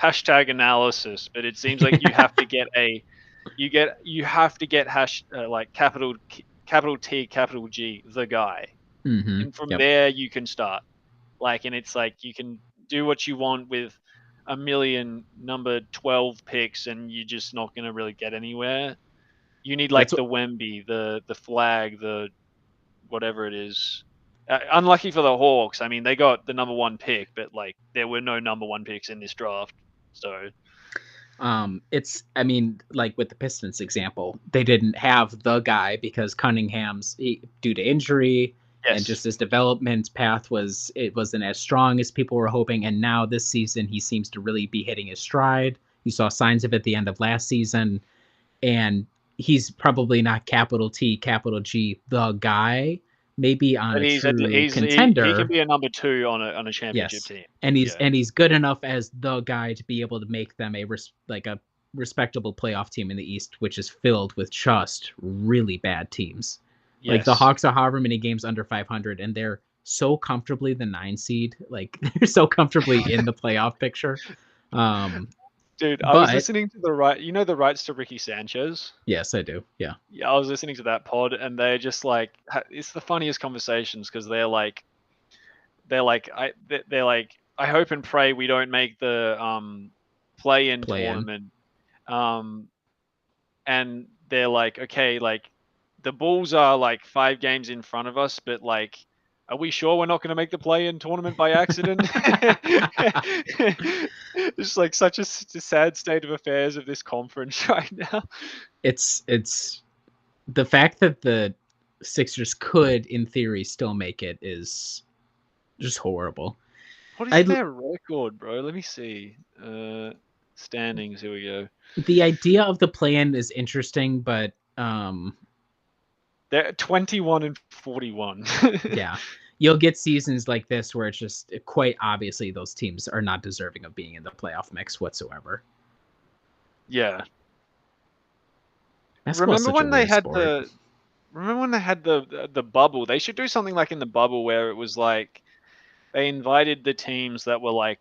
[SPEAKER 1] hashtag analysis, but it seems like you have to get like capital T, capital G, the guy, and from
[SPEAKER 2] Yep.
[SPEAKER 1] there you can start. Like, and it's like you can do what you want with a million number 12 picks, and you're just not going to really get anywhere. You need like
[SPEAKER 2] That's
[SPEAKER 1] the Wemby, the flag, the whatever it is. Unlucky for the Hawks. I mean, they got the number 1 pick, but like there were no number 1 picks in this draft. So
[SPEAKER 2] it's, I mean, like with the Pistons example, they didn't have the guy because due to injury and
[SPEAKER 1] yes,
[SPEAKER 2] just his development path wasn't as strong as people were hoping. And now this season, he seems to really be hitting his stride. You saw signs of it at the end of last season, and he's probably not capital T, capital G, the guy. Maybe on
[SPEAKER 1] but
[SPEAKER 2] a true
[SPEAKER 1] he can
[SPEAKER 2] contender.
[SPEAKER 1] be a number 2 on a championship
[SPEAKER 2] Yes,
[SPEAKER 1] team.
[SPEAKER 2] and
[SPEAKER 1] Yeah.
[SPEAKER 2] he's good enough as the guy to be able to make them a respectable playoff team in the East, which is filled with just really bad teams. Like the
[SPEAKER 1] Yes.
[SPEAKER 2] Hawks are however many games under 500, and they're so comfortably the 9 seed. Like they're so comfortably in the playoff picture.
[SPEAKER 1] Dude, I was
[SPEAKER 2] But
[SPEAKER 1] listening to the rights to Ricky Sanchez.
[SPEAKER 2] yes, I do. Yeah.
[SPEAKER 1] Yeah, I was listening to that pod, and they're just like, it's the funniest conversations because they're like, I hope and pray we don't make the play-in
[SPEAKER 2] Play in.
[SPEAKER 1] tournament. And they're like, okay, like the Bulls are like 5 games in front of us, but like, are we sure we're not going to make the play-in tournament by accident? It's like such a sad state of affairs of this conference right now.
[SPEAKER 2] It's the fact that the Sixers could, in theory, still make it is just horrible.
[SPEAKER 1] What is
[SPEAKER 2] I'd
[SPEAKER 1] their record, bro? Let me see. Standings. Here we go.
[SPEAKER 2] The idea of the play-in is interesting, but
[SPEAKER 1] They're 21 and 41.
[SPEAKER 2] yeah, you'll get seasons like this where it's just quite obviously those teams are not deserving of being in the playoff mix whatsoever.
[SPEAKER 1] Yeah.
[SPEAKER 2] Basketball's
[SPEAKER 1] Remember
[SPEAKER 2] such a
[SPEAKER 1] when they
[SPEAKER 2] weird
[SPEAKER 1] had
[SPEAKER 2] sport.
[SPEAKER 1] the bubble? They should do something like in the bubble where it was like they invited the teams that were like,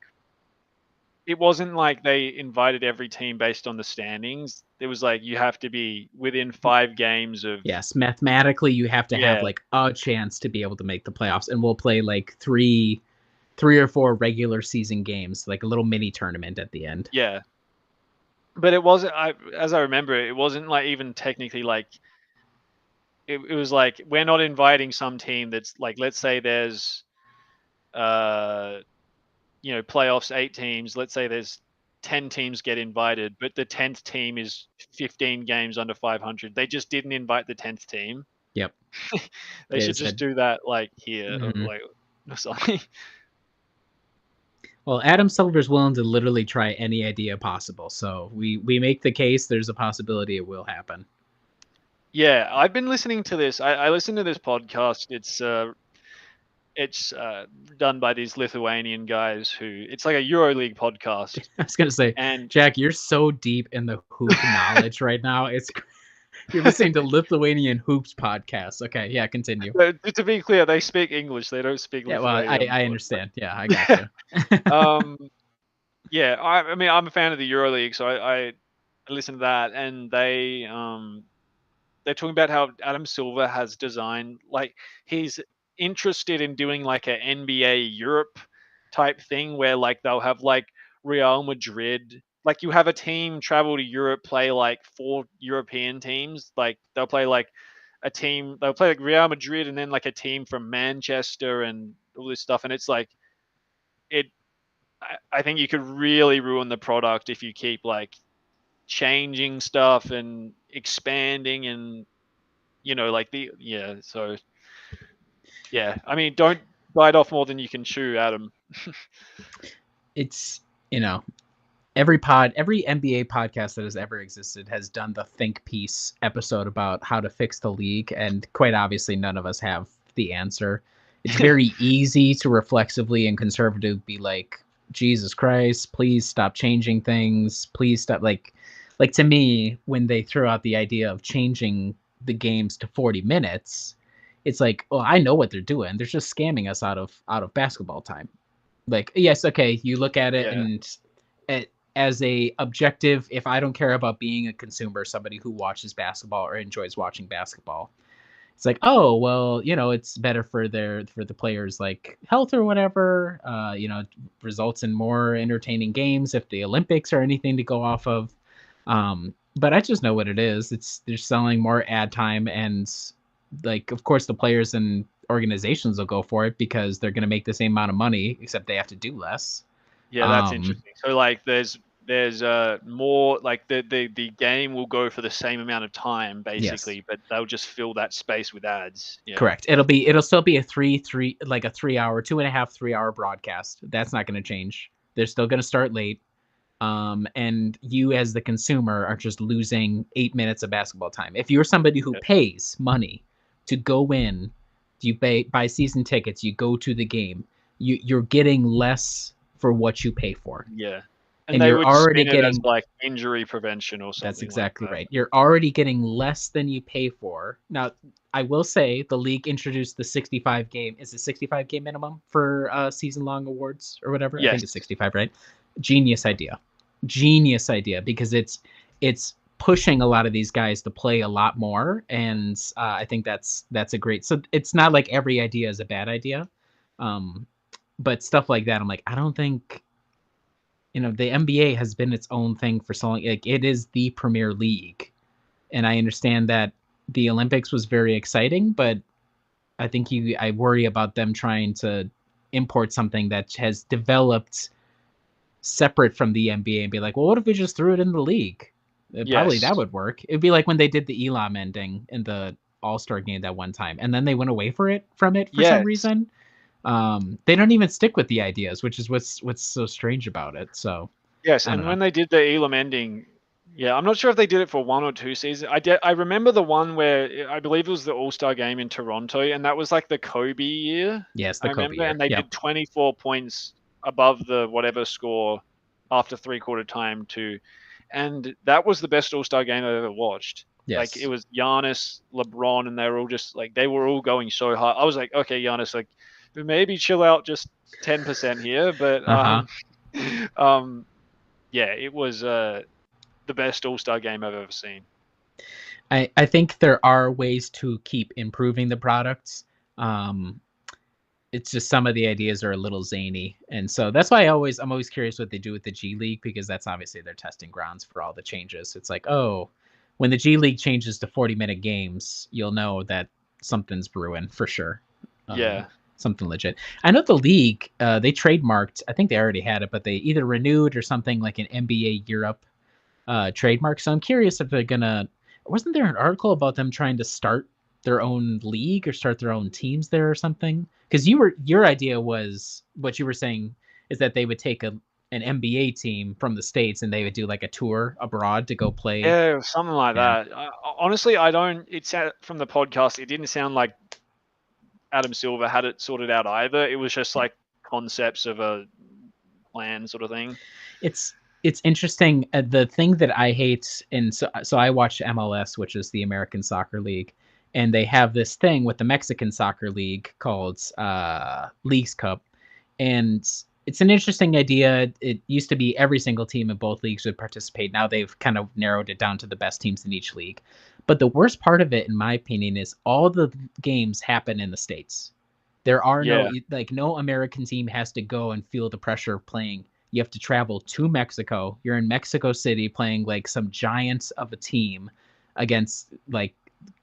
[SPEAKER 1] it wasn't like they invited every team based on the standings. It was like you have to be within 5 games of.
[SPEAKER 2] Yes, mathematically you have to have
[SPEAKER 1] Yeah,
[SPEAKER 2] like a chance to be able to make the playoffs, and we'll play like three or four regular season games, like a little mini tournament at the end.
[SPEAKER 1] yeah. But it wasn't. As I remember, it wasn't like even technically like. It was like we're not inviting some team that's like, let's say there's, playoffs 8 teams. Let's say there's 10 teams get invited, but the 10th team is 15 games under 500. They just didn't invite the 10th team.
[SPEAKER 2] Yep.
[SPEAKER 1] They should just do that like here,
[SPEAKER 2] Mhm.
[SPEAKER 1] like or something.
[SPEAKER 2] Well, Adam Silver's willing to literally try any idea possible, so we make the case there's a possibility it will happen.
[SPEAKER 1] Yeah, I've been listening to this. I listen to this podcast. It's done by these Lithuanian guys who, it's like a EuroLeague podcast.
[SPEAKER 2] I was gonna say,
[SPEAKER 1] And
[SPEAKER 2] Jack, you're so deep in the hoop knowledge right now. You're listening to Lithuanian Hoops podcast. Okay, yeah, continue.
[SPEAKER 1] to be clear, they speak English. They don't speak
[SPEAKER 2] Yeah, well,
[SPEAKER 1] Lithuanian.
[SPEAKER 2] I understand. Yeah, I got you.
[SPEAKER 1] Yeah, I mean, I'm a fan of the EuroLeague, so I listen to that, and they're talking about how Adam Silver has designed, like, he's interested in doing like a NBA Europe type thing where like they'll have like Real Madrid, like you have a team travel to Europe, play like 4 European teams, like they'll play like they'll play like Real Madrid and then like a team from Manchester and all this stuff, and it's like it. I think you could really ruin the product if you keep like changing stuff and expanding and so yeah, I mean, don't bite off more than you can chew, Adam.
[SPEAKER 2] It's, every NBA podcast that has ever existed has done the think piece episode about how to fix the league, and quite obviously none of us have the answer. It's very easy to reflexively and conservatively be like, Jesus Christ, please stop changing things. Please stop. Like to me, when they throw out the idea of changing the games to 40 minutes, it's like, oh, I know what they're doing. They're just scamming us out of basketball time. Like, yes, okay, you look at it
[SPEAKER 1] Yeah.
[SPEAKER 2] and as a objective, if I don't care about being a consumer, somebody who watches basketball or enjoys watching basketball, it's like, oh well, it's better for the players like health or whatever. Results in more entertaining games if the Olympics are anything to go off of. But I just know what it is. They're selling more ad time, and like, of course, the players and organizations will go for it because they're going to make the same amount of money, except they have to do less.
[SPEAKER 1] Yeah, that's
[SPEAKER 2] Um,
[SPEAKER 1] interesting. So like there's more like the game will go for the same amount of time
[SPEAKER 2] yes.
[SPEAKER 1] basically, but they'll just fill that space with ads. Yeah.
[SPEAKER 2] Correct. It'll still be a 3 hour, 2.5, 3 hour broadcast. That's not going to change. They're still going to start late. And you as the consumer are just losing 8 minutes of basketball time. If you're somebody who
[SPEAKER 1] Yeah.
[SPEAKER 2] pays money to go in, you buy season tickets, you go to the game, you're getting less for what you pay for,
[SPEAKER 1] Yeah. And
[SPEAKER 2] and
[SPEAKER 1] they
[SPEAKER 2] you're
[SPEAKER 1] would
[SPEAKER 2] already
[SPEAKER 1] spin it as
[SPEAKER 2] getting.
[SPEAKER 1] like injury prevention or
[SPEAKER 2] That's
[SPEAKER 1] something like
[SPEAKER 2] exactly
[SPEAKER 1] that.
[SPEAKER 2] right. You're already getting less than you pay for. Now, I will say the league introduced the 65 game. Is it 65 game minimum for season long awards or whatever? I think
[SPEAKER 1] Yes.
[SPEAKER 2] it's 65, right? Genius idea. Genius idea, because it's pushing a lot of these guys to play a lot more, and I think that's a great. So it's not like every idea is a bad idea, um, but stuff like that, I'm like, I don't think the NBA has been its own thing for so long. Like, it is the premier league, and I understand that the Olympics was very exciting, but I worry about them trying to import something that has developed separate from the NBA and be like, well, what if we just threw it in the league? Probably
[SPEAKER 1] Yes.
[SPEAKER 2] that would work. It'd be like when they did the Elam ending in the All-Star game that one time, and then they went away from it for some
[SPEAKER 1] Yes.
[SPEAKER 2] reason. They don't even stick with the ideas, which is what's so strange about it. So
[SPEAKER 1] Yes,
[SPEAKER 2] I don't
[SPEAKER 1] and
[SPEAKER 2] know.
[SPEAKER 1] when they did the Elam ending, yeah, I'm not sure if they did it for 1 or 2 seasons. I remember the one where I believe it was the All-Star game in Toronto, and that was like the Kobe year,
[SPEAKER 2] Yes,
[SPEAKER 1] I
[SPEAKER 2] the Kobe
[SPEAKER 1] remember,
[SPEAKER 2] year.
[SPEAKER 1] and they
[SPEAKER 2] Yep.
[SPEAKER 1] did 24 points above the whatever score after three-quarter time too, and that was the best All-Star game I've ever watched. Like, it
[SPEAKER 2] Yes.
[SPEAKER 1] was Giannis, LeBron, and they were all just like they were all going so hard. I was like, "Okay, Giannis, like, maybe chill out just 10% here," but,
[SPEAKER 2] Uh huh.
[SPEAKER 1] um yeah, it was, the best All-Star game I've ever seen.
[SPEAKER 2] I think there are ways to keep improving the products. Um, it's just some of the ideas are a little zany, and so that's why I'm always curious what they do with the G League, because that's obviously their testing grounds for all the changes. It's like, oh, when the G League changes to 40-minute games, you'll know that something's brewing for sure. Um,
[SPEAKER 1] Yeah.
[SPEAKER 2] Something legit. I know the league, they trademarked. I think they already had it, but they either renewed or something like an NBA Europe trademark. So I'm curious if they're gonna. Wasn't there an article about them trying to start their own league or start their own teams there or something? Because your idea was, what you were saying is that they would take an NBA team from the States and they would do like a tour abroad to go play.
[SPEAKER 1] Yeah, something like
[SPEAKER 2] Yeah.
[SPEAKER 1] that. Honestly, I don't it sound from the podcast, it didn't sound like Adam Silver had it sorted out either. It was just,
[SPEAKER 2] Yeah.
[SPEAKER 1] like, concepts of a plan sort of thing.
[SPEAKER 2] It's interesting. The thing that I hate, and so I watch MLS, which is the American Soccer League, and they have this thing with the Mexican Soccer League called Leagues Cup, and it's an interesting idea. It used to be every single team in both leagues would participate. Now they've kind of narrowed it down to the best teams in each league. But the worst part of it, in my opinion, is all the games happen in the States. There are
[SPEAKER 1] Yeah.
[SPEAKER 2] no American team has to go and feel the pressure of playing. You have to travel to Mexico. You're in Mexico City playing like some giants of a team against like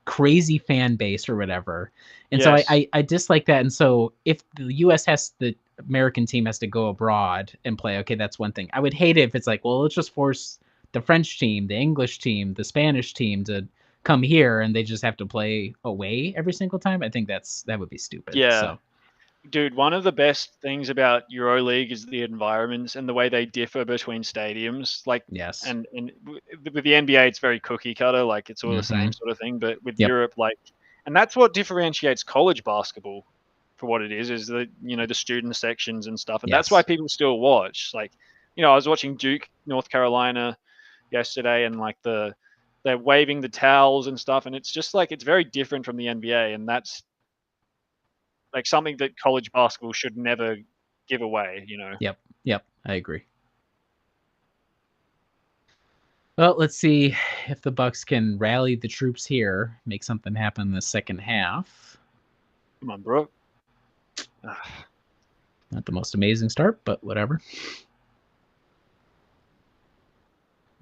[SPEAKER 2] crazy fan base or whatever. And so
[SPEAKER 1] Yes.
[SPEAKER 2] I dislike that. And so if the American team has to go abroad and play, okay, that's one thing. I would hate it if it's like, well, let's just force the French team, the English team, the Spanish team to come here and they just have to play away every single time. I think that would be stupid.
[SPEAKER 1] Yeah.
[SPEAKER 2] So
[SPEAKER 1] Dude, one of the best things about EuroLeague is the environments and the way they differ between stadiums. Like,
[SPEAKER 2] yes.
[SPEAKER 1] and with the NBA, it's very cookie cutter, like it's all the
[SPEAKER 2] Hmm.
[SPEAKER 1] same sort of thing. But with
[SPEAKER 2] Yep.
[SPEAKER 1] Europe, like, and that's what differentiates college basketball for what it is the the student sections and stuff, and that's why
[SPEAKER 2] Yes.
[SPEAKER 1] people still watch. Like, I was watching Duke, North Carolina yesterday, and like they're waving the towels and stuff, and it's just like it's very different from the NBA, and that's like something that college basketball should never give away.
[SPEAKER 2] Yep. Yep. I agree. Well, let's see if the Bucks can rally the troops here, make something happen in the second half.
[SPEAKER 1] Come on, Brooke.
[SPEAKER 2] Not the most amazing start, but whatever.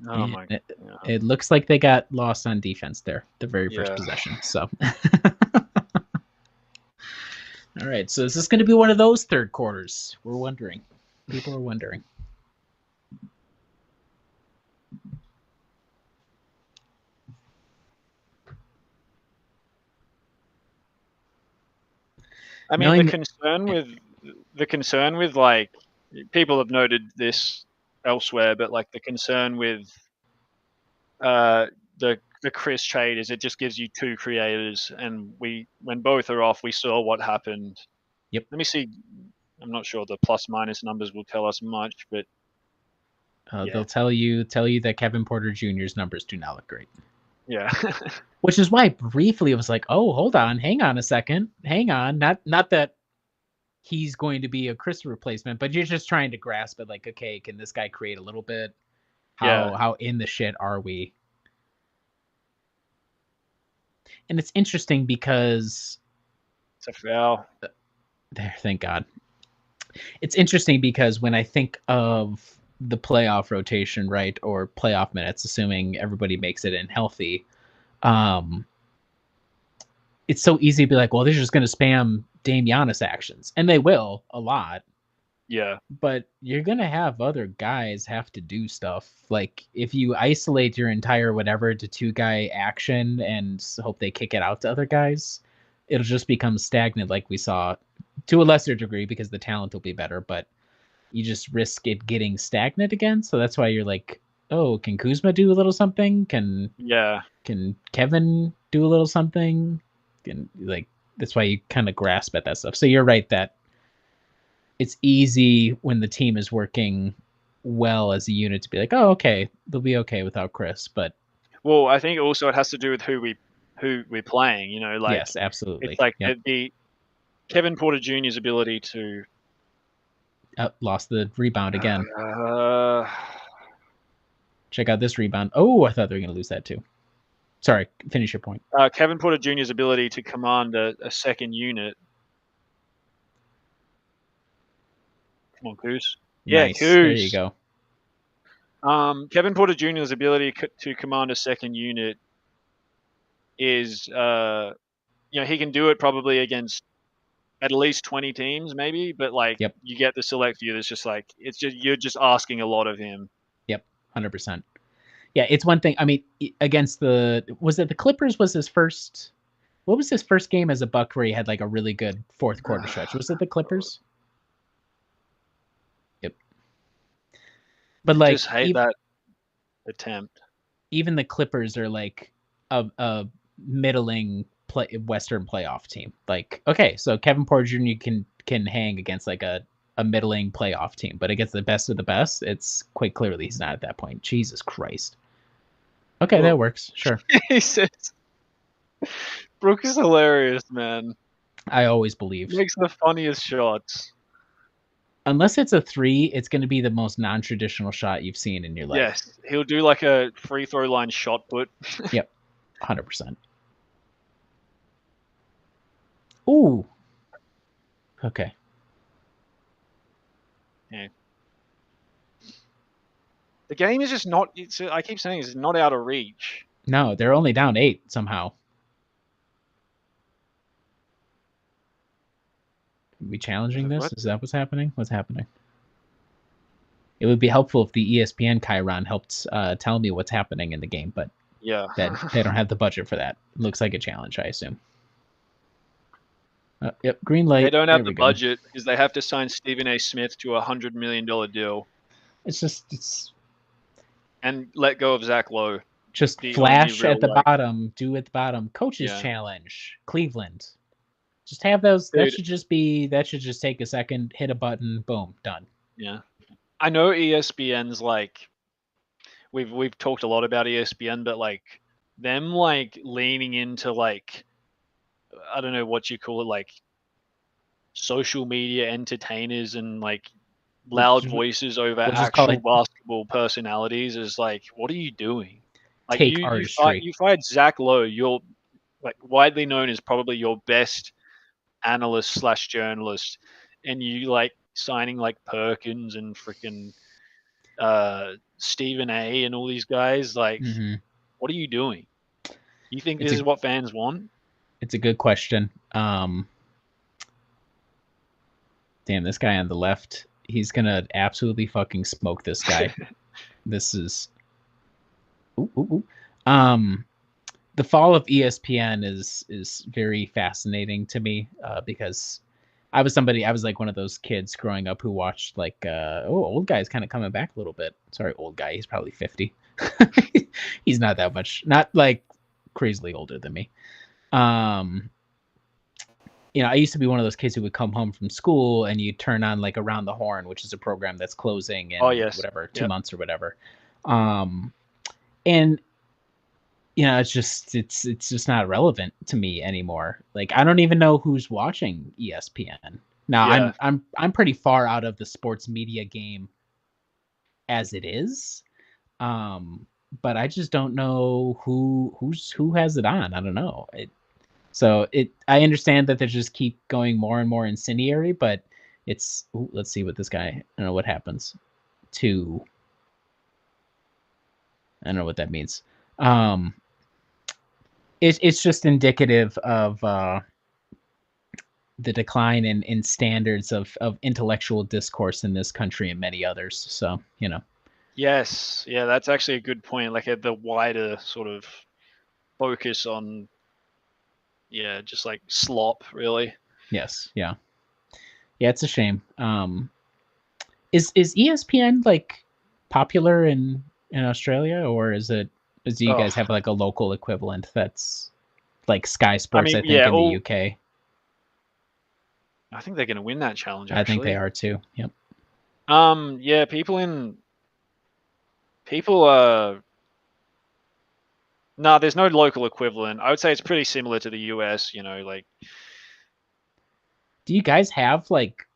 [SPEAKER 1] Oh my god.
[SPEAKER 2] It looks like they got lost on defense there, the very first
[SPEAKER 1] Yeah.
[SPEAKER 2] possession. So, all right. So is this going to be one of those third quarters? We're wondering. People are wondering.
[SPEAKER 1] I mean, the concern with like people have noted this elsewhere, but like the concern with the Chris trade is it just gives you two creators, and when both are off, we saw what happened.
[SPEAKER 2] Yep.
[SPEAKER 1] Let me see. I'm not sure the plus minus numbers will tell us much, but yeah.
[SPEAKER 2] They'll tell you that Kevin Porter Jr.'s numbers do not look great.
[SPEAKER 1] Yeah.
[SPEAKER 2] Which is why briefly it was like, oh, hold on, hang on a second, hang on. Not that he's going to be a Chris replacement, but you're just trying to grasp it. Like, okay, can this guy create a little bit? How in the shit are we? And it's interesting because
[SPEAKER 1] It's a foul.
[SPEAKER 2] There, thank God. It's interesting because when I think of the playoff rotation, right, or playoff minutes, assuming everybody makes it in healthy, it's so easy to be like, well, they're just going to spam Dame Giannis actions, and they will a lot.
[SPEAKER 1] Yeah.
[SPEAKER 2] But you're going to have other guys have to do stuff. Like if you isolate your entire whatever to two-guy action and hope they kick it out to other guys, it'll just become stagnant like we saw to a lesser degree because the talent will be better, but you just risk it getting stagnant again. So that's why you're like, oh, can Kuzma do a little something? Can Kevin do a little something? That's why you kind of grasp at that stuff. So you're right that it's easy when the team is working well as a unit to be like, oh, okay, they'll be okay without Chris. But
[SPEAKER 1] well, I think also it has to do with who we're playing. You know, like
[SPEAKER 2] yes, absolutely.
[SPEAKER 1] It's like the Kevin Porter Jr.'s ability to
[SPEAKER 2] lost the rebound again. Check out this rebound. Oh, I thought they were going to lose that too. Sorry, finish your point.
[SPEAKER 1] Kevin Porter Jr.'s ability to command a second unit. Come on, Coos. Yeah,
[SPEAKER 2] Nice.
[SPEAKER 1] Coos.
[SPEAKER 2] There you go.
[SPEAKER 1] Kevin Porter Jr.'s ability to command a second unit is, he can do it probably against at least 20 teams, maybe, but like you get the select few that's just like you're just asking a lot of him.
[SPEAKER 2] Yep, 100%. Yeah, it's one thing. I mean, against the Clippers was his first. What was his first game as a Buck where he had like a really good fourth quarter stretch? Was it the Clippers? Yep. But like,
[SPEAKER 1] I just hate that attempt.
[SPEAKER 2] Even the Clippers are like a middling Western playoff team. Like, okay, so Kevin Porter Jr. can hang against like a middling playoff team, but against the best of the best, it's quite clearly he's not at that point. Jesus Christ. Okay, that works. Sure.
[SPEAKER 1] He says, Brooke is hilarious, man.
[SPEAKER 2] I always believed.
[SPEAKER 1] He makes the funniest shots.
[SPEAKER 2] Unless it's a three, it's going to be the most non-traditional shot you've seen in your life.
[SPEAKER 1] Yes, he'll do like a free throw line shot put.
[SPEAKER 2] Yep, 100%. Ooh. Okay.
[SPEAKER 1] Yeah. The game is just not. I keep saying it's not out of reach.
[SPEAKER 2] No, they're only down 8 somehow. Are we challenging this? Is that what's happening? What's happening? It would be helpful if the ESPN Chiron helped tell me what's happening in the game, but
[SPEAKER 1] yeah,
[SPEAKER 2] they don't have the budget for that. It looks like a challenge, I assume. Yep, green light.
[SPEAKER 1] They don't have the budget because they have to sign Stephen A. Smith to a $100 million deal. And let go of Zach Lowe.
[SPEAKER 2] Just flash at the bottom, do at the bottom. Coaches challenge, Cleveland. Just have those. Dude, that should just take a second, hit a button, boom, done.
[SPEAKER 1] Yeah. I know ESPN's like, we've talked a lot about ESPN, but like them like leaning into like, I don't know what you call it, like social media entertainers and like loud voices over
[SPEAKER 2] we'll just call
[SPEAKER 1] actual
[SPEAKER 2] it
[SPEAKER 1] basketball personalities is like, what are you doing? Like
[SPEAKER 2] take artistry.
[SPEAKER 1] you fired Zach Lowe. You're like widely known as probably your best analyst slash journalist, and you like signing like Perkins and freaking Stephen A. and all these guys. Like, what are you doing? You think this is what fans want?
[SPEAKER 2] It's a good question. Damn, this guy on the left, he's gonna absolutely fucking smoke this guy. This is the fall of ESPN is very fascinating to me because I was like one of those kids growing up who watched like old guy's kind of coming back a little bit. Sorry, old guy, he's probably 50. He's not that much, not like crazily older than me. You know, I used to be one of those kids who would come home from school and you turn on like Around the Horn, which is a program that's closing in whatever 2 months or whatever. And you know, it's just not relevant to me anymore. Like I don't even know who's watching ESPN now. I'm pretty far out of the sports media game as it is, but I just don't know who has it on. I don't know. I understand that they just keep going more and more incendiary, but it's let's see what this guy. I don't know what happens to. I don't know what that means. It's just indicative of the decline in standards of intellectual discourse in this country and many others. So, you know.
[SPEAKER 1] Yes. Yeah, that's actually a good point. Like the wider sort of focus on, just like slop, really.
[SPEAKER 2] Yes. Yeah. Yeah, it's a shame. Is ESPN like popular in Australia, or is it? Do you guys have like a local equivalent that's like Sky Sports? I think in the UK.
[SPEAKER 1] I think they're going to win that challenge. Actually.
[SPEAKER 2] I think they are too. Yep.
[SPEAKER 1] Yeah, no, there's no local equivalent. I would say it's pretty similar to the US. You know, like.
[SPEAKER 2] Do you guys have like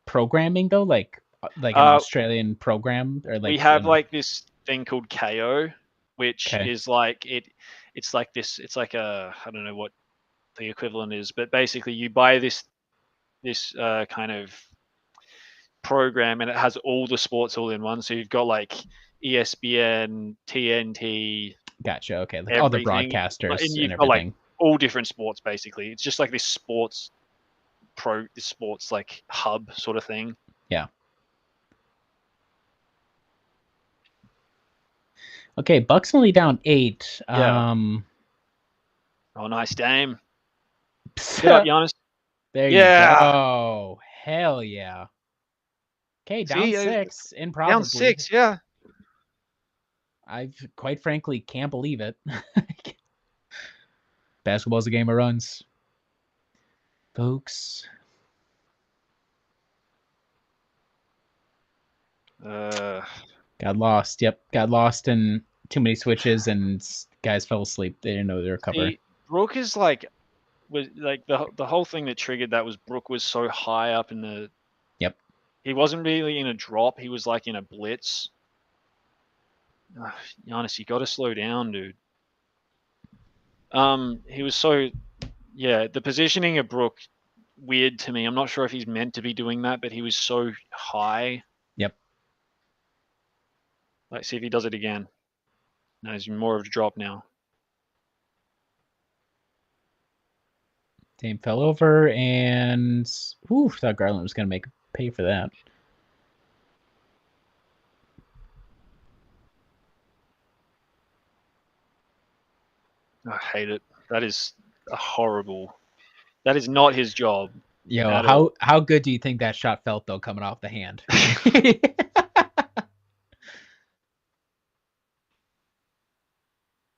[SPEAKER 2] programming though, like an Australian program, or like
[SPEAKER 1] we have like this thing called KO, which is like it's like this. It's like I don't know what the equivalent is, but basically you buy this kind of program and it has all the sports all in one. So you've got like ESPN, TNT.
[SPEAKER 2] Gotcha. Okay, like all the broadcasters
[SPEAKER 1] and you've
[SPEAKER 2] and
[SPEAKER 1] got
[SPEAKER 2] everything.
[SPEAKER 1] Like all different sports basically. It's just like this sports like hub sort of thing.
[SPEAKER 2] Yeah. Okay, Bucks only down 8.
[SPEAKER 1] Yeah. Oh, nice game. Get up, Giannis.
[SPEAKER 2] There you go. Hell yeah. Okay, down 6 in probably.
[SPEAKER 1] Down 6, yeah.
[SPEAKER 2] I quite frankly can't believe it. Basketball's a game of runs, folks. Got lost. Yep, got lost in too many switches, and guys fell asleep. They didn't know they were covering.
[SPEAKER 1] Brook is like, was like the whole thing that triggered that was Brook was so high up in the.
[SPEAKER 2] Yep.
[SPEAKER 1] He wasn't really in a drop. He was like in a blitz. Giannis, you got to slow down, dude. He was so, the positioning of Brook, weird to me. I'm not sure if he's meant to be doing that, but he was so high.
[SPEAKER 2] Yep.
[SPEAKER 1] Let's see if he does it again. No, he's more of a drop now.
[SPEAKER 2] Dame fell over and thought Garland was going to pay for that.
[SPEAKER 1] I hate it. That is horrible. That is not his job.
[SPEAKER 2] Yo, how good do you think that shot felt though, coming off the hand?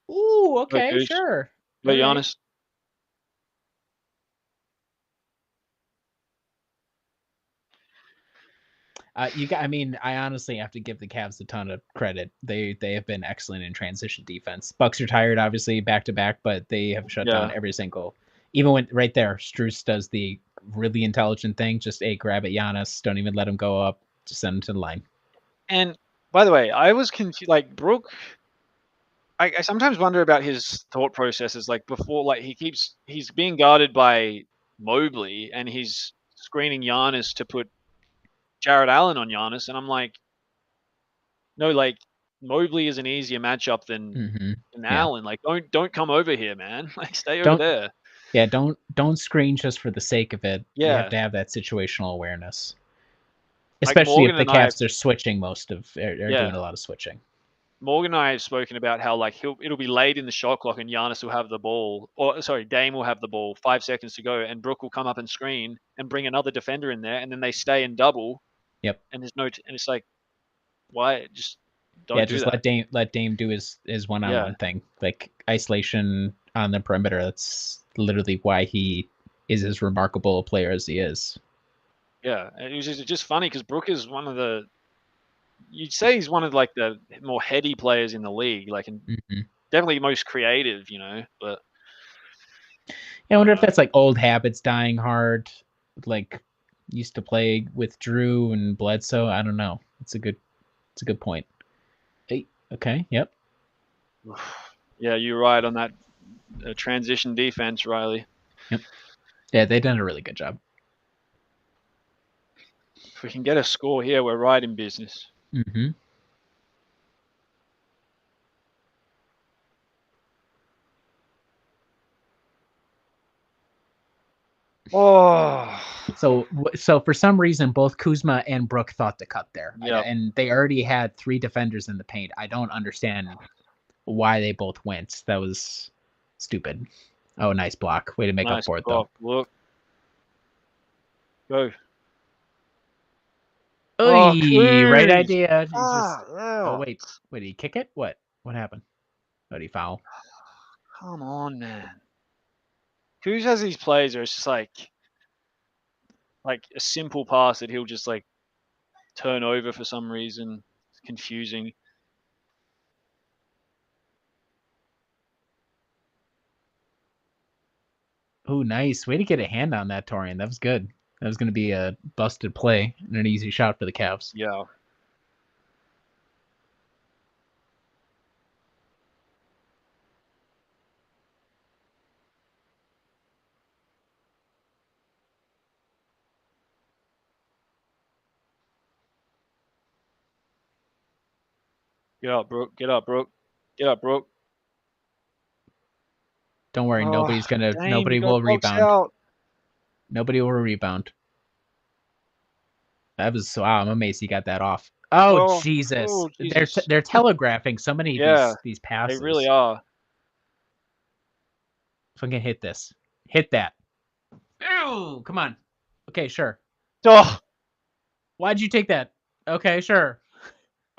[SPEAKER 2] Ooh, okay, sure.
[SPEAKER 1] But Giannis.
[SPEAKER 2] I honestly have to give the Cavs a ton of credit. They have been excellent in transition defense. Bucks are tired, obviously, back to back, but they have shut down every single. Even when right there, Strus does the really intelligent thing. Just grab at Giannis. Don't even let him go up. Just send him to the line.
[SPEAKER 1] And by the way, I was confused. Like Brook, I sometimes wonder about his thought processes. Like before, like he's being guarded by Mobley, and he's screening Giannis to put Jared Allen on Giannis, and I'm like, no, like Mobley is an easier matchup than
[SPEAKER 2] Yeah.
[SPEAKER 1] Allen. Like don't come over here, man. Like stay over there.
[SPEAKER 2] Yeah, don't screen just for the sake of it. You have
[SPEAKER 1] Yeah,
[SPEAKER 2] to have that situational awareness.
[SPEAKER 1] like
[SPEAKER 2] Especially if the Cavs are switching are
[SPEAKER 1] yeah.
[SPEAKER 2] doing a lot of switching.
[SPEAKER 1] Morgan and I have spoken about how like it'll be late in the shot clock and Giannis will have the ball, or sorry, Dame will have the ball, 5 seconds to go, and Brook will come up and screen and bring another defender in there, and then they stay in double.
[SPEAKER 2] Yep.
[SPEAKER 1] And there's no, and it's like, why? Just don't
[SPEAKER 2] Yeah,
[SPEAKER 1] do
[SPEAKER 2] just
[SPEAKER 1] that.
[SPEAKER 2] let Dame do his one-on-one thing, like isolation on the perimeter. That's literally why he is as remarkable a player as he is.
[SPEAKER 1] Yeah, and it was just funny because Brook is one of the, you'd say he's one of like the more heady players in the league, like and definitely most creative, you know. But
[SPEAKER 2] yeah, I wonder if that's like old habits dying hard, like used to play with Drew and Bledsoe. I don't know. It's a good point. Hey, okay, yep.
[SPEAKER 1] Yeah, you're right on that transition defense, Riley.
[SPEAKER 2] Yep. Yeah, they've done a really good job.
[SPEAKER 1] If we can get a score here, we're right in business.
[SPEAKER 2] Mm-hmm.
[SPEAKER 1] Oh,
[SPEAKER 2] So for some reason, both Kuzma and Brook thought to cut there, and they already had 3 defenders in the paint. I don't understand why they both went. That was stupid. Oh, nice block. Way to make up for it, though.
[SPEAKER 1] Look. Go.
[SPEAKER 2] Oy, right idea.
[SPEAKER 1] Yeah.
[SPEAKER 2] Wait, did he kick it? What happened? Oh, did he foul?
[SPEAKER 1] Come on, man. Kuz has these plays where it's just like a simple pass that he'll just like turn over for some reason. It's confusing.
[SPEAKER 2] Oh, nice. Way to get a hand on that, Torian. That was good. That was going to be a busted play and an easy shot for the Cavs.
[SPEAKER 1] Yeah. Get up, Brook. Get up, Brook. Get up, Brook.
[SPEAKER 2] Don't worry, nobody will rebound.
[SPEAKER 1] Out.
[SPEAKER 2] Nobody will rebound. That was wow, I'm amazed he got that off. Oh, Jesus.
[SPEAKER 1] Oh, Jesus.
[SPEAKER 2] They're telegraphing so many of these passes.
[SPEAKER 1] They really are.
[SPEAKER 2] If I can hit this. Hit that. Oh, come on. Okay, sure.
[SPEAKER 1] Oh.
[SPEAKER 2] Why'd you take that? Okay, sure.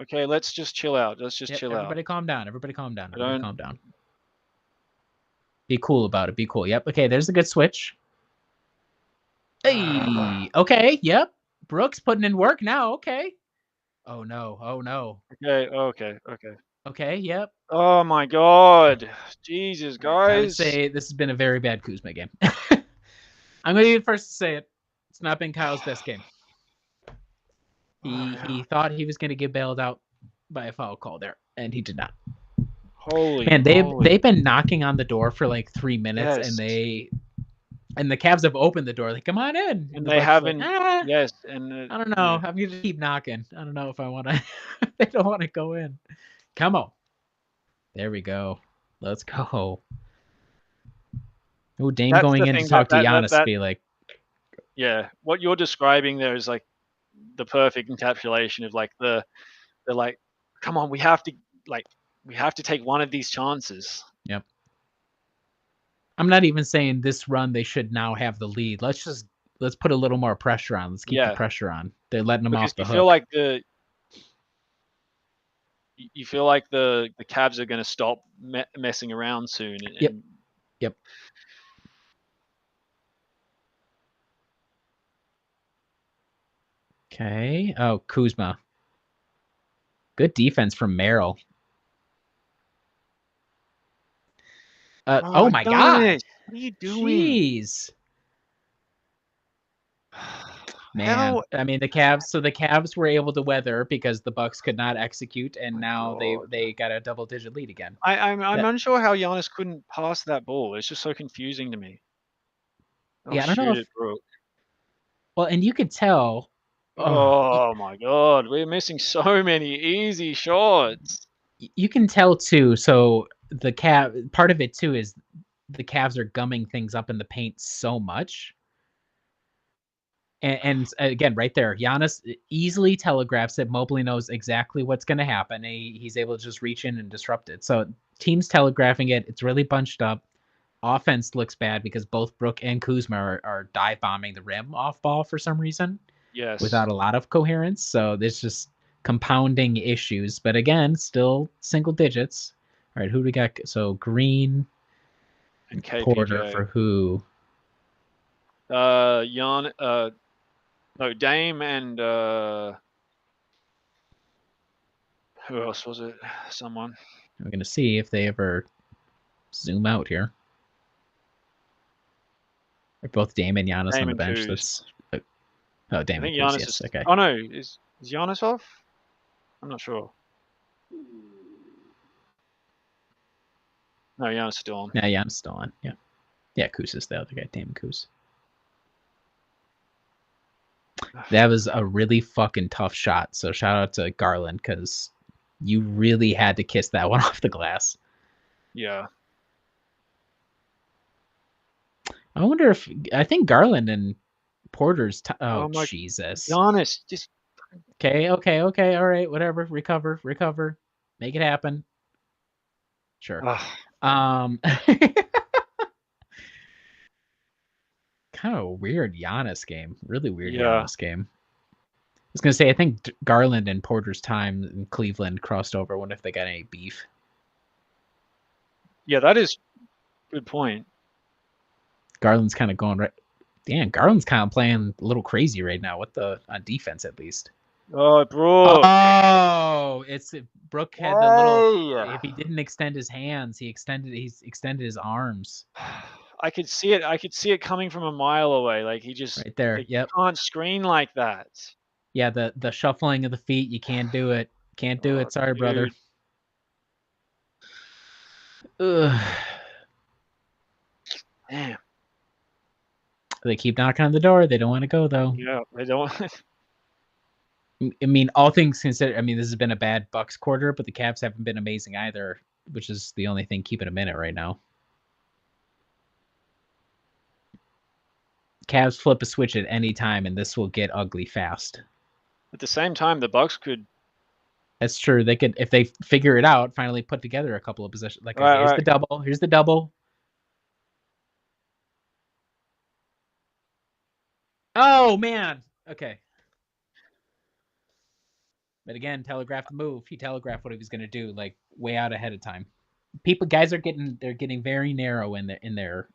[SPEAKER 1] Okay, let's just chill out. Let's just chill out.
[SPEAKER 2] Everybody calm down. Everybody calm down. Calm down. Be cool about it. Be cool. Yep. Okay, there's a good switch. Hey. Okay, yep. Brooks putting in work now. Okay. Oh no.
[SPEAKER 1] Okay.
[SPEAKER 2] Okay, yep.
[SPEAKER 1] Oh my God. Jesus, guys.
[SPEAKER 2] I would say this has been a very bad Kuzma game. I'm going to be the first to say it. It's not been Kyle's best game. He thought he was going to get bailed out by a foul call there, and he did not.
[SPEAKER 1] Holy
[SPEAKER 2] man, they've been knocking on the door for like 3 minutes, and the Cavs have opened the door. Like, come on in,
[SPEAKER 1] and they haven't.
[SPEAKER 2] Like,
[SPEAKER 1] yes, and
[SPEAKER 2] I don't know. I'm gonna keep knocking. I don't know if I want to. They don't want to go in. Come on. There we go. Let's go. Oh, Dame going in to talk to Giannis. Be like,
[SPEAKER 1] yeah, what you're describing there is like the perfect encapsulation of like they're like, come on, we have to take one of these chances.
[SPEAKER 2] Yep. I'm not even saying this run they should now have the lead. Let's put a little more pressure on. Let's keep the pressure on. They're letting them off the hook.
[SPEAKER 1] You feel like the Cavs are going to stop messing around soon.
[SPEAKER 2] Yep. Okay. Oh, Kuzma. Good defense from Merrill. Oh my God.
[SPEAKER 1] What are you doing?
[SPEAKER 2] Jeez. Man,
[SPEAKER 1] How?
[SPEAKER 2] I mean the Cavs. So the Cavs were able to weather because the Bucks could not execute, and
[SPEAKER 1] My
[SPEAKER 2] now
[SPEAKER 1] God.
[SPEAKER 2] they got a double-digit lead again.
[SPEAKER 1] I'm
[SPEAKER 2] That
[SPEAKER 1] unsure how Giannis couldn't pass that ball. It's just so confusing to me. Oh,
[SPEAKER 2] yeah, I don't know
[SPEAKER 1] shoot
[SPEAKER 2] if
[SPEAKER 1] it, Brooke.
[SPEAKER 2] well, and you could tell. Oh,
[SPEAKER 1] Oh my God, we're missing so many easy shots.
[SPEAKER 2] you can tell too. So the Cav part of it too is the Cavs are gumming things up in the paint so much. And again, right there, Giannis easily telegraphs it. Mobley knows exactly what's going to happen. He's able to just reach in and disrupt it. So teams telegraphing it. It's really bunched up. Offense looks bad because both Brook and Kuzma are dive bombing the rim off ball for some reason
[SPEAKER 1] Yes,
[SPEAKER 2] without a lot of coherence. So there's just compounding issues. But again, still single digits. All right, who do we got? So Green,
[SPEAKER 1] and
[SPEAKER 2] Porter
[SPEAKER 1] KPJ.
[SPEAKER 2] for who?
[SPEAKER 1] Jan, no, Dame and who else was it? Someone.
[SPEAKER 2] We're gonna see if they ever zoom out here. They're both Dame and Giannis on
[SPEAKER 1] Dame
[SPEAKER 2] the
[SPEAKER 1] and
[SPEAKER 2] bench.
[SPEAKER 1] Kuz.
[SPEAKER 2] That's oh,
[SPEAKER 1] I
[SPEAKER 2] Dame and
[SPEAKER 1] think
[SPEAKER 2] Kuz.
[SPEAKER 1] Giannis
[SPEAKER 2] Yes,
[SPEAKER 1] is.
[SPEAKER 2] okay.
[SPEAKER 1] Oh no, is Giannis off? I'm not sure. No, Giannis is still on.
[SPEAKER 2] Yeah, Giannis still on. Yeah, yeah. Kuz is the other guy. Dame and Kuz. That was a really fucking tough shot. So shout out to Garland because you really had to kiss that one off the glass.
[SPEAKER 1] Yeah.
[SPEAKER 2] I wonder if I think Garland and Porter's. Oh
[SPEAKER 1] Oh my,
[SPEAKER 2] Jesus.
[SPEAKER 1] Giannis, just.
[SPEAKER 2] Okay. All right. Whatever. Recover. Make it happen. Sure. Um. Kind of a weird Giannis game. Really weird
[SPEAKER 1] Yeah.
[SPEAKER 2] Giannis game. I was gonna say I think Garland and Porter's time in Cleveland crossed over. I wonder if they got any beef.
[SPEAKER 1] Yeah, that is good point.
[SPEAKER 2] Garland's kind of going right. Damn, Garland's kind of playing a little crazy right now. What the on defense at least?
[SPEAKER 1] Oh, Brooke.
[SPEAKER 2] Oh, it's Brook had the little.
[SPEAKER 1] Why?
[SPEAKER 2] If he didn't extend his hands, he's extended his arms.
[SPEAKER 1] I could see it. I could see it coming from a mile away. Like he just,
[SPEAKER 2] Right there.
[SPEAKER 1] like, you
[SPEAKER 2] Yep.
[SPEAKER 1] can't screen like that.
[SPEAKER 2] Yeah, the shuffling of the feet. You can't do it. Can't do
[SPEAKER 1] Oh,
[SPEAKER 2] it. Sorry, brother.
[SPEAKER 1] dude.
[SPEAKER 2] Ugh.
[SPEAKER 1] Damn.
[SPEAKER 2] They keep knocking on the door. They don't want to go though.
[SPEAKER 1] Yeah, they don't.
[SPEAKER 2] I mean, all things considered, I mean, this has been a bad Bucks quarter, but the Cavs haven't been amazing either, which is the only thing keeping them in it right now. Cavs flip a switch at any time, and this will get ugly fast.
[SPEAKER 1] At the same time, the Bucks could.
[SPEAKER 2] That's true. They could, if they figure it out, finally put together a couple of possessions. Like,
[SPEAKER 1] Right,
[SPEAKER 2] here's
[SPEAKER 1] right.
[SPEAKER 2] the double. Here's the double. Oh man. Okay. But again, telegraphed the move. He telegraphed what he was going to do, like way out ahead of time. Guys are getting very narrow in their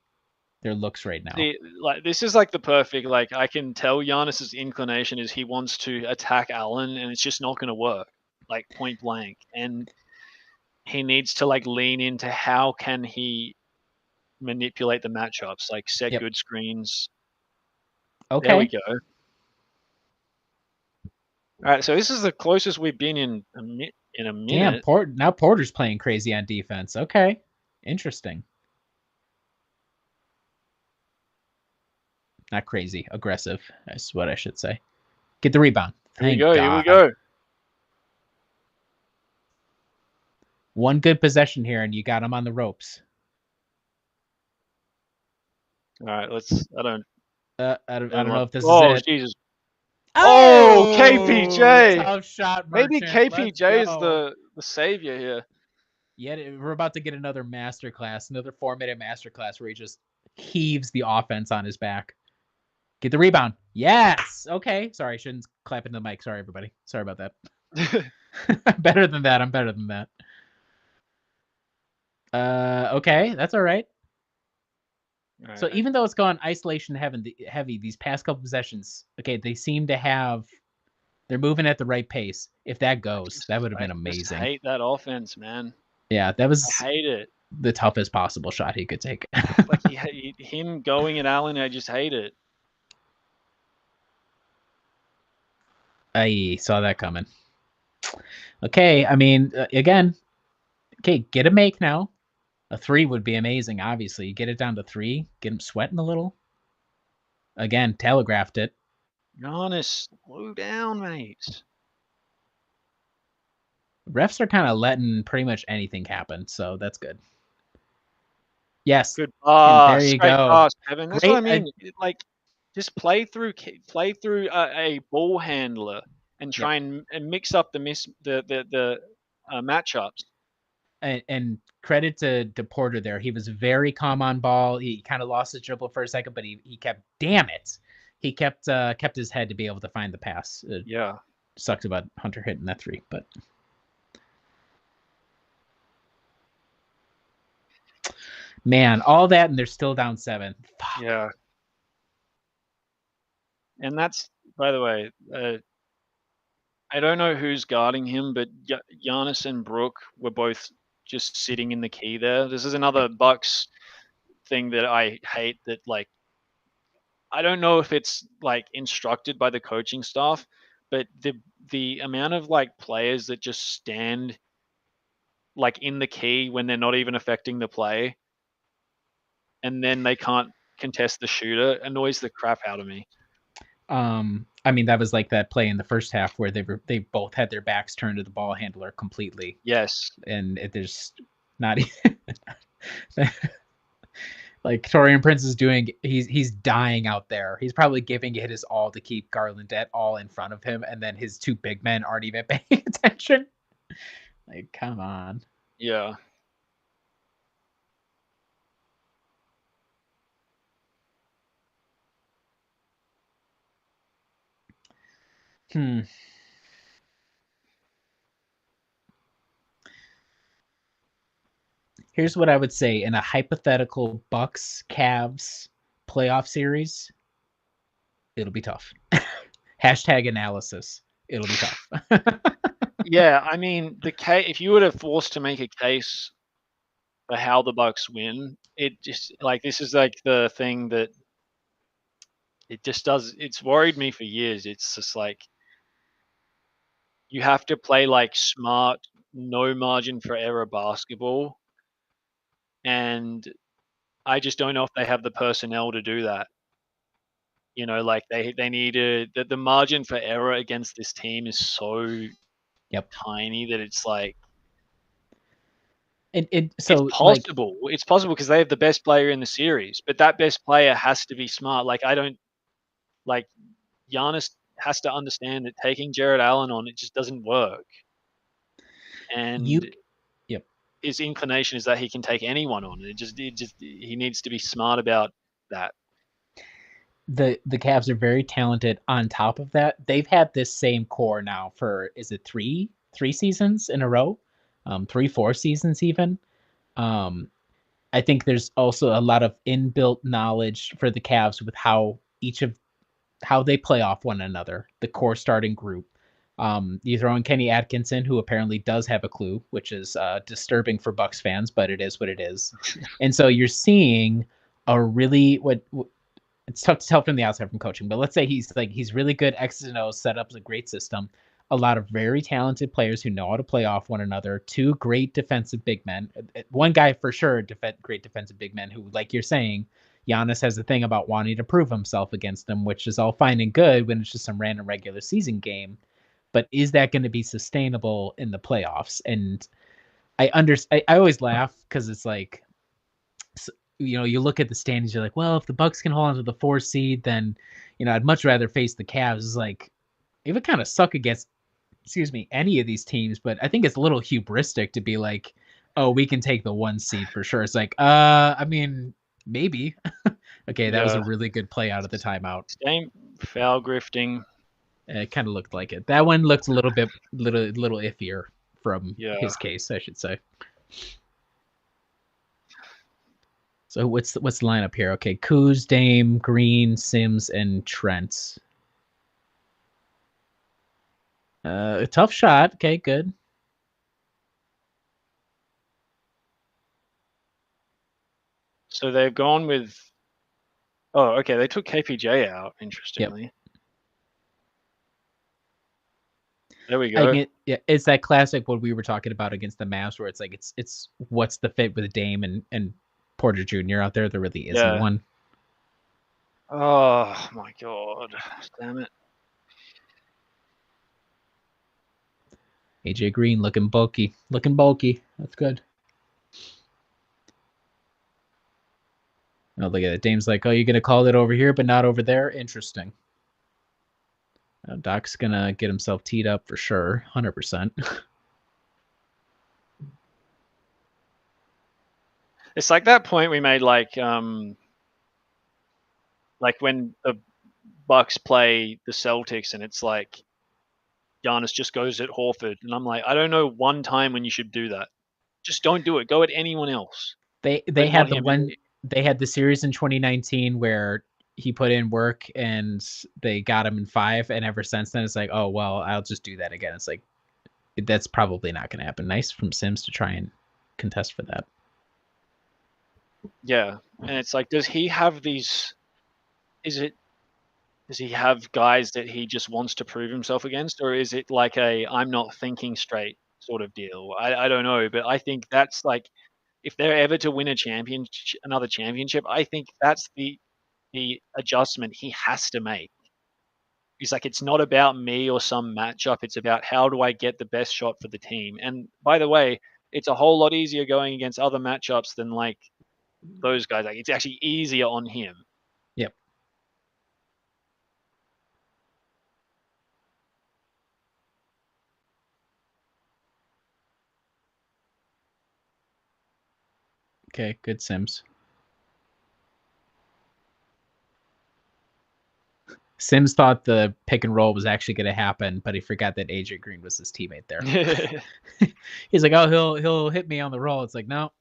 [SPEAKER 2] looks right now.
[SPEAKER 1] See, like this is like the perfect. Like I can tell Giannis's inclination is he wants to attack Allen, and it's just not going to work. Like point blank, and he needs to like lean into how can he manipulate the matchups, like set good screens.
[SPEAKER 2] Okay.
[SPEAKER 1] There we go. All right, so this is the closest we've been in a minute.
[SPEAKER 2] Damn, now Porter's playing crazy on defense. Okay, interesting. Not crazy, aggressive. That's what I should say. Get the rebound. Thank God.
[SPEAKER 1] Here we go.
[SPEAKER 2] One good possession here, and you got him on the ropes.
[SPEAKER 1] All right, let's. I don't
[SPEAKER 2] know if this is
[SPEAKER 1] Oh
[SPEAKER 2] it.
[SPEAKER 1] Jesus!
[SPEAKER 2] Oh,
[SPEAKER 1] KPJ!
[SPEAKER 2] Tough shot,
[SPEAKER 1] Maybe
[SPEAKER 2] Merchant.
[SPEAKER 1] KPJ is the savior here.
[SPEAKER 2] Yeah, we're about to get another masterclass, another 4-minute masterclass where he just heaves the offense on his back. Get the rebound. Yes. Okay. Sorry, I shouldn't clap into the mic. Sorry, everybody. Sorry about that. I'm better than that. Okay, that's all right. So even though it's gone isolation heavy these past couple possessions, okay, they seem to have. They're moving at the right pace. If that goes, that would have been amazing.
[SPEAKER 1] I hate that offense, man.
[SPEAKER 2] Yeah, that was.
[SPEAKER 1] I hate it.
[SPEAKER 2] The toughest possible shot he could take.
[SPEAKER 1] Like him going at Allen, I just hate it.
[SPEAKER 2] I saw that coming. Okay, I mean, again, okay, get a make now. A 3 would be amazing, obviously. Get it down to 3, get him sweating a little. Again, telegraphed it.
[SPEAKER 1] Giannis, slow down, mate.
[SPEAKER 2] Refs are kinda letting pretty much anything happen, so that's good. Yes,
[SPEAKER 1] Good
[SPEAKER 2] and there
[SPEAKER 1] pass,
[SPEAKER 2] you
[SPEAKER 1] great
[SPEAKER 2] go.
[SPEAKER 1] pass, Kevin. That's what I
[SPEAKER 2] Great,
[SPEAKER 1] mean. Like, just play through a ball handler and
[SPEAKER 2] yep,
[SPEAKER 1] try and mix up the matchups.
[SPEAKER 2] and credit to Porter there. He was very calm on ball. He kinda lost his dribble for a second, but he kept damn it! He kept his head to be able to find the pass. It
[SPEAKER 1] Yeah,
[SPEAKER 2] sucks about Hunter hitting that 3, but man, all that and they're still down 7. Fuck.
[SPEAKER 1] yeah. And that's, by the way, I don't know who's guarding him, but Giannis and Brook were both just sitting in the key there. This is another
[SPEAKER 2] Yep.
[SPEAKER 1] Bucks thing that I hate. That like I don't know if it's like instructed by the coaching staff, but the amount of like players that just stand like in the key when they're not even affecting the play, and then they can't contest the shooter annoys the crap out of me.
[SPEAKER 2] I mean, that was like that play in the first half where they both had their backs turned to the ball handler completely,
[SPEAKER 1] Yes,
[SPEAKER 2] and there's not even like Torian Prince is doing. He's dying out there. He's probably giving it his all to keep Garland at all in front of him, and then his two big men aren't even paying attention. Like, come on.
[SPEAKER 1] yeah.
[SPEAKER 2] Hmm. Here's what I would say in a hypothetical Bucks Cavs playoff series, it'll be tough. Hashtag analysis. It'll be tough.
[SPEAKER 1] Yeah, I mean, if you were to forced to make a case for how the Bucks win, it just like this is like the thing that it just does. It's worried me for years. It's just like you have to play like smart, no margin for error basketball, and I just don't know if they have the personnel to do that. You know, like they need the margin for error against this team is so
[SPEAKER 2] Yep.
[SPEAKER 1] tiny that it's like
[SPEAKER 2] It so like
[SPEAKER 1] It's possible because they have the best player in the series, but that best player has to be smart. Like I don't like Giannis has to understand that taking Jared Allen on it just doesn't work.
[SPEAKER 2] you
[SPEAKER 1] And
[SPEAKER 2] yep.
[SPEAKER 1] his inclination is that he can take anyone on. It just he needs to be smart about that.
[SPEAKER 2] The Cavs are very talented. On top of that, they've had this same core now for is it three seasons in a row? 3, 4 seasons even. Um, I think there's also a lot of inbuilt knowledge for the Cavs with how they play off one another, the core starting group. You throw in Kenny Atkinson, who apparently does have a clue, which is disturbing for Bucks fans, but it is what it is. And so you're seeing a really it's tough to tell from the outside from coaching, but let's say he's really good X's and O's, set up a great system. A lot of very talented players who know how to play off one another. Two great defensive big men. One guy for sure, great defensive big men who, like you're saying, Giannis has a thing about wanting to prove himself against them, which is all fine and good when it's just some random regular season game. But is that going to be sustainable in the playoffs? And I always laugh because it's like, you look at the standings, you're like, well, if the Bucks can hold on to the 4 seed, then I'd much rather face the Cavs. It's like it would kind of suck against, excuse me, any of these teams, but I think it's a little hubristic to be like, oh, we can take the 1 seed for sure. It's like, I mean, maybe. Okay, that was a
[SPEAKER 1] Yeah,
[SPEAKER 2] really good play out of the timeout.
[SPEAKER 1] same foul grifting.
[SPEAKER 2] It kind of looked like it. That one looked a little iffier from
[SPEAKER 1] Yeah,
[SPEAKER 2] his case, I should say. So what's the lineup here? Okay, Kuz, Dame, Green, Sims, and Trent. A tough shot. Okay, good.
[SPEAKER 1] so they've gone with. Oh, okay. They took KPJ out.
[SPEAKER 2] Yep.
[SPEAKER 1] Interestingly, There we go.
[SPEAKER 2] Yeah, it's that classic what we were talking about against the Mavs, where it's like it's what's the fit with Dame and Porter Jr. out there? There really isn't
[SPEAKER 1] Yeah.
[SPEAKER 2] one.
[SPEAKER 1] Oh my god. Damn it.
[SPEAKER 2] AJ Green looking bulky. That's good. Oh, look at it. Dame's like, oh, you're gonna call it over here, but not over there. Interesting. Doc's gonna get himself teed up for sure, 100%.
[SPEAKER 1] It's like that point we made, like when the Bucks play the Celtics, and it's like Giannis just goes at Horford, and I'm like, I don't know one time when you should do that. Just don't do it. Go at anyone else,
[SPEAKER 2] They
[SPEAKER 1] but not
[SPEAKER 2] had the
[SPEAKER 1] him.
[SPEAKER 2] one they had the series in 2019 where he put in work and they got him in 5, and ever since then it's like, oh well, I'll just do that again. It's like that's probably not going to happen. Nice from Sims to try and contest for that.
[SPEAKER 1] Yeah, and it's like, does he have these? Does he have guys that he just wants to prove himself against, or is it like a I'm not thinking straight sort of deal? I don't know, but I think that's like, if they're ever to win another championship, I think that's the adjustment he has to make. He's like, it's not about me or some matchup. It's about how do I get the best shot for the team. And by the way, it's a whole lot easier going against other matchups than like those guys. Like, it's actually easier on him.
[SPEAKER 2] Yep. Okay, good Sims. Sims thought the pick and roll was actually going to happen, but he forgot that AJ Green was his teammate there. He's like, oh, he'll hit me on the roll. It's like, no.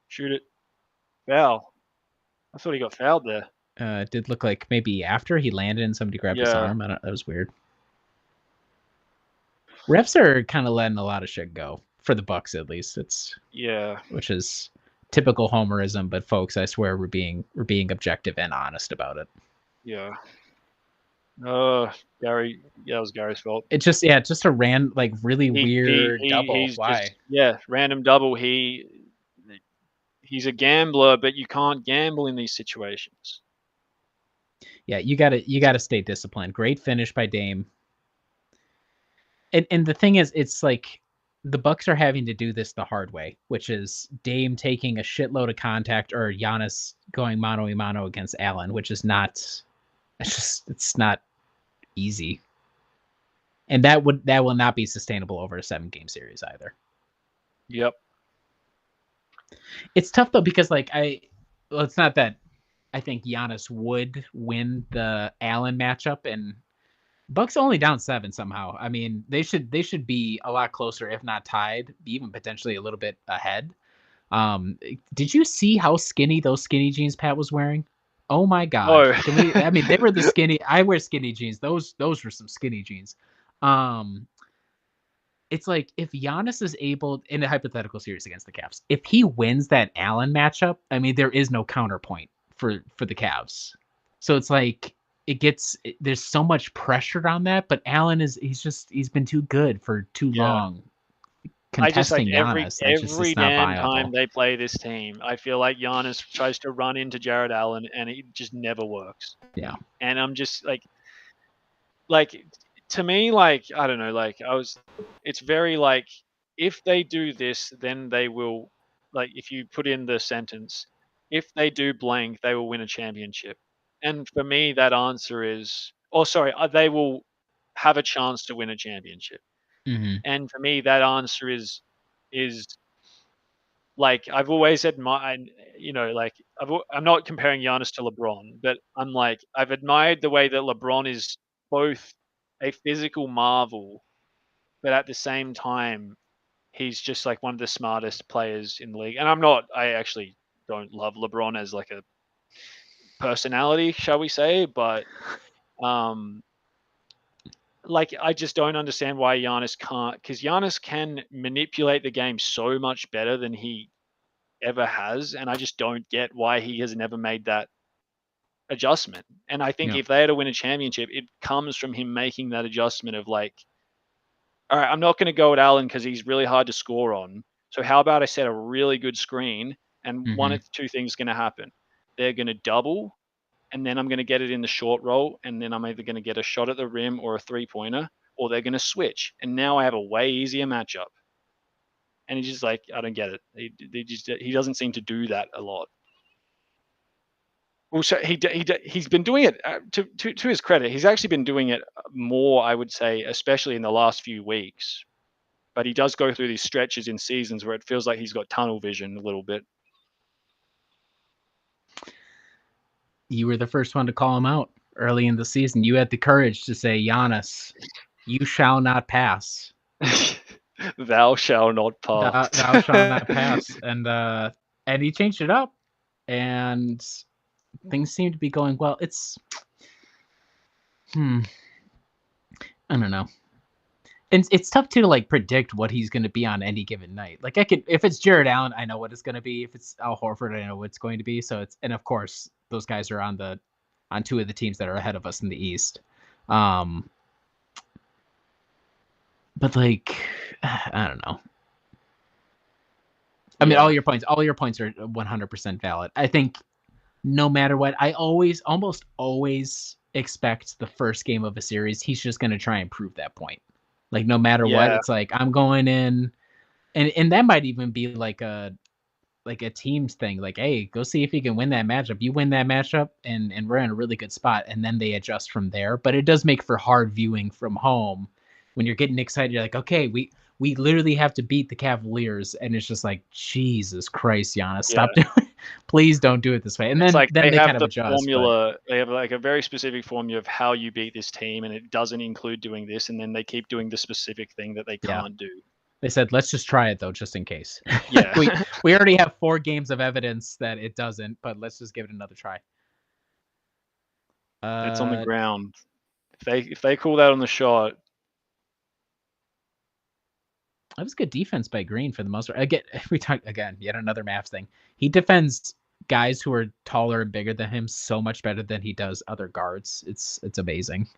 [SPEAKER 1] Shoot it. Foul. I thought he got fouled there.
[SPEAKER 2] It did look like maybe after he landed and somebody grabbed his arm. That was weird. Refs are kind of letting a lot of shit go for the Bucks, at least. Which is typical homerism, but folks, I swear we're being objective and honest about it.
[SPEAKER 1] Yeah. Gary. Yeah, it was Gary's fault.
[SPEAKER 2] It's just a really weird double. Why?
[SPEAKER 1] Random double. He's a gambler, but you can't gamble in these situations.
[SPEAKER 2] Yeah, you gotta stay disciplined. Great finish by Dame. And the thing is, it's like the Bucks are having to do this the hard way, which is Dame taking a shitload of contact or Giannis going mano a mano against Allen, which is not. It's not easy, and that will not be sustainable over a 7-game series either.
[SPEAKER 1] Yep.
[SPEAKER 2] It's tough though because it's not that I think Giannis would win the Allen matchup, and Bucks only down 7 somehow. I mean, they should be a lot closer, if not tied, even potentially a little bit ahead. Did you see how skinny those skinny jeans Pat was wearing? Oh my god!
[SPEAKER 1] Oh.
[SPEAKER 2] I mean, they were the skinny. I wear skinny jeans. Those were some skinny jeans. It's like if Giannis is able in a hypothetical series against the Cavs, if he wins that Allen matchup, I mean, there is no counterpoint for the Cavs. So it's like there's so much pressure on that, but Allen he's been too good for too long. Contesting Giannis,
[SPEAKER 1] every damn time they play this team, I feel like Giannis tries to run into Jared Allen, and it just never works.
[SPEAKER 2] Yeah,
[SPEAKER 1] and I'm just like to me, like I don't know, it's very like if they do this, then they will. Like if you put in the sentence, if they do blank, they will win a championship. And for me, that answer is, they will have a chance to win a championship.
[SPEAKER 2] mm-hmm.
[SPEAKER 1] And for me, that answer is like I've always admired. I'm not comparing Giannis to LeBron, but I'm like I've admired the way that LeBron is both a physical marvel, but at the same time, he's just like one of the smartest players in the league. And I actually don't love LeBron as like a personality, shall we say, but like, I just don't understand why Giannis can't, because Giannis can manipulate the game so much better than he ever has, and I just don't get why he has never made that adjustment. And I think
[SPEAKER 2] Yeah.
[SPEAKER 1] if they had to win a championship, it comes from him making that adjustment of like, all right, I'm not going to go at Allen because he's really hard to score on. So how about I set a really good screen, and one
[SPEAKER 2] Mm-hmm.
[SPEAKER 1] of two things going to happen. They're going to double, and then I'm going to get it in the short roll, and then I'm either going to get a shot at the rim or a 3-pointer, or they're going to switch. And now I have a way easier matchup. And he's just like, I don't get it. He doesn't seem to do that a lot. Also, he's been doing it, to his credit. He's actually been doing it more, I would say, especially in the last few weeks. But he does go through these stretches in seasons where it feels like he's got tunnel vision a little bit.
[SPEAKER 2] You were the first one to call him out early in the season. You had the courage to say, Giannis, you shall not pass.
[SPEAKER 1] Thou shall not pass.
[SPEAKER 2] Thou shall not pass. And he changed it up, and things seem to be going well. I don't know. And it's tough to like predict what he's going to be on any given night. Like if it's Jared Allen, I know what it's going to be. If it's Al Horford, I know what it's going to be. And of course those guys are on two of the teams that are ahead of us in the East. But like, I don't know. I mean, all your points are 100% valid. I think no matter what, I almost always expect the first game of a series, he's just going to try and prove that point. Like no matter what, it's like I'm going in, and that might even be like a teams thing. Like, hey, go see if you can win that matchup. You win that matchup, and we're in a really good spot, and then they adjust from there. But it does make for hard viewing from home when you're getting excited. You're like, okay, we literally have to beat the Cavaliers, and it's just like, Jesus Christ, Giannis, stop doing it. Please don't do it this way. And
[SPEAKER 1] it's
[SPEAKER 2] then
[SPEAKER 1] like
[SPEAKER 2] they
[SPEAKER 1] have
[SPEAKER 2] kind of
[SPEAKER 1] the
[SPEAKER 2] adjust.
[SPEAKER 1] Formula. They have like a very specific formula of how you beat this team, and it doesn't include doing this, and then they keep doing the specific thing that they can't do.
[SPEAKER 2] They said, let's just try it though, just in case.
[SPEAKER 1] Yeah.
[SPEAKER 2] we already have 4 games of evidence that it doesn't, but let's just give it another try.
[SPEAKER 1] It's on the ground. If they call that on the shot.
[SPEAKER 2] That was good defense by Green for the most part. We talk again, yet another Mavs thing. He defends guys who are taller and bigger than him so much better than he does other guards. It's amazing.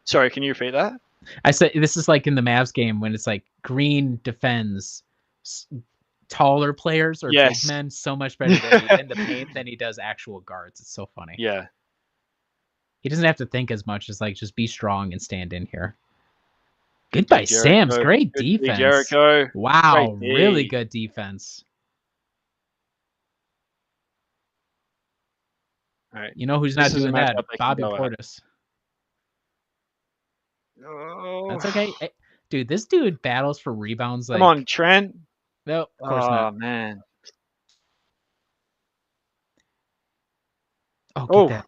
[SPEAKER 1] Sorry, can you repeat that?
[SPEAKER 2] I said this is like in the Mavs game when it's like Green defends taller players or big men so much better in the paint than he does actual guards. It's so funny.
[SPEAKER 1] Yeah.
[SPEAKER 2] He doesn't have to think as much as like just be strong and stand in here. Good by Sam's. Great defense.
[SPEAKER 1] Jericho.
[SPEAKER 2] Wow, really good defense.
[SPEAKER 1] All right.
[SPEAKER 2] You know who's not doing that? Bobby Portis.
[SPEAKER 1] Oh.
[SPEAKER 2] That's okay. Dude, this dude battles for rebounds like...
[SPEAKER 1] Come on, Trent.
[SPEAKER 2] No, of course not.
[SPEAKER 1] Oh, man.
[SPEAKER 2] Oh, get that.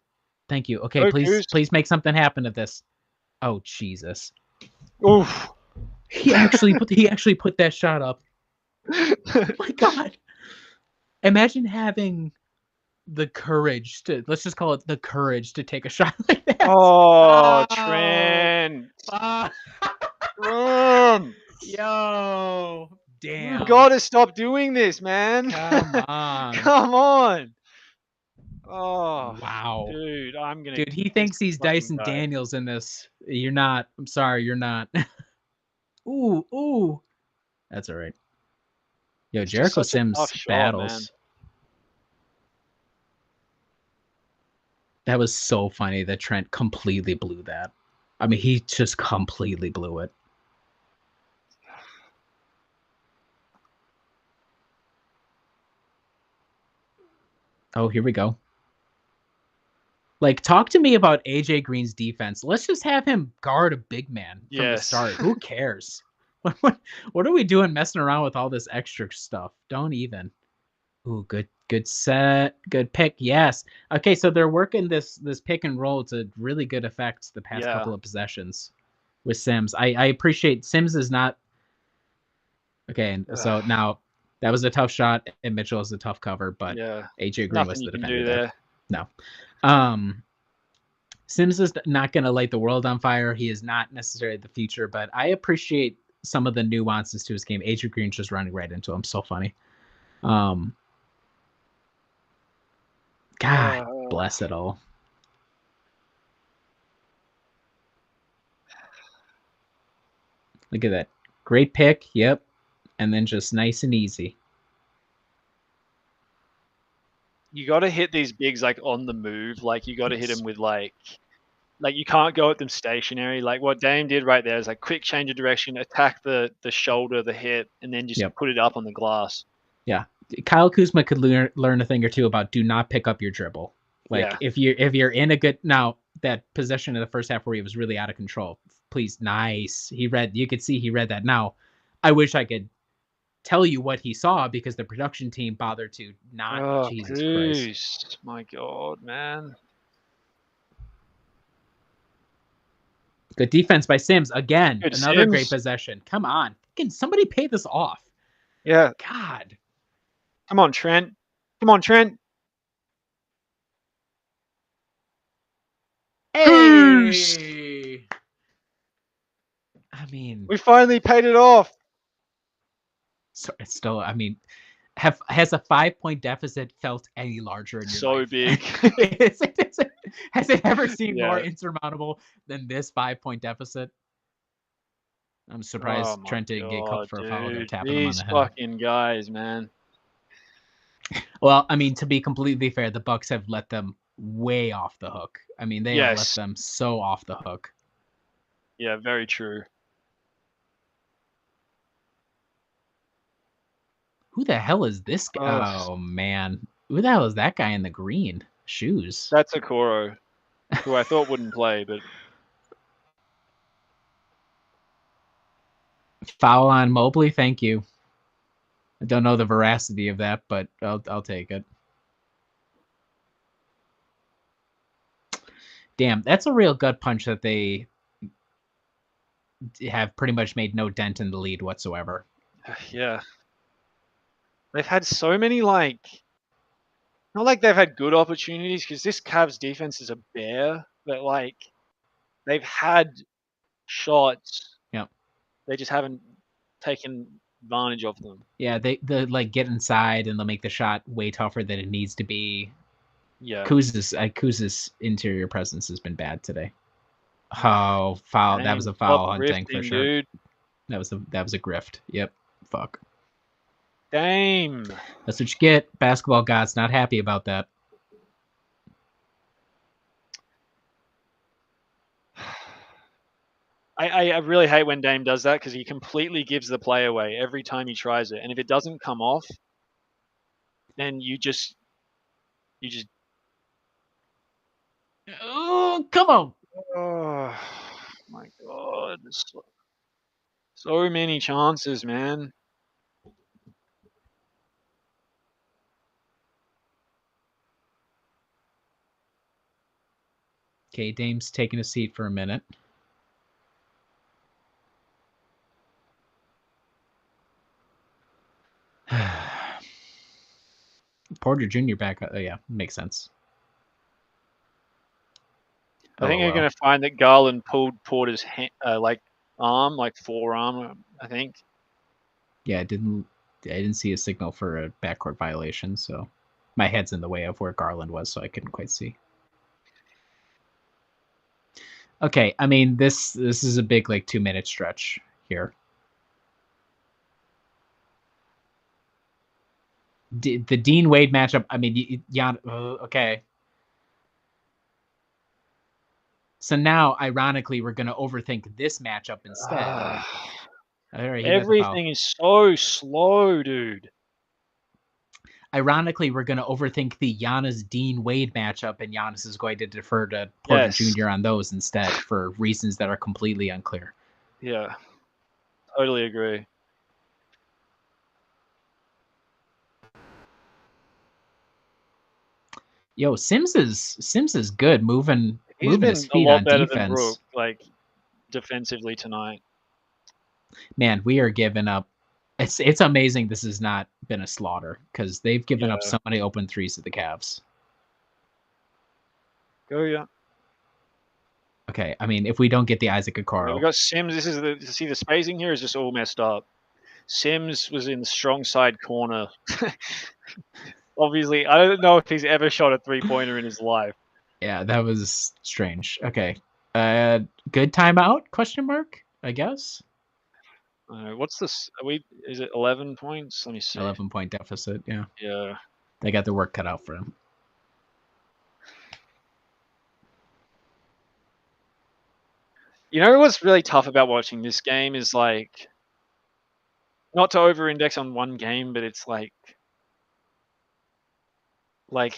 [SPEAKER 2] Thank you. Okay, please make something happen to this. Oh, Jesus.
[SPEAKER 1] Oof.
[SPEAKER 2] He actually put that shot up. Oh my God. Imagine having the courage to, let's just call it the courage to take a shot like that.
[SPEAKER 1] Oh, Trent.
[SPEAKER 2] Yo. Damn.
[SPEAKER 1] You gotta stop doing this, man.
[SPEAKER 2] Come on.
[SPEAKER 1] Come on. Oh,
[SPEAKER 2] wow.
[SPEAKER 1] Dude,
[SPEAKER 2] Dude, he thinks he's Dyson Daniels in this. You're not. I'm sorry, you're not. Ooh. That's all right. Yo, Jericho Sims battles. Man. That was so funny that Trent completely blew that. I mean, he just completely blew it. Oh, here we go. Like, talk to me about AJ Green's defense. Let's just have him guard a big man from the start. Who cares? What are we doing messing around with all this extra stuff? Don't even. Ooh, good set. Good pick. Yes. Okay, so they're working this pick and roll to really good effect the past couple of possessions with Sims. I appreciate Sims is not... Okay, so now that was a tough shot, and Mitchell is a tough cover, but AJ Green was the defender there. No. Sims is not going to light the world on fire. He is not necessarily the future, but I appreciate some of the nuances to his game. Adrian Green's just running right into him. So funny. God bless it all. Look at that. Great pick. Yep. And then just nice and easy.
[SPEAKER 1] You got to hit these bigs like on the move. Like you got to hit them with like you can't go at them stationary. Like what Dame did right there is like quick change of direction, attack the shoulder, the hip, and then just put it up on the glass.
[SPEAKER 2] Yeah. Kyle Kuzma could learn a thing or two about do not pick up your dribble. Like if you're in a good that possession in the first half where he was really out of control. Please, nice. You could see he read that. Now, I wish I could tell you what he saw because the production team bothered to not.
[SPEAKER 1] Oh,
[SPEAKER 2] Jesus Christ.
[SPEAKER 1] My God, man.
[SPEAKER 2] Good defense by Sims again.
[SPEAKER 1] Good
[SPEAKER 2] Another
[SPEAKER 1] Sims.
[SPEAKER 2] great possession. Come on. Can somebody pay this off?
[SPEAKER 1] Yeah.
[SPEAKER 2] God.
[SPEAKER 1] Come on, Trent. Come on, Trent.
[SPEAKER 2] Hey. I mean,
[SPEAKER 1] we finally paid it off.
[SPEAKER 2] So it's still, I mean, has a 5-point deficit felt any larger in your life?
[SPEAKER 1] Big.
[SPEAKER 2] Has it ever seemed more insurmountable than this 5-point deficit? I'm surprised Trent didn't get called for a foul. They're tapping him on the head.
[SPEAKER 1] These fucking guys, man.
[SPEAKER 2] Well, I mean, to be completely fair, the Bucks have let them way off the hook. I mean, they have let them so off the hook.
[SPEAKER 1] Yeah, very true.
[SPEAKER 2] Who the hell is this guy? Oh, man. Who the hell is that guy in the green shoes?
[SPEAKER 1] That's Okoro, who I thought wouldn't play, but...
[SPEAKER 2] Foul on Mobley, thank you. I don't know the veracity of that, but I'll take it. Damn, that's a real gut punch that they have pretty much made no dent in the lead whatsoever.
[SPEAKER 1] Yeah. They've had so many, like... Not like they've had good opportunities, because this Cavs defense is a bear, but, like, they've had shots.
[SPEAKER 2] Yep.
[SPEAKER 1] They just haven't taken advantage of them.
[SPEAKER 2] Yeah, they like get inside and they'll make the shot way tougher than it needs to be.
[SPEAKER 1] Yeah.
[SPEAKER 2] Kuz's interior presence has been bad today. Oh, foul! That was a foul hunting for sure. Dude. That was a grift. Yep. Fuck.
[SPEAKER 1] Dame.
[SPEAKER 2] That's what you get. Basketball gods not happy about that.
[SPEAKER 1] I really hate when Dame does that because he completely gives the play away every time he tries it. And if it doesn't come off, then you just...
[SPEAKER 2] Oh, come on.
[SPEAKER 1] Oh, my God. So many chances, man.
[SPEAKER 2] Okay, Dame's taking a seat for a minute. Porter Jr. back. Yeah, makes sense.
[SPEAKER 1] I think you're going to find that Garland pulled Porter's arm, forearm, I think.
[SPEAKER 2] Yeah, I didn't see a signal for a backcourt violation, so my head's in the way of where Garland was, so I couldn't quite see. Okay, I mean this is a big 2-minute stretch here. The Dean Wade matchup. I mean, okay. So now, ironically, we're going to overthink this matchup instead. All right,
[SPEAKER 1] everything is so slow, dude.
[SPEAKER 2] Ironically, we're going to overthink the Giannis Dean Wade matchup, and Giannis is going to defer to Porter Jr. on those instead for reasons that are completely unclear.
[SPEAKER 1] Yeah, totally agree.
[SPEAKER 2] Yo, Sims is good moving his feet on defense. Than Brew,
[SPEAKER 1] defensively tonight.
[SPEAKER 2] Man, we are giving up. It's amazing this has not been a slaughter because they've given up so many open threes to the Cavs.
[SPEAKER 1] Oh yeah.
[SPEAKER 2] Okay, I mean, if we don't get the Isaac
[SPEAKER 1] We
[SPEAKER 2] Okoro,
[SPEAKER 1] got Sims. This is the spacing here is just all messed up. Sims was in the strong side corner. Obviously, I don't know if he's ever shot a 3-pointer in his life.
[SPEAKER 2] yeah, that was strange. Okay, good timeout? Question mark? I guess.
[SPEAKER 1] What's this? Is it 11 points? Let me see.
[SPEAKER 2] 11-point deficit. Yeah.
[SPEAKER 1] Yeah.
[SPEAKER 2] They got their work cut out for him.
[SPEAKER 1] You know what's really tough about watching this game is like, not to over-index on one game, but it's like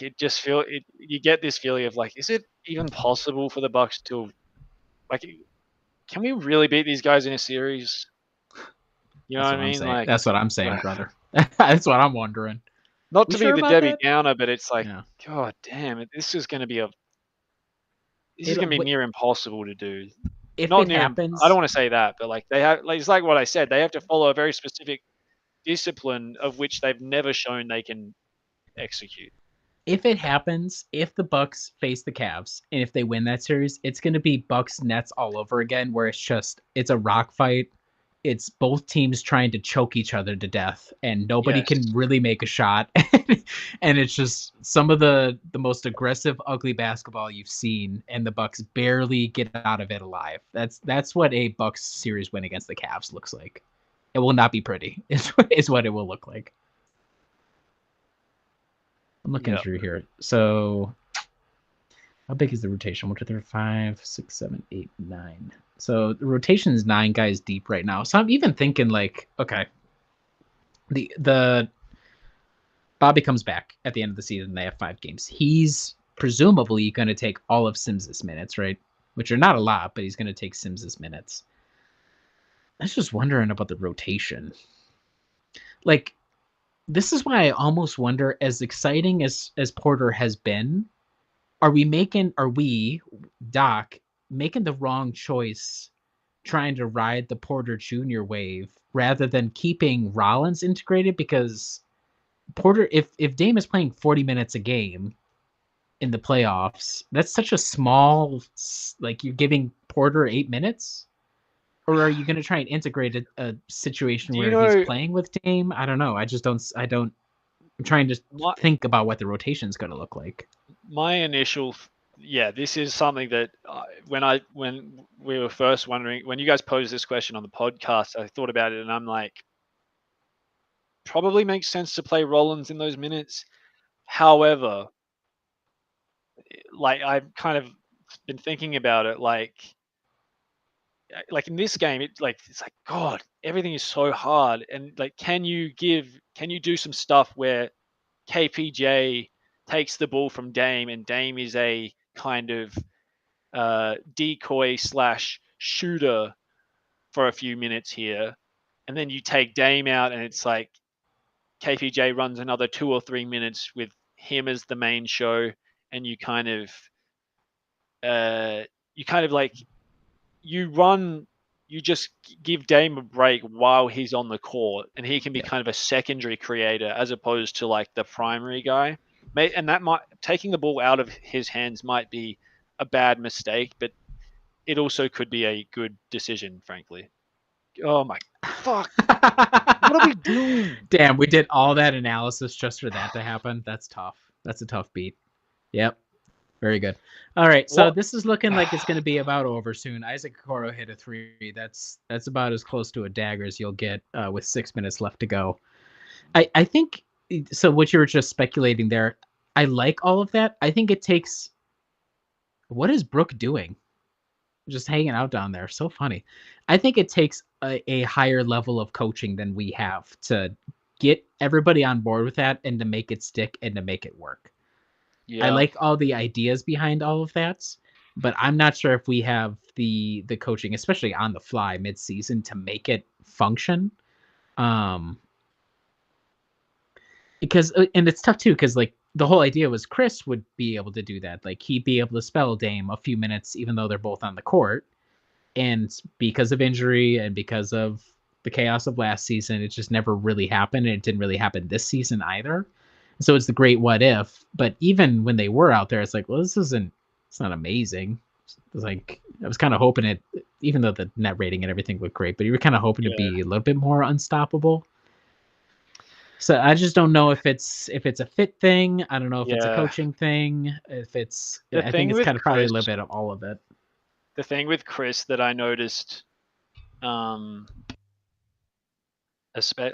[SPEAKER 1] it just you get this feeling of like, is it even possible for the Bucks to like? Can we really beat these guys in a series? You know
[SPEAKER 2] That's
[SPEAKER 1] what
[SPEAKER 2] what
[SPEAKER 1] I
[SPEAKER 2] I'm
[SPEAKER 1] mean?
[SPEAKER 2] saying.
[SPEAKER 1] Like,
[SPEAKER 2] That's what I'm saying, brother. That's what I'm wondering.
[SPEAKER 1] not
[SPEAKER 2] We
[SPEAKER 1] to be
[SPEAKER 2] sure
[SPEAKER 1] the
[SPEAKER 2] about
[SPEAKER 1] Debbie
[SPEAKER 2] that?
[SPEAKER 1] Downer, but it's like,
[SPEAKER 2] Yeah.
[SPEAKER 1] God damn it, this is going to be near impossible to do.
[SPEAKER 2] If
[SPEAKER 1] Not
[SPEAKER 2] it
[SPEAKER 1] near.
[SPEAKER 2] happens,
[SPEAKER 1] I don't want to say that, but like it's like what I said. They have to follow a very specific discipline of which they've never shown they can execute.
[SPEAKER 2] if it happens, if the Bucks face the Cavs and if they win that series, it's going to be Bucks Nets all over again, where it's a rock fight. It's both teams trying to choke each other to death, and nobody
[SPEAKER 1] Yes.
[SPEAKER 2] can really make a shot. And it's just some of the most aggressive, ugly basketball you've seen, and the Bucks barely get out of it alive. That's what a Bucks series win against the Cavs looks like. It will not be pretty. Is what it will look like. I'm looking through here. So, how big is the rotation? 1, 2, 3, 4, 5, 6, 7, 8, 9. So the rotation is 9 guys deep right now. So I'm even thinking like, okay, the Bobby comes back at the end of the season. They have 5 games. He's presumably going to take all of Sims's minutes, right? Which are not a lot, but he's going to take Sims's minutes. I was just wondering about the rotation. Like, this is why I almost wonder, as exciting as Porter has been, are we, Doc, making the wrong choice trying to ride the Porter Jr. wave rather than keeping Rollins integrated? Because Porter, if Dame is playing 40 minutes a game in the playoffs, that's such a small, like, you're giving Porter 8 minutes? Or are you going to try and integrate a situation where he's playing with Dame? I don't know. I'm trying to think about what the rotation is going to look like.
[SPEAKER 1] My initial, this is something that when we were first wondering, when you guys posed this question on the podcast, I thought about it and I'm like, probably makes sense to play Rollins in those minutes. However, like I've kind of been thinking about it, like in this game, it's like God, everything is so hard, and like, can you do some stuff where KPJ takes the ball from Dame, and Dame is a kind of decoy / shooter for a few minutes here, and then you take Dame out, and it's like KPJ runs another 2 or 3 minutes with him as the main show, and you kind of like you just give Dame a break while he's on the court, and he can be kind of a secondary creator as opposed to like the primary guy. And that taking the ball out of his hands might be a bad mistake, but it also could be a good decision, frankly. Oh my fuck! What are we doing?
[SPEAKER 2] Damn, we did all that analysis just for that to happen. That's tough. That's a tough beat. Yep. Very good. All right, so this is looking like it's going to be about over soon. Isaac Okoro hit a 3. That's about as close to a dagger as you'll get with 6 minutes left to go. I think so. What you were just speculating there, I like all of that. I think it takes. What is Brooke doing? Just hanging out down there. So funny. I think it takes a higher level of coaching than we have to get everybody on board with that and to make it stick and to make it work. Yeah. I like all the ideas behind all of that, but I'm not sure if we have the coaching, especially on the fly mid-season, to make it function. Because and it's tough too, because like the whole idea was Chris would be able to do that. Like he'd be able to spell Dame a few minutes, even though they're both on the court. And because of injury and because of the chaos of last season, it just never really happened. And it didn't really happen this season either. So it's the great what if. But even when they were out there, it's like, well, it's not amazing. It's like I was kind of hoping it, even though the net rating and everything looked great, but you were kind of hoping to
[SPEAKER 1] Yeah,
[SPEAKER 2] be a little bit more unstoppable. So I just don't know if it's a fit thing. I don't know if it's a
[SPEAKER 1] yeah.
[SPEAKER 2] coaching thing. If it's,
[SPEAKER 1] The
[SPEAKER 2] I think
[SPEAKER 1] thing
[SPEAKER 2] it's
[SPEAKER 1] with
[SPEAKER 2] kind of probably a
[SPEAKER 1] Chris,
[SPEAKER 2] little bit of all of it.
[SPEAKER 1] the thing with Chris that I noticed, um,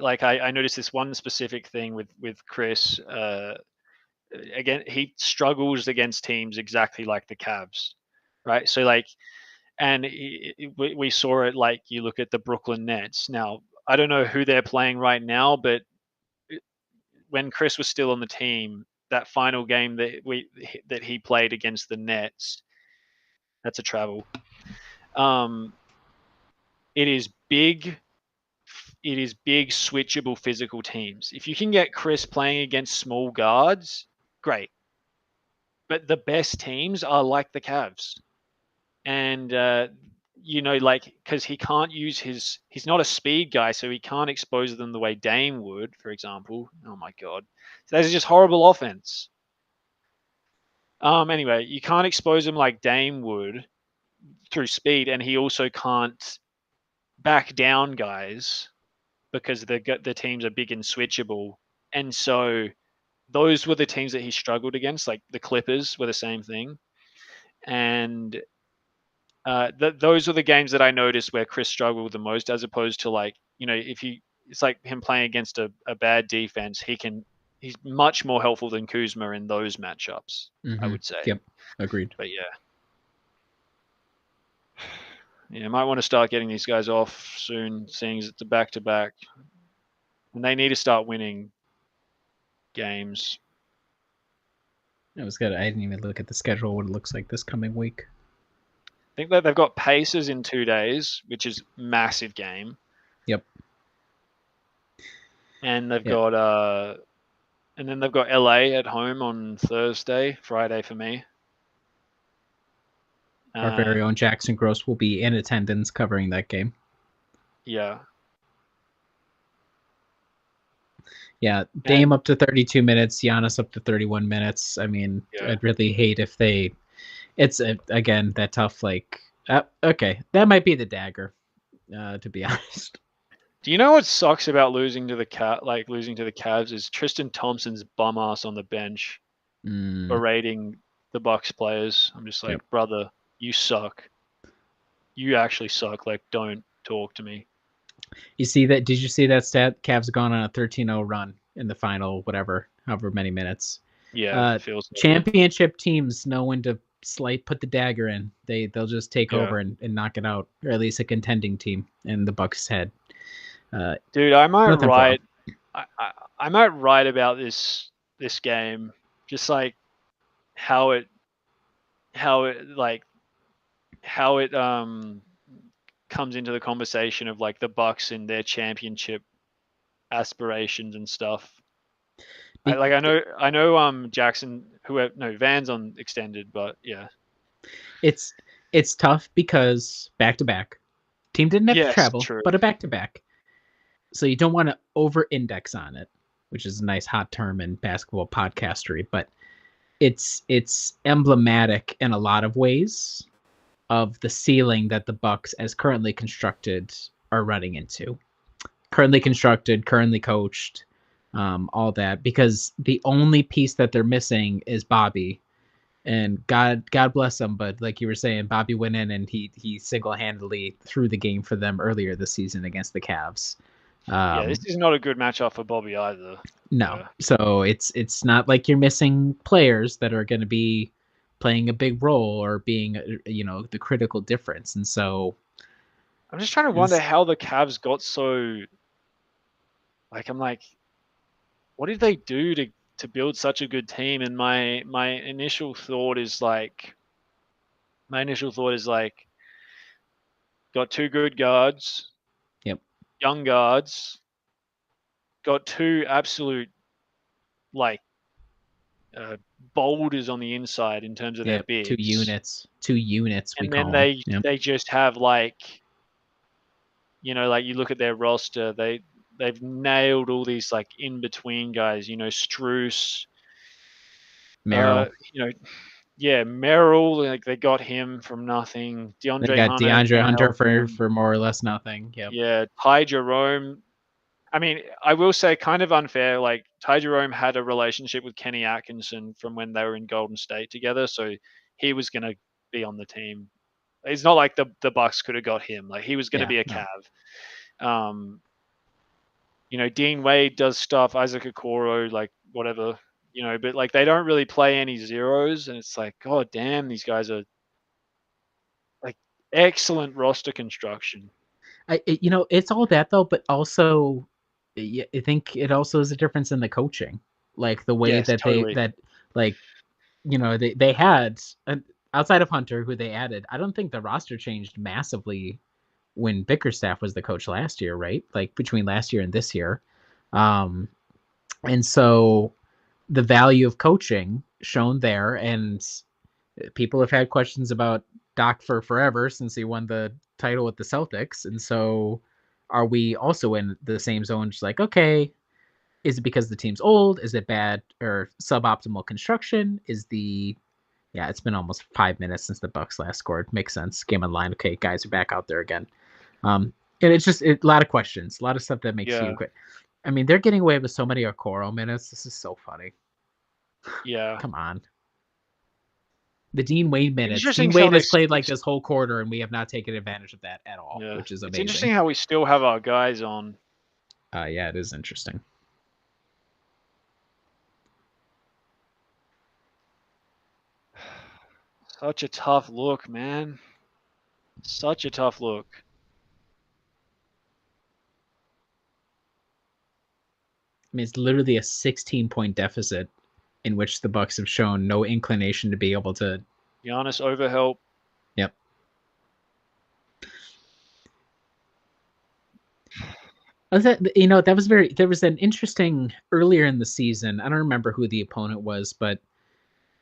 [SPEAKER 1] like I noticed this one specific thing with Chris. Again, he struggles against teams exactly like the Cavs, right? So like, and we saw it. Like you look at the Brooklyn Nets. Now I don't know who they're playing right now, but when Chris was still on the team, that final game that he played against the Nets, that's a travel. Um, it is big. It is big, switchable, physical teams. If you can get Chris playing against small guards, great. But the best teams are like the Cavs, and like because he can't use he's not a speed guy, so he can't expose them the way Dame would, for example. Oh my god, so that's just horrible offense. Anyway, you can't expose him like Dame would through speed, and he also can't back down guys because the teams are big and switchable. And so those were the teams that he struggled against. Like the Clippers were the same thing, and those are the games that I noticed where Chris struggled the most, as opposed to like if you it's like him playing against a bad defense. He's much more helpful than Kuzma in those matchups, I would say.
[SPEAKER 2] Yep, agreed.
[SPEAKER 1] But yeah, might want to start getting these guys off soon, seeing as it's a back to back, and they need to start winning games.
[SPEAKER 2] It was good. I didn't even look at the schedule. What it looks like this coming week.
[SPEAKER 1] I think that they've got Pacers in 2 days, which is massive game.
[SPEAKER 2] Yep.
[SPEAKER 1] And they've got and then they've got LA at home on Friday for me.
[SPEAKER 2] Our very own Jackson Gross will be in attendance covering that game.
[SPEAKER 1] Yeah.
[SPEAKER 2] Yeah, Dame up to 32 minutes, Giannis up to 31 minutes. I mean, I'd really hate if it's again that tough. Like, okay, that might be the dagger, to be honest.
[SPEAKER 1] Do you know what sucks about losing to the Cavs is Tristan Thompson's bum ass on the bench berating the Bucks players. I'm just like, brother, you suck. You actually suck. Like, don't talk to me.
[SPEAKER 2] You see that? Did you see that stat? Cavs gone on a 13-0 run in the final, however many minutes.
[SPEAKER 1] Yeah, feels
[SPEAKER 2] championship teams know when to put the dagger in. They'll just take over and knock it out, or at least a contending team. And the Bucks had.
[SPEAKER 1] Dude, I might write. I might write about this game, just like how it comes into the conversation of like the Bucks and their championship aspirations and stuff. I know Jackson Van's on extended, but yeah.
[SPEAKER 2] It's tough because back to back. Team didn't have to travel, but a back to back. So you don't want to over index on it, which is a nice hot term in basketball podcastery, but it's emblematic in a lot of ways of the ceiling that the Bucks, as currently constructed, are running into. Currently constructed, currently coached, all that, because the only piece that they're missing is Bobby. And God bless him, but like you were saying, Bobby went in and he single-handedly threw the game for them earlier this season against the Cavs.
[SPEAKER 1] This is not a good matchup for Bobby either.
[SPEAKER 2] No, so it's not like you're missing players that are going to be playing a big role or being the critical difference. And so
[SPEAKER 1] I'm just trying to wonder how the Cavs got so. Like, I'm like, what did they do to build such a good team? And my initial thought is like, got 2 good guards.
[SPEAKER 2] Yep.
[SPEAKER 1] Young guards. Got 2 absolute like boulders on the inside in terms of their bigs.
[SPEAKER 2] 2 units.
[SPEAKER 1] And then they just have like, like you look at their roster, they've nailed all these like in between guys. Struce,
[SPEAKER 2] Merrill.
[SPEAKER 1] Yeah, Merrill, like they got him from nothing.
[SPEAKER 2] They
[SPEAKER 1] DeAndre
[SPEAKER 2] got
[SPEAKER 1] Hunter is
[SPEAKER 2] DeAndre
[SPEAKER 1] going to
[SPEAKER 2] Hunter
[SPEAKER 1] help them.
[SPEAKER 2] for more or less nothing. Yep.
[SPEAKER 1] Yeah, Ty Jerome. I mean, I will say kind of unfair. Like Ty Jerome had a relationship with Kenny Atkinson from when they were in Golden State together, so he was going to be on the team. It's not like the Bucks could have got him. Like he was going to
[SPEAKER 2] Yeah.
[SPEAKER 1] be a
[SPEAKER 2] No.
[SPEAKER 1] Cav. Dean Wade does stuff. Isaac Okoro, like whatever. But like they don't really play any zeros, and it's like, god damn, these guys are like excellent roster construction.
[SPEAKER 2] It's all that though, but also, I think it also is a difference in the coaching, like the way
[SPEAKER 1] Yes,
[SPEAKER 2] that
[SPEAKER 1] totally.
[SPEAKER 2] like they had outside of Hunter, who they added. I don't think the roster changed massively when Bickerstaff was the coach last year, right? Like between last year and this year, um, and so the value of coaching shown there, and people have had questions about Doc for forever since he won the title with the Celtics. And so are we also in the same zone? Just like, okay, is it because the team's old? Is it bad or suboptimal construction? Yeah, it's been almost 5 minutes since the Bucks last scored. Makes sense. Game on line. Okay, guys are back out there again. And it's just a lot of questions, a lot of stuff that makes you
[SPEAKER 1] Yeah,
[SPEAKER 2] quit. I mean, they're getting away with so many Okoro minutes. This is so funny.
[SPEAKER 1] yeah.
[SPEAKER 2] Come on. The Dean Wade minutes.
[SPEAKER 1] Interesting
[SPEAKER 2] Dean
[SPEAKER 1] how
[SPEAKER 2] Wade
[SPEAKER 1] they.
[SPEAKER 2] has played like this whole quarter, and we have not taken advantage of that at all,
[SPEAKER 1] Yeah,
[SPEAKER 2] which is
[SPEAKER 1] it's
[SPEAKER 2] amazing.
[SPEAKER 1] interesting how we still have our guys on.
[SPEAKER 2] Yeah, it is interesting.
[SPEAKER 1] Such a tough look, man. Such a tough look.
[SPEAKER 2] I mean, it's literally a 16-point deficit in which the Bucks have shown no inclination to be able to.
[SPEAKER 1] Giannis overhelp.
[SPEAKER 2] Yep. That was there was an interesting earlier in the season. I don't remember who the opponent was, but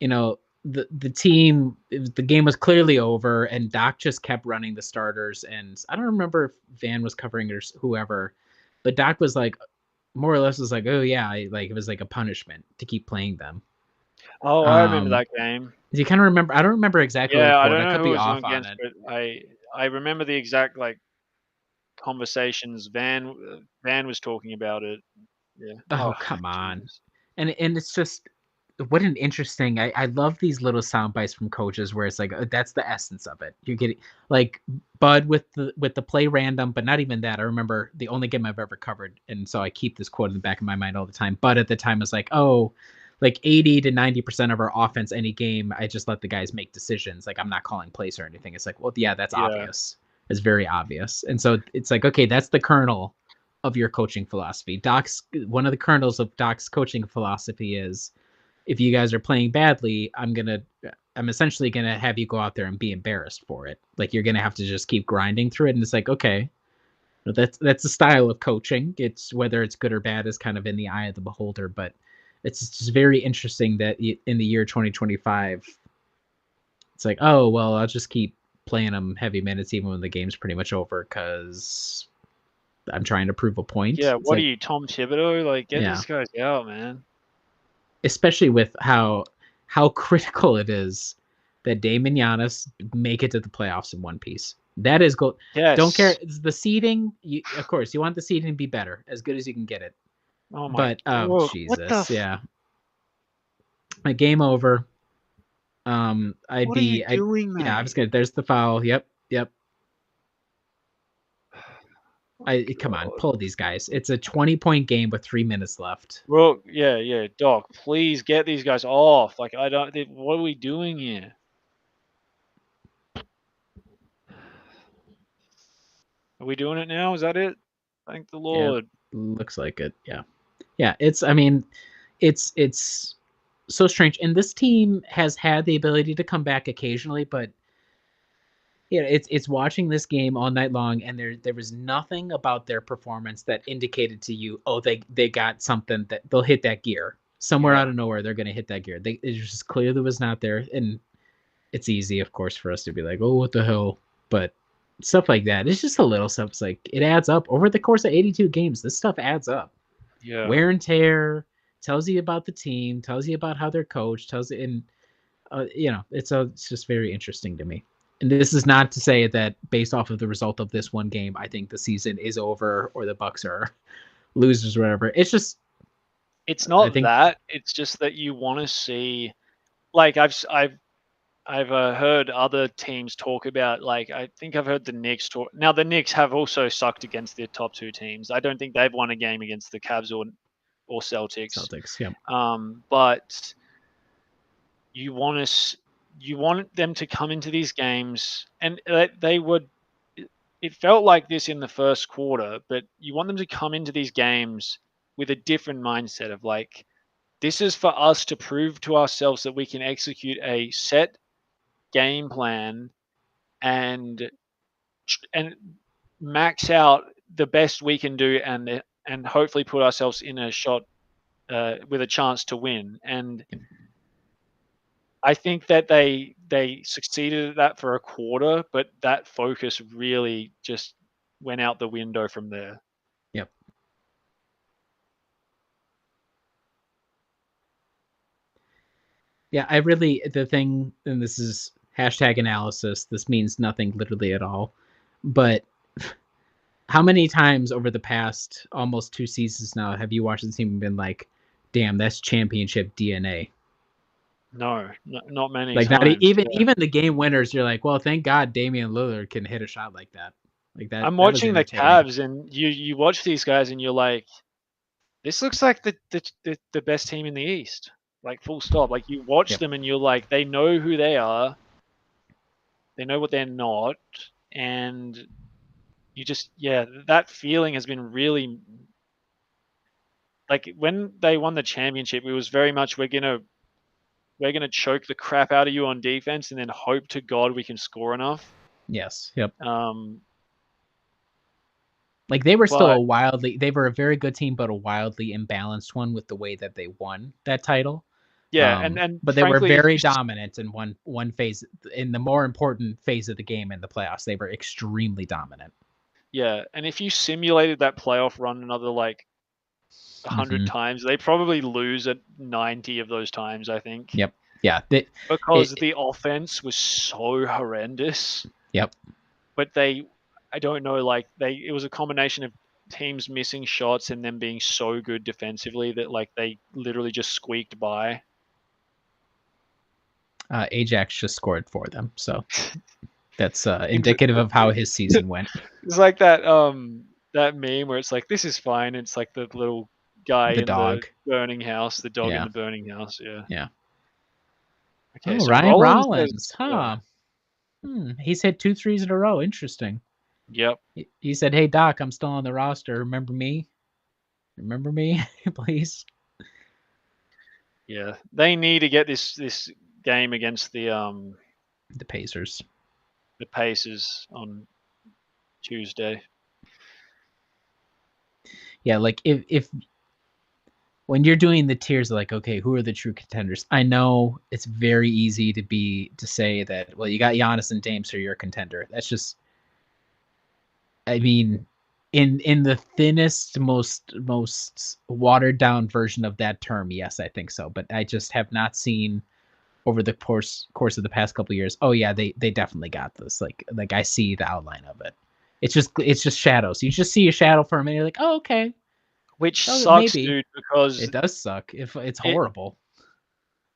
[SPEAKER 2] the team, the game was clearly over, and Doc just kept running the starters. And I don't remember if Van was covering or whoever, but Doc was like, more or less, was like, oh yeah, like it was like a punishment to keep playing them.
[SPEAKER 1] Oh, I remember that game.
[SPEAKER 2] Do you kind of remember? I don't remember exactly the
[SPEAKER 1] Yeah, I
[SPEAKER 2] quote.
[SPEAKER 1] don't
[SPEAKER 2] I
[SPEAKER 1] know
[SPEAKER 2] could
[SPEAKER 1] who it
[SPEAKER 2] be
[SPEAKER 1] was going
[SPEAKER 2] off on
[SPEAKER 1] against,
[SPEAKER 2] it.
[SPEAKER 1] but I remember the exact like conversations. Van was talking about it. Yeah.
[SPEAKER 2] Oh,
[SPEAKER 1] Oh,
[SPEAKER 2] come on.
[SPEAKER 1] Jesus.
[SPEAKER 2] And it's just what an interesting. I love these little sound bites from coaches where it's like that's the essence of it. You're getting like Bud with the play random, but not even that. I remember the only game I've ever covered, and so I keep this quote in the back of my mind all the time. Bud at the time was like, oh, like 80 to 90% of our offense any game, I just let the guys make decisions. Like I'm not calling plays or anything. It's like, well, yeah, that's
[SPEAKER 1] Yeah.
[SPEAKER 2] obvious. It's very obvious. And so it's like, okay, that's the kernel of your coaching philosophy. One of the kernels of Doc's coaching philosophy is if you guys are playing badly, I'm essentially gonna have you go out there and be embarrassed for it. Like you're gonna have to just keep grinding through it. And it's like, okay, that's the style of coaching. It's whether it's good or bad is kind of in the eye of the beholder, but it's just very interesting that in the year 2025, it's like, oh well, I'll just keep playing them heavy minutes even when the game's pretty much over because I'm trying to prove a point.
[SPEAKER 1] Yeah.
[SPEAKER 2] It's
[SPEAKER 1] What are
[SPEAKER 2] like,
[SPEAKER 1] you, Tom Thibodeau? Like, get
[SPEAKER 2] yeah,
[SPEAKER 1] these guys out, man.
[SPEAKER 2] especially with how critical it is that Dame and Giannis make it to the playoffs in one piece. That is gold. Don't care.
[SPEAKER 1] Yes.
[SPEAKER 2] It's the seeding. Of course, you want the seeding to be better, as good as you can get it.
[SPEAKER 1] Oh my.
[SPEAKER 2] But oh
[SPEAKER 1] Look, what the.
[SPEAKER 2] Jesus, yeah, a game over.
[SPEAKER 1] What are you doing,
[SPEAKER 2] Yeah, I was
[SPEAKER 1] mate?
[SPEAKER 2] gonna. There's the foul. Yep, yep.
[SPEAKER 1] My
[SPEAKER 2] Come on,
[SPEAKER 1] God.
[SPEAKER 2] pull these guys. It's a 20-point game with 3 minutes left.
[SPEAKER 1] Well, yeah, yeah, Doc. Please get these guys off. Like, I don't. What are we doing here? Are we doing it now? Is that it? Thank the
[SPEAKER 2] Yeah,
[SPEAKER 1] Lord.
[SPEAKER 2] looks like it. Yeah, yeah. I mean, it's so strange. And this team has had the ability to come back occasionally, but yeah, it's watching this game all night long, and there was nothing about their performance that indicated to you, oh, they got something that they'll hit that gear somewhere
[SPEAKER 1] Yeah,
[SPEAKER 2] out of nowhere. They're gonna hit that gear. It just clearly was not there, and it's easy, of course, for us to be like, oh, what the hell, but stuff like that. It's just a little stuff. It's like it adds up over the course of 82 games. This stuff adds up.
[SPEAKER 1] yeah,
[SPEAKER 2] Wear and tear tells you about the team, tells you about how they're coached, tells you, and it's just very interesting to me. And this is not to say that based off of the result of this one game, I think the season is over or the Bucks are losers or whatever. It's just,
[SPEAKER 1] It's
[SPEAKER 2] I
[SPEAKER 1] not
[SPEAKER 2] think,
[SPEAKER 1] that. It's just that you want to see, like I've heard other teams talk about, like I think I've heard the Knicks talk. Now the Knicks have also sucked against their top two teams. I don't think they've won a game against the Cavs or Celtics.
[SPEAKER 2] Celtics. Yep.
[SPEAKER 1] But you want them to come into these games, and they would. It felt like this in the first quarter, but you want them to come into these games with a different mindset of like, this is for us to prove to ourselves that we can execute a set game plan and and max out the best we can do, and hopefully put ourselves in a shot with a chance to win. And I think that they succeeded at that for a quarter, but that focus really just went out the window from there.
[SPEAKER 2] Yep. Yeah, the thing, and this is hashtag analysis, this means nothing literally at all, but how many times over the past almost 2 seasons now have you watched the team and been like, damn, that's championship DNA?
[SPEAKER 1] No, not many
[SPEAKER 2] Like, not
[SPEAKER 1] times. Yeah.
[SPEAKER 2] even the game winners, you're like, well, thank God Damian Lillard can hit a shot like that. Like
[SPEAKER 1] I'm
[SPEAKER 2] that was
[SPEAKER 1] watching the
[SPEAKER 2] irritating.
[SPEAKER 1] Cavs, and you watch these guys, and you're like, this looks like the best team in the East. Like full stop. Like you watch
[SPEAKER 2] Yep.
[SPEAKER 1] them, and you're like, they know who they are, they know what they're not, and you just that feeling has been really, like when they won the championship, it was very much we're gonna choke the crap out of you on defense, and then hope to God we can score enough.
[SPEAKER 2] Yes. Yep.
[SPEAKER 1] Um,
[SPEAKER 2] Like they were still
[SPEAKER 1] but
[SPEAKER 2] they were a very good team, but a wildly imbalanced one with the way that they won that title.
[SPEAKER 1] yeah, and
[SPEAKER 2] But they were
[SPEAKER 1] frankly, if
[SPEAKER 2] very
[SPEAKER 1] you
[SPEAKER 2] dominant in one phase, in the more important phase of the game in the playoffs. They were extremely dominant.
[SPEAKER 1] and if you simulated that playoff run another like 100
[SPEAKER 2] Hmm.
[SPEAKER 1] times, they probably lose at 90 of those times, I think,
[SPEAKER 2] Yep. Yeah.
[SPEAKER 1] because the offense was so horrendous.
[SPEAKER 2] Yep.
[SPEAKER 1] But I don't know, like it was a combination of teams missing shots and them being so good defensively that like they literally just squeaked by.
[SPEAKER 2] Ajax just scored for them, so that's indicative of how his season went.
[SPEAKER 1] It's like that meme where it's like, this is fine. It's like the little guy
[SPEAKER 2] The
[SPEAKER 1] in the
[SPEAKER 2] dog.
[SPEAKER 1] burning house, the dog in
[SPEAKER 2] Yeah.
[SPEAKER 1] the burning house. Yeah.
[SPEAKER 2] Yeah.
[SPEAKER 1] Okay,
[SPEAKER 2] Oh,
[SPEAKER 1] so
[SPEAKER 2] Ryan
[SPEAKER 1] Rollins
[SPEAKER 2] Rollins,
[SPEAKER 1] has
[SPEAKER 2] huh? He's hit 2 threes in a row. Interesting.
[SPEAKER 1] yep.
[SPEAKER 2] He said, "Hey Doc, I'm still on the roster. Remember me? Remember me, please."
[SPEAKER 1] Yeah. They need to get this game against
[SPEAKER 2] The Pacers.
[SPEAKER 1] the Pacers on Tuesday.
[SPEAKER 2] Yeah, like if when you're doing the tiers, like, okay, who are the true contenders? I know it's very easy to say that, well, you got Giannis and Dame, so you're a contender. That's just, I mean, in the thinnest, most watered down version of that term, yes, I think so. But I just have not seen over the course of the past couple of years. Oh yeah, they definitely got this. Like I see the outline of it. It's just shadows. You just see a shadow for a minute. You're like, oh okay,
[SPEAKER 1] Which
[SPEAKER 2] oh
[SPEAKER 1] sucks,
[SPEAKER 2] maybe.
[SPEAKER 1] dude, because
[SPEAKER 2] It does suck. If it's
[SPEAKER 1] it
[SPEAKER 2] horrible.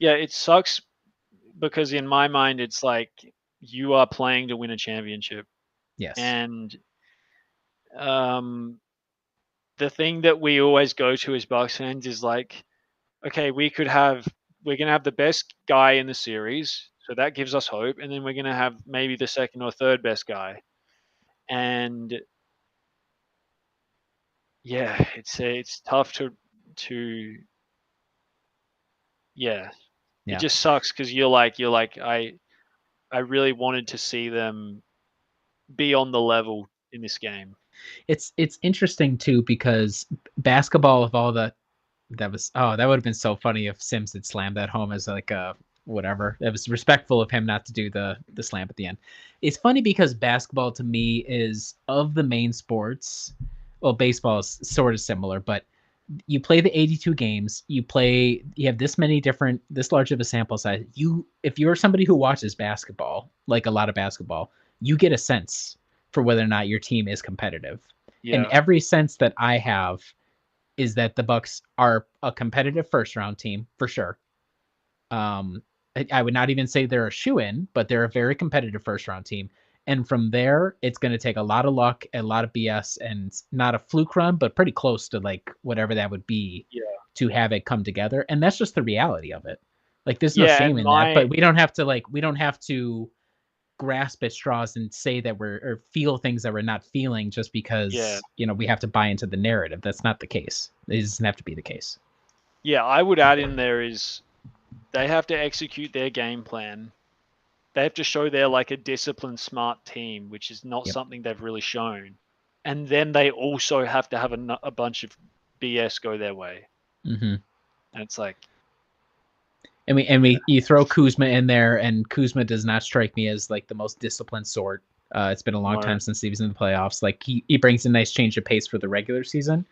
[SPEAKER 1] it sucks because in my mind it's like you are playing to win a championship.
[SPEAKER 2] Yes.
[SPEAKER 1] And um the thing that we always go to as Bucks fans is like, okay, we're gonna have the best guy in the series, so that gives us hope, and then we're gonna have maybe the second or third best guy. And yeah, it's tough to yeah, it
[SPEAKER 2] Yeah.
[SPEAKER 1] just sucks because you're like I really wanted to see them be on the level in this game.
[SPEAKER 2] It's interesting too because basketball of all the that would have been so funny if Sims had slammed that home as like a whatever. It was respectful of him not to do the slam at the end. It's funny because basketball to me is of the main sports. Well, baseball is sort of similar, but you play the 82 games, you have this large of a sample size. If you're somebody who watches basketball, like a lot of basketball, you get a sense for whether or not your team is competitive. And
[SPEAKER 1] Yeah.
[SPEAKER 2] every sense that I have is that the Bucks are a competitive first round team for sure. I would not even say they're a shoo-in, but they're a very competitive first round team. And from there, it's going to take a lot of luck, a lot of BS, and not a fluke run, but pretty close to like whatever that would be
[SPEAKER 1] Yeah.
[SPEAKER 2] to have it come together. And that's just the reality of it. Like, there's no
[SPEAKER 1] Yeah,
[SPEAKER 2] shame
[SPEAKER 1] and
[SPEAKER 2] in that, but we don't have to grasp at straws and say that or feel things that we're not feeling just
[SPEAKER 1] yeah.
[SPEAKER 2] because, we have to buy into the narrative. That's not the case. It doesn't have to be the case.
[SPEAKER 1] Yeah, I would add in there is they have to execute their game plan. They have to show they're like a disciplined, smart team, which is not
[SPEAKER 2] Yep.
[SPEAKER 1] something they've really shown. And then they also have to have a bunch of BS go their way.
[SPEAKER 2] Mm-hmm.
[SPEAKER 1] And it's like,
[SPEAKER 2] you throw Kuzma in there, and Kuzma does not strike me as like the most disciplined sort. It's been a long time since he was in the playoffs. Like he brings a nice change of pace for the regular season,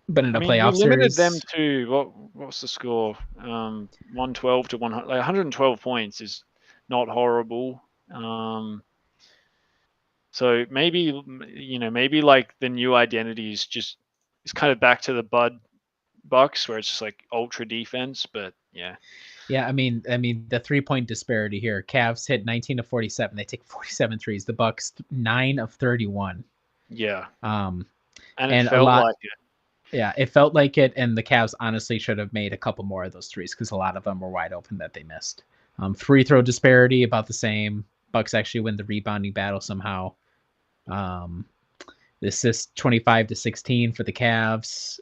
[SPEAKER 2] but in a
[SPEAKER 1] I mean, he
[SPEAKER 2] playoff
[SPEAKER 1] limited
[SPEAKER 2] series,
[SPEAKER 1] them to what's the score? 112 to 100. Like 112 points is not horrible. So maybe maybe like the new identity is kind of back to the Bud Bucks where it's just like ultra defense, but yeah.
[SPEAKER 2] yeah. I mean, the 3-point disparity here. Cavs hit 19 of 47. They take 47 threes. The Bucks 9 of 31.
[SPEAKER 1] Yeah.
[SPEAKER 2] And
[SPEAKER 1] it felt like it.
[SPEAKER 2] Yeah, it felt like it, and the Cavs honestly should have made a couple more of those threes because a lot of them were wide open that they missed. Free throw disparity about the same. Bucks actually win the rebounding battle somehow. The assist 25 to 16 for the Cavs.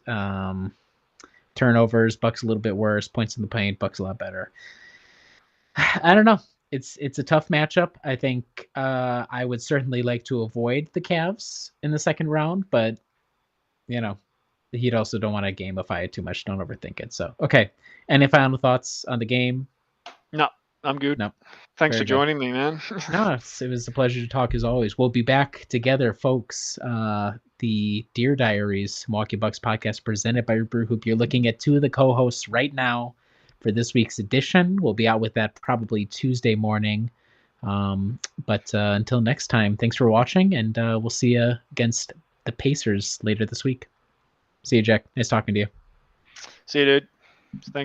[SPEAKER 2] Turnovers, Bucks a little bit worse. Points in the paint, Bucks a lot better. I don't know. It's a tough matchup. I think I would certainly like to avoid the Cavs in the second round, but the Heat also don't want to gamify it too much. Don't overthink it. So, okay. Any final thoughts on the game?
[SPEAKER 1] No, I'm good.
[SPEAKER 2] No.
[SPEAKER 1] Thanks
[SPEAKER 2] Very
[SPEAKER 1] for
[SPEAKER 2] good.
[SPEAKER 1] joining me, man.
[SPEAKER 2] No, it was a pleasure to talk as always. We'll be back together, folks. The Dear Diaries Milwaukee Bucks podcast presented by Brewhoop. You're looking at two of the co-hosts right now for this week's edition. We'll be out with that probably Tuesday morning. But until next time, thanks for watching, and we'll see you against the Pacers later this week. See you, Jack. Nice talking to you.
[SPEAKER 1] See you, dude. Thanks.